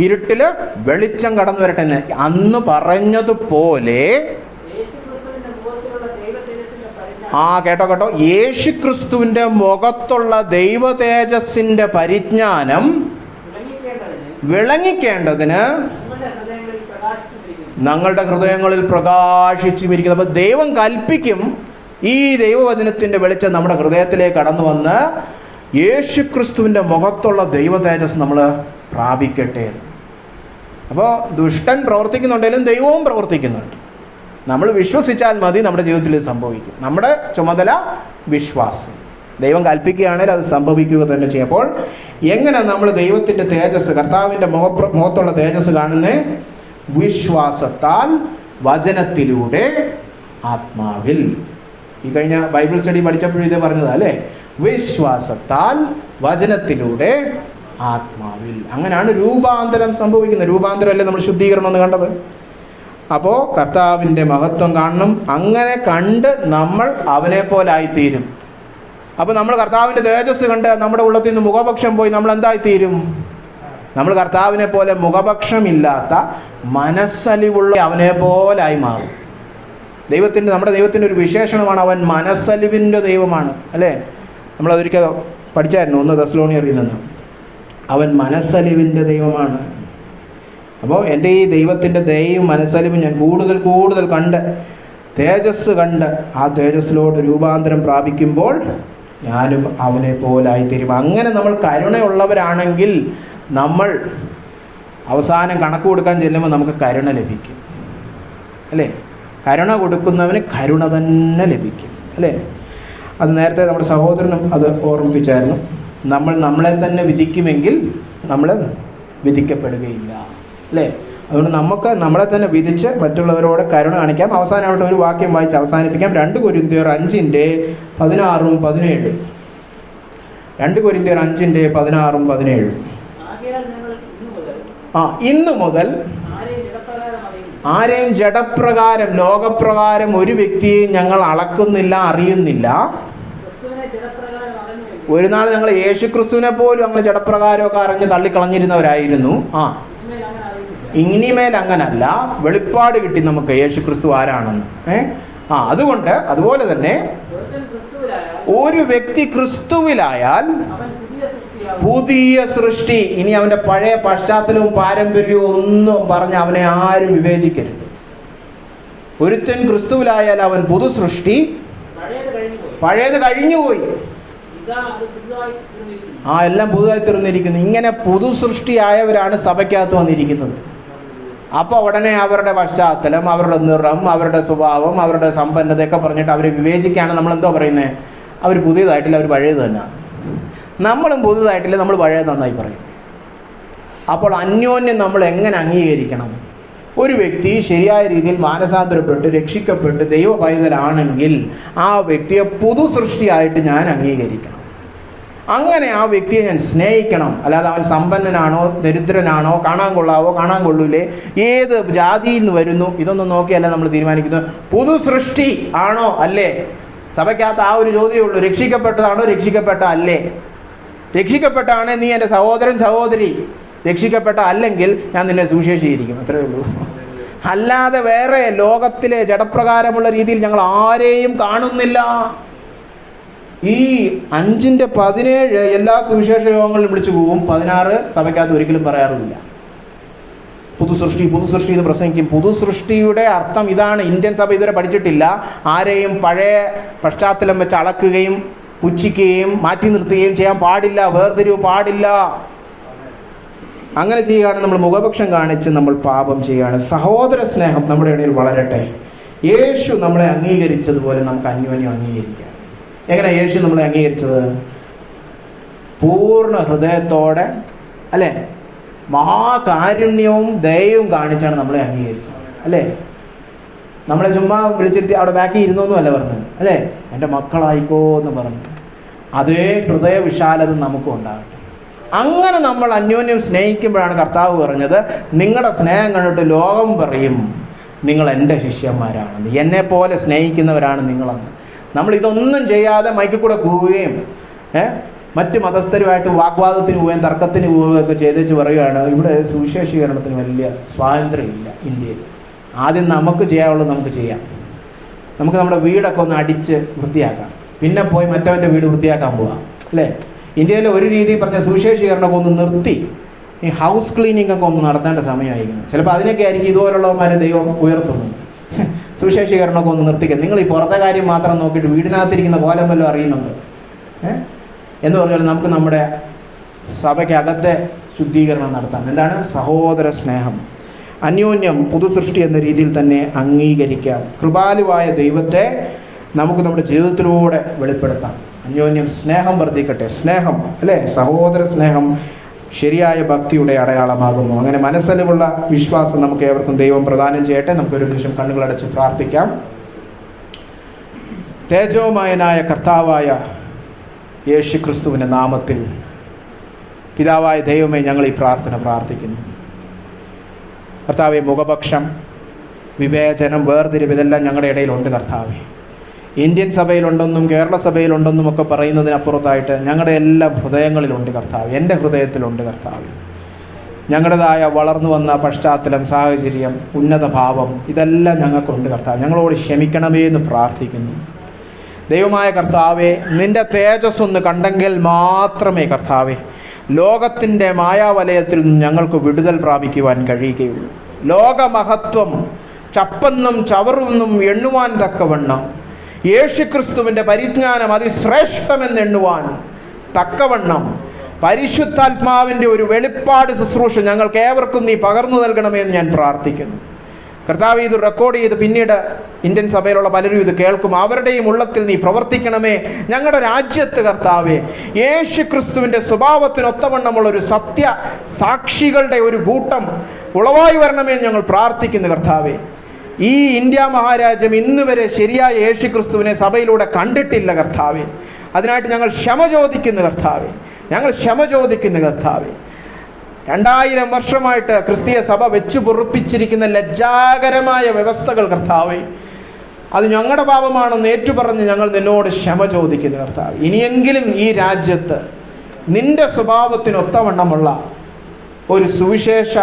ഇരുട്ടില് വെളിച്ചം കടന്നു വരട്ടെ എന്ന്. അന്ന് പറഞ്ഞതുപോലെ കേട്ടോ കേട്ടോ, യേശുക്രിസ്തുവിന്റെ മുഖത്തുള്ള ദൈവ തേജസ്സിന്റെ പരിജ്ഞാനം വിളങ്ങിക്കേണ്ടതിന് ഞങ്ങളുടെ ഹൃദയങ്ങളിൽ പ്രകാശിച്ചുമിരിക്കുന്നത്. അപ്പോൾ ദൈവം കൽപ്പിക്കും ഈ ദൈവവചനത്തിന്റെ വെളിച്ചം നമ്മുടെ ഹൃദയത്തിലേക്ക് കടന്നു വന്ന് യേശുക്രിസ്തുവിന്റെ മുഖത്തുള്ള ദൈവ തേജസ് നമ്മൾ പ്രാപിക്കട്ടെ. അപ്പോൾ ദുഷ്ടൻ പ്രവർത്തിക്കുന്നുണ്ടെങ്കിലും ദൈവവും പ്രവർത്തിക്കുന്നുണ്ട്. നമ്മൾ വിശ്വസിച്ചാൽ മതി, നമ്മുടെ ജീവിതത്തിൽ ഇത് സംഭവിക്കും. നമ്മുടെ ചുമതല വിശ്വാസം. ദൈവം കൽപ്പിക്കുകയാണെങ്കിൽ അത് സംഭവിക്കുക തന്നെ ചെയ്യും. അപ്പോൾ എങ്ങനെ നമ്മൾ ദൈവത്തിന്റെ തേജസ്, കർത്താവിന്റെ മുഖത്തുള്ള തേജസ് കാണുന്നേ? വിശ്വാസത്താൽ, വചനത്തിലൂടെ, ആത്മാവിൽ. ഈ കഴിഞ്ഞ ബൈബിൾ സ്റ്റഡി പഠിച്ചപ്പോഴും ഇതേ പറഞ്ഞതാ, അല്ലേ? വിശ്വാസത്താൽ, വചനത്തിലൂടെ, ആത്മാവിൽ. അങ്ങനെയാണ് രൂപാന്തരം സംഭവിക്കുന്നത്. രൂപാന്തരമല്ലേ നമ്മൾ ശുദ്ധീകരണം എന്ന് കണ്ടത്. അപ്പോൾ കർത്താവിൻ്റെ മഹത്വം കാണണം. അങ്ങനെ കണ്ട് നമ്മൾ അവനെ പോലായിത്തീരും. അപ്പോൾ നമ്മൾ കർത്താവിൻ്റെ തേജസ് കണ്ട് നമ്മുടെ ഉള്ളത്തിൽ നിന്ന് മുഖപക്ഷം പോയി നമ്മൾ എന്തായിത്തീരും? നമ്മൾ കർത്താവിനെ പോലെ മുഖപക്ഷമില്ലാത്ത മനസ്സലിവുള്ള അവനെ പോലായി മാറും. നമ്മുടെ ദൈവത്തിൻ്റെ ഒരു വിശേഷണമാണ് അവൻ മനസ്സലിവിൻ്റെ ദൈവമാണ്, അല്ലേ? നമ്മളതൊരിക്കൽ പഠിച്ചായിരുന്നു 1 തെസ്സലോനിയരിൽ നിന്ന്. അവൻ മനസ്സലിവിൻ്റെ ദൈവമാണ്. അപ്പോൾ എൻ്റെ ഈ ദൈവത്തിൻ്റെ ദയയും മനസ്സലിവും ഞാൻ കൂടുതൽ കൂടുതൽ കണ്ട് തേജസ് കണ്ട് ആ തേജസ്സിലോട് രൂപാന്തരം പ്രാപിക്കുമ്പോൾ ഞാനും അവനെ പോലായിത്തീരും. അങ്ങനെ നമ്മൾ കരുണയുള്ളവരാണെങ്കിൽ നമ്മൾ അവസാനം കണക്ക് കൊടുക്കാൻ ചെല്ലുമ്പോൾ നമുക്ക് കരുണ ലഭിക്കും, അല്ലേ? കരുണ കൊടുക്കുന്നവന് കരുണ തന്നെ ലഭിക്കും, അല്ലേ? അത് നേരത്തെ നമ്മുടെ സഹോദരനും അത് ഓർമ്മിപ്പിച്ചായിരുന്നു. നമ്മൾ നമ്മളെ തന്നെ വിധിക്കുമെങ്കിൽ നമ്മൾ വിധിക്കപ്പെടുകയില്ല, അല്ലേ? അതുകൊണ്ട് നമുക്ക് നമ്മളെ തന്നെ വിധിച്ച് മറ്റുള്ളവരോട് കരുണ കാണിക്കാം. അവസാനമായിട്ട് ഒരു വാക്യം വായിച്ച് അവസാനിപ്പിക്കാം. 2 കൊരിന്ത്യർ 5:16-17. 2 കൊരിന്ത്യർ 5:16-17. ഇന്നു മുതൽ ആരെയും ജഡപ്രകാരം ലോകപ്രകാരം ഒരു വ്യക്തിയെയും ഞങ്ങൾ അളക്കുന്നില്ല, അറിയുന്നില്ല. ഒരു നാൾ ഞങ്ങൾ യേശുക്രിസ്തുവിനെ പോലും അങ്ങനെ ജഡപ്രകാരമൊക്കെ അറിഞ്ഞ് തള്ളിക്കളഞ്ഞിരുന്നവരായിരുന്നു. ഇനിമേൽ അങ്ങനല്ല, വെളിപ്പാട് കിട്ടി നമുക്ക് യേശുക്രിസ്തു ആരാണെന്ന്. അതുകൊണ്ട് അതുപോലെ തന്നെ ഒരു വ്യക്തി ക്രിസ്തുവിലായാൽ പുതിയ സൃഷ്ടി. ഇനി അവന്റെ പഴയ പശ്ചാത്തലവും പാരമ്പര്യവും ഒന്നും പറഞ്ഞ് അവനെ ആരും വിവേചിക്കരുത്. ഒരുത്തൻ ക്രിസ്തുവിലായാൽ അവൻ പുതു സൃഷ്ടി, പഴയത് കഴിഞ്ഞുപോയി, എല്ലാം പുതുതായി തീർന്നിരിക്കുന്നു. ഇങ്ങനെ പുതു സൃഷ്ടിയായവരാണ് സഭയ്ക്കകത്ത് വന്നിരിക്കുന്നത്. അപ്പോൾ ഉടനെ അവരുടെ പശ്ചാത്തലം, അവരുടെ നിറം, അവരുടെ സ്വഭാവം, അവരുടെ സമ്പന്നതയൊക്കെ പറഞ്ഞിട്ട് അവരെ വിവേചിക്കുകയാണ്. നമ്മളെന്തോ പറയുന്നത്? അവർ പുതിയതായിട്ടില്ല, അവർ പഴയത് തന്നെയാണ്. നമ്മളും പുതുതായിട്ടില്ല, നമ്മൾ പഴയത് നന്നായി പറയും. അപ്പോൾ അന്യോന്യം നമ്മൾ എങ്ങനെ അംഗീകരിക്കണം? ഒരു വ്യക്തി ശരിയായ രീതിയിൽ മാനസാന്തരപ്പെട്ട് രക്ഷിക്കപ്പെട്ട് ദൈവ പൈതലാണെങ്കിൽ ആ വ്യക്തിയെ പുതു സൃഷ്ടിയായിട്ട് ഞാൻ അംഗീകരിക്കണം. അങ്ങനെ ആ വ്യക്തിയെ ഞാൻ സ്നേഹിക്കണം. അല്ലാതെ അവൻ സമ്പന്നനാണോ ദരിദ്രനാണോ, കാണാൻ കൊള്ളാവോ കാണാൻ കൊള്ളൂലേ, ഏത് ജാതിയിൽ നിന്ന് വരുന്നു, ഇതൊന്നും നോക്കിയല്ല നമ്മൾ തീരുമാനിക്കുന്നത്. പുതു സൃഷ്ടി ആണോ അല്ലേ? സഭയ്ക്കകത്ത് ആ ഒരു ചോദ്യമേ ഉള്ളൂ. രക്ഷിക്കപ്പെട്ടതാണോ രക്ഷിക്കപ്പെട്ട അല്ലേ? രക്ഷിക്കപ്പെട്ടാണ് നീ എൻ്റെ സഹോദരൻ സഹോദരി, രക്ഷിക്കപ്പെട്ട അല്ലെങ്കിൽ ഞാൻ നിന്നെ സുവിശേഷീകരിക്കും, അത്രേ ഉള്ളൂ. അല്ലാതെ വേറെ ലോകത്തിലെ ജഡപ്രകാരമുള്ള രീതിയിൽ ഞങ്ങൾ ആരെയും കാണുന്നില്ല. ഈ 5:17 എല്ലാ സുവിശേഷ യോഗങ്ങളിലും വിളിച്ചു പോവും. 16 സഭയ്ക്കകത്ത് ഒരിക്കലും പറയാറില്ല. പുതുസൃഷ്ടി പുതുസൃഷ്ടി എന്ന് പ്രസംഗിക്കും. പുതുസൃഷ്ടിയുടെ അർത്ഥം ഇതാണ്. ഇന്ത്യൻ സഭ ഇതുവരെ പഠിച്ചിട്ടില്ല. ആരെയും പഴയ പശ്ചാത്തലം വെച്ച് അളക്കുകയും പുച്ഛിക്കുകയും മാറ്റി നിർത്തുകയും ചെയ്യാൻ പാടില്ല. വേർതിരിവ് പാടില്ല. അങ്ങനെ ചെയ്യുകയാണ് നമ്മൾ മുഖപക്ഷം കാണിച്ച് നമ്മൾ പാപം ചെയ്യുകയാണ്. സഹോദര സ്നേഹം നമ്മുടെ ഇടയിൽ വളരട്ടെ. യേശു നമ്മളെ അംഗീകരിച്ചതുപോലെ നമുക്ക് അന്യോന്യം അംഗീകരിക്കാം. എങ്ങനെ യേശു നമ്മളെ അംഗീകരിച്ചത്? പൂർണ്ണ ഹൃദയത്തോടെ, അല്ലേ? മഹാകാരുണ്യവും ദയവും കാണിച്ചാണ് നമ്മളെ അംഗീകരിച്ചത്, അല്ലേ? നമ്മളെ ചുമ്മാ വിളിച്ചിരുത്തി അവിടെ ബാക്കി ഇരുന്നൊന്നും അല്ല പറഞ്ഞത്, അല്ലേ? എൻ്റെ മക്കളായിക്കോ എന്ന് പറഞ്ഞു. അതേ ഹൃദയ വിശാലത നമുക്കും ഉണ്ടാകട്ടെ. അങ്ങനെ നമ്മൾ അന്യോന്യം സ്നേഹിക്കുമ്പോഴാണ് കർത്താവ് പറഞ്ഞത്, നിങ്ങളുടെ സ്നേഹം കണ്ടിട്ട് ലോകം പറയും നിങ്ങൾ എൻ്റെ ശിഷ്യന്മാരാണെന്ന്, എന്നെ പോലെ സ്നേഹിക്കുന്നവരാണ് നിങ്ങളെന്ന്. നമ്മൾ ഇതൊന്നും ചെയ്യാതെ മൈക്കിൽ കൂടെ പോവുകയും മറ്റ് മതസ്ഥരുമായിട്ട് വാഗ്വാദത്തിന് പോവുകയും തർക്കത്തിന് പോവുകയൊക്കെ ചെയ്തേച്ച് പറയുകയാണ് ഇവിടെ സുവിശേഷീകരണത്തിന് വലിയ സ്വാതന്ത്ര്യമില്ല ഇന്ത്യയിൽ. ആദ്യം നമുക്ക് ചെയ്യാനുള്ളത് നമുക്ക് ചെയ്യാം. നമുക്ക് നമ്മുടെ വീടൊക്കെ ഒന്ന് അടിച്ച് വൃത്തിയാക്കാം, പിന്നെ പോയി മറ്റവൻ്റെ വീട് വൃത്തിയാക്കാൻ പോവാം, അല്ലേ? ഇന്ത്യയിലെ ഒരു രീതിയിൽ പറഞ്ഞ സുവിശേഷീകരണമൊക്കെ ഒന്ന് നിർത്തി ഈ ഹൗസ് ക്ലീനിങ് ഒക്കെ ഒന്ന് നടത്തേണ്ട സമയമായിരിക്കുന്നു. ചിലപ്പോൾ അതിനൊക്കെ ആയിരിക്കും ഇതുപോലുള്ളവന്മാരെ ദൈവം ഉയർത്തുന്നു. സുവിശേഷീകരണമൊക്കെ ഒന്ന് നിർത്തിക്കുക. നിങ്ങൾ ഈ പുറത്തെ കാര്യം മാത്രം നോക്കിയിട്ട് വീടിനകത്തിരിക്കുന്ന കോലം വല്ലതും അറിയുന്നുണ്ട് എന്ന് പറഞ്ഞാൽ നമുക്ക് നമ്മുടെ സഭയ്ക്കകത്തെ ശുദ്ധീകരണം നടത്താം. എന്താണ്? സഹോദര സ്നേഹം, അന്യോന്യം പുതുസൃഷ്ടി എന്ന രീതിയിൽ തന്നെ അംഗീകരിക്കാം. കൃപാലുവായ ദൈവത്തെ നമുക്ക് നമ്മുടെ ജീവിതത്തിലൂടെ വെളിപ്പെടുത്താം. അന്യോന്യം സ്നേഹം വർദ്ധിക്കട്ടെ. സ്നേഹം, അല്ലേ? സഹോദര സ്നേഹം ശരിയായ ഭക്തിയുടെ അടയാളമാകുന്നു. അങ്ങനെ മനസ്സലിവുള്ള വിശ്വാസം നമുക്ക് ഏവർക്കും ദൈവം പ്രദാനം ചെയ്യട്ടെ. നമുക്കൊരു നിമിഷം കണ്ണുകളടച്ച് പ്രാർത്ഥിക്കാം. തേജോമയനായ കർത്താവായ യേശു ക്രിസ്തുവിൻ്റെ നാമത്തിൽ പിതാവായ ദൈവമേ, ഞങ്ങൾ ഈ പ്രാർത്ഥന പ്രാർത്ഥിക്കുന്നു. കർത്താവെ, മുഖപക്ഷം, വിവേചനം, വേർതിരിവ് ഇതെല്ലാം ഞങ്ങളുടെ ഇടയിലുണ്ട് കർത്താവെ. ഇന്ത്യൻ സഭയിലുണ്ടെന്നും കേരള സഭയിലുണ്ടെന്നും ഒക്കെ പറയുന്നതിനപ്പുറത്തായിട്ട് ഞങ്ങളുടെ എല്ലാ ഹൃദയങ്ങളിലുണ്ട് കർത്താവ്. എൻ്റെ ഹൃദയത്തിലുണ്ട് കർത്താവ്. ഞങ്ങളുടേതായ വളർന്നു വന്ന പശ്ചാത്തലം, സാഹചര്യം, ഉന്നത ഭാവം ഇതെല്ലാം ഞങ്ങൾക്കുണ്ട് കർത്താവ്. ഞങ്ങളോട് ക്ഷമിക്കണമേ എന്ന് പ്രാർത്ഥിക്കുന്നു. ദൈവമായ കർത്താവെ, നിൻ്റെ തേജസ് ഒന്ന് കണ്ടെങ്കിൽ മാത്രമേ കർത്താവെ ലോകത്തിൻ്റെ മായാവലയത്തിൽ നിന്ന് ഞങ്ങൾക്ക് വിടുതൽ പ്രാപിക്കുവാൻ കഴിയുകയുള്ളൂ. ലോകമഹത്വം ചപ്പെന്നും ചവറുമെന്നും എണ്ണുവാൻ തക്കവണ്ണം, യേശുക്രിസ്തുവിൻ്റെ പരിജ്ഞാനം അതിശ്രേഷ്ഠമെന്ന് എണ്ണുവാൻ തക്കവണ്ണം പരിശുദ്ധാത്മാവിൻ്റെ ഒരു വെളിപ്പാട് ശുശ്രൂഷ ഞങ്ങൾക്ക് ഏവർക്കും നീ പകർന്നു നൽകണമെന്ന് ഞാൻ പ്രാർത്ഥിക്കുന്നു. കർത്താവ്, ഇത് റെക്കോർഡ് ചെയ്ത് പിന്നീട് ഇന്ത്യൻ സഭയിലുള്ള പലരും ഇത് കേൾക്കും. അവരുടെയും ഉള്ളത്തിൽ നീ പ്രവർത്തിക്കണമേ. ഞങ്ങളുടെ രാജ്യത്ത് കർത്താവേ, യേശു ക്രിസ്തുവിൻ്റെ സ്വഭാവത്തിനൊത്തവണ്ണമുള്ള ഒരു സത്യ സാക്ഷികളുടെ ഒരു കൂട്ടം ഉളവായി വരണമെന്ന് ഞങ്ങൾ പ്രാർത്ഥിക്കുന്നു കർത്താവേ. ഈ ഇന്ത്യ മഹാരാജ്യം ഇന്ന് വരെ ശരിയായ യേശു ക്രിസ്തുവിനെ സഭയിലൂടെ കണ്ടിട്ടില്ല കർത്താവേ. അതിനായിട്ട് ഞങ്ങൾ ക്ഷമ ചോദിക്കുന്നു കർത്താവേ. ഞങ്ങൾ ക്ഷമ ചോദിക്കുന്നു കർത്താവേ. 2000 വർഷമായിട്ട് ക്രിസ്തീയ സഭ വെച്ചു പൊറുപ്പിച്ചിരിക്കുന്ന ലജ്ജാകരമായ വ്യവസ്ഥകൾ കർത്താവേ, അത് ഞങ്ങളുടെ പാപമാണെന്ന് ഏറ്റുപറഞ്ഞ് ഞങ്ങൾ നിന്നോട് ക്ഷമ ചോദിക്കുന്നു കർത്താവേ. ഇനിയെങ്കിലും ഈ രാജ്യത്ത് നിന്റെ സ്വഭാവത്തിനൊത്തവണ്ണമുള്ള ഒരു സുവിശേഷ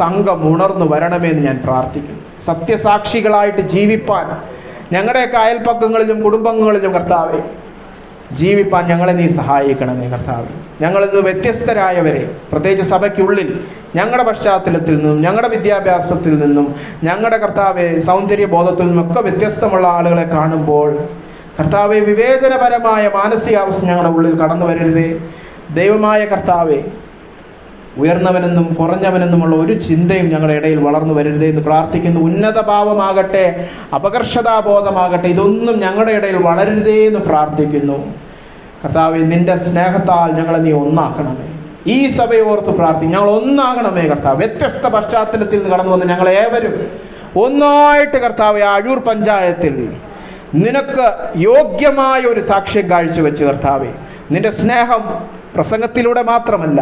സംഘം ഉണർന്നു വരണമെന്ന് ഞാൻ പ്രാർത്ഥിക്കുന്നു. സത്യസാക്ഷികളായിട്ട് ജീവിപ്പാൻ ഞങ്ങളുടെയൊക്കെ അയൽപ്പക്കങ്ങളിലും കുടുംബങ്ങളിലും കർത്താവേ ജീവിപ്പാൻ ഞങ്ങളെ നീ സഹായിക്കണമേ കർത്താവേ. ഞങ്ങളിന്ന് വ്യത്യസ്തരായവരെ, പ്രത്യേകിച്ച് സഭയ്ക്കുള്ളിൽ ഞങ്ങളുടെ പശ്ചാത്തലത്തിൽ നിന്നും ഞങ്ങളുടെ വിദ്യാഭ്യാസത്തിൽ നിന്നും ഞങ്ങളുടെ കർത്താവെ സൗന്ദര്യബോധത്തിൽ നിന്നൊക്കെ വ്യത്യസ്തമുള്ള ആളുകളെ കാണുമ്പോൾ കർത്താവെ, വിവേചനപരമായ മാനസികാവസ്ഥ ഞങ്ങളുടെ ഉള്ളിൽ കടന്നു വരരുതേ. ദൈവമായ കർത്താവെ, ഉയർന്നവനെന്നും കുറഞ്ഞവനെന്നുമുള്ള ഒരു ചിന്തയും ഞങ്ങളുടെ ഇടയിൽ വളർന്നു വരരുതേ എന്ന് പ്രാർത്ഥിക്കുന്നു. ഉന്നത ഭാവമാകട്ടെ, അപകർഷതാബോധമാകട്ടെ, ഇതൊന്നും ഞങ്ങളുടെ ഇടയിൽ വളരരുതേ എന്ന് പ്രാർത്ഥിക്കുന്നു കർത്താവേ. നിന്റെ സ്നേഹത്താൽ ഞങ്ങളെ നീ ഒന്നാക്കണമേ. ഈ സഭയെ ഓർത്ത് പ്രാർത്ഥിക്കും, ഞങ്ങൾ ഒന്നാകണമേ കർത്താവ്. വ്യത്യസ്ത പശ്ചാത്തലത്തിൽ നിന്ന് കടന്നു വന്ന് ഞങ്ങൾ ഏവരും ഒന്നായിട്ട് കർത്താവെ അഴൂർ പഞ്ചായത്തിൽ നിനക്ക് യോഗ്യമായ ഒരു സാക്ഷ്യം കാഴ്ചവെച്ച് കർത്താവെ, നിന്റെ സ്നേഹം പ്രസംഗത്തിലൂടെ മാത്രമല്ല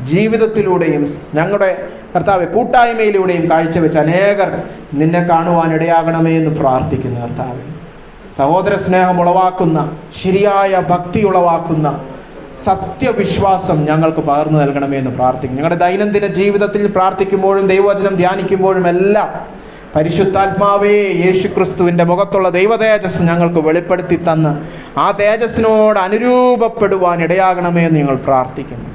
ജീവിതത്തിലൂടെയും ഞങ്ങളുടെ കർത്താവെ കൂട്ടായ്മയിലൂടെയും കാഴ്ചവെച്ച് അനേകർ നിന്നെ കാണുവാൻ ഇടയാകണമേ എന്ന് പ്രാർത്ഥിക്കുന്നു കർത്താവെ. സഹോദര സ്നേഹം ഉളവാക്കുന്ന, ശരിയായ ഭക്തി ഉളവാക്കുന്ന സത്യവിശ്വാസം ഞങ്ങൾക്ക് പകർന്നു നൽകണമേ എന്ന് പ്രാർത്ഥിക്കും. ഞങ്ങളുടെ ദൈനംദിന ജീവിതത്തിൽ പ്രാർത്ഥിക്കുമ്പോഴും ദൈവവചനം ധ്യാനിക്കുമ്പോഴും എല്ലാം പരിശുദ്ധാത്മാവേ, യേശു ക്രിസ്തുവിൻ്റെ മുഖത്തുള്ള ദൈവ തേജസ് ഞങ്ങൾക്ക് വെളിപ്പെടുത്തി തന്ന് ആ തേജസ്സിനോട് അനുരൂപപ്പെടുവാൻ ഇടയാകണമേ എന്ന് ഞങ്ങൾ പ്രാർത്ഥിക്കുന്നു.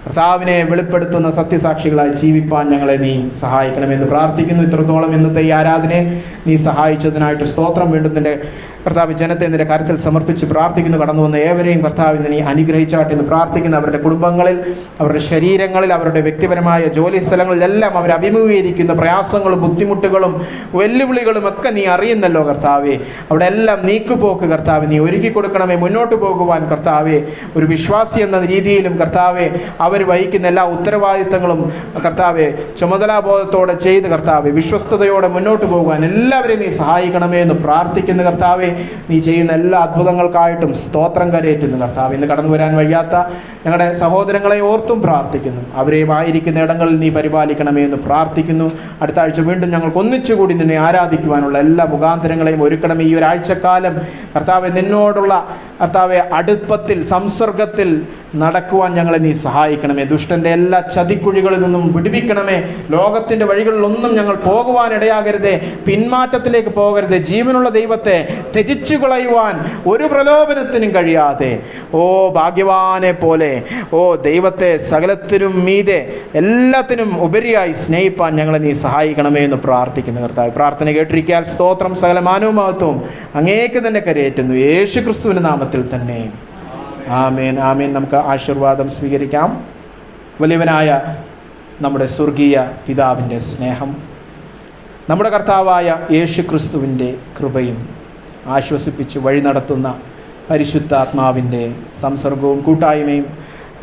കർത്താവിനെ വെളിപ്പെടുത്തുന്ന സത്യസാക്ഷികളായി ജീവിപ്പാൻ ഞങ്ങളെ നീ സഹായിക്കണമെന്ന് പ്രാർത്ഥിക്കുന്നു. ഇത്രത്തോളം ഇന്നത്തെ ഈ ആരാധനയെ നീ സഹായിച്ചതിനായിട്ട് സ്തോത്രം. വീണ്ടും നിന്റെ കർത്താവ് ജനത്തെ നിന്റെ കരുത്തിൽ സമർപ്പിച്ച് പ്രാർത്ഥിക്കുന്നു. കടന്നു വന്ന ഏവരെയും കർത്താവിനെ നീ അനുഗ്രഹിച്ചാട്ട് എന്ന് പ്രാർത്ഥിക്കുന്നു. അവരുടെ കുടുംബങ്ങളിൽ, അവരുടെ ശരീരങ്ങളിൽ, അവരുടെ വ്യക്തിപരമായ ജോലി സ്ഥലങ്ങളിലെല്ലാം അവർ അഭിമുഖീകരിക്കുന്ന പ്രയാസങ്ങളും ബുദ്ധിമുട്ടുകളും വെല്ലുവിളികളും ഒക്കെ നീ അറിയുന്നല്ലോ കർത്താവേ. അവിടെ എല്ലാം നീക്കുപോക്ക് കർത്താവെ നീ ഒരുക്കി കൊടുക്കണമേ. മുന്നോട്ട് പോകുവാൻ കർത്താവെ, ഒരു വിശ്വാസി എന്ന രീതിയിലും കർത്താവെ അവർ വഹിക്കുന്ന എല്ലാ ഉത്തരവാദിത്തങ്ങളും കർത്താവെ ചുമതലാബോധത്തോടെ ചെയ്ത് കർത്താവെ വിശ്വസ്തയോടെ മുന്നോട്ട് പോകുവാൻ എല്ലാവരെയും നീ സഹായിക്കണമേ എന്ന് പ്രാർത്ഥിക്കുന്നു കർത്താവെ. നീ ചെയ്യുന്ന എല്ലാ അത്ഭുതങ്ങൾക്കായിട്ടും സ്തോത്രം കരയേറ്റുന്നു കർത്താവ്. ഇന്ന് കടന്നു വരാൻ വയ്യാത്ത ഞങ്ങളുടെ സഹോദരങ്ങളെ ഓർത്തും പ്രാർത്ഥിക്കുന്നു. അവരെയും ആയിരിക്കുന്ന ഇടങ്ങളിൽ നീ പരിപാലിക്കണമേ എന്ന് പ്രാർത്ഥിക്കുന്നു. അടുത്ത ആഴ്ച വീണ്ടും ഞങ്ങൾക്ക് ഒന്നിച്ചുകൂടി നിന്നെ ആരാധിക്കുവാനുള്ള എല്ലാ മുഖാന്തരങ്ങളെയും ഒരുക്കണമേ. ഈ ഒരാഴ്ചക്കാലം കർത്താവെ നിന്നോടുള്ള കർത്താവെ അടുപ്പത്തിൽ, സംസർഗത്തിൽ നടക്കുവാൻ ഞങ്ങളെ നീ സഹായിക്കണമേ. ദുഷ്ടന്റെ എല്ലാ ചതിക്കുഴികളിൽ നിന്നും വിടുവിക്കണമേ. ലോകത്തിന്റെ വഴികളിലൊന്നും ഞങ്ങൾ പോകുവാൻ ഇടയാകരുതേ. പിന്മാറ്റത്തിലേക്ക് പോകരുതേ. ജീവനുള്ള ദൈവത്തെ ത്യജിച്ചു കളയുവാൻ ഒരു പ്രലോഭനത്തിനും കഴിയാതെ, ഓ ഭാഗ്യവാനെ പോലെ, ഓ ദൈവത്തെ സകലത്തിനും മീതെ എല്ലാത്തിനും ഉപരിയായി സ്നേഹിപ്പാൻ ഞങ്ങളെ നീ സഹായിക്കണമേ എന്ന് പ്രാർത്ഥിക്കുന്നു കർത്താവ്. പ്രാർത്ഥന കേട്ടിരിക്കാൻ സ്തോത്രം. സകല മാനവും മഹത്വവും അങ്ങേക്ക് തന്നെ കരയേറ്റുന്നു യേശു ക്രിസ്തുവിന്റെ നാമത്തിൽ തന്നെ. ആമേൻ, ആമേൻ. നമുക്ക് ആശീർവാദം സ്വീകരിക്കാം. വലിയവനായ നമ്മുടെ സ്വർഗീയ പിതാവിൻ്റെ സ്നേഹം, നമ്മുടെ കർത്താവായ യേശു ക്രിസ്തുവിൻ്റെ കൃപയും ആശ്വസിപ്പിച്ച് വഴി നടത്തുന്ന പരിശുദ്ധാത്മാവിൻ്റെ സംസർഗവും കൂട്ടായ്മയും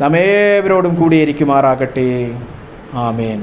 നമ്മേവരോടും കൂടിയിരിക്കുമാറാകട്ടെ. ആമേൻ.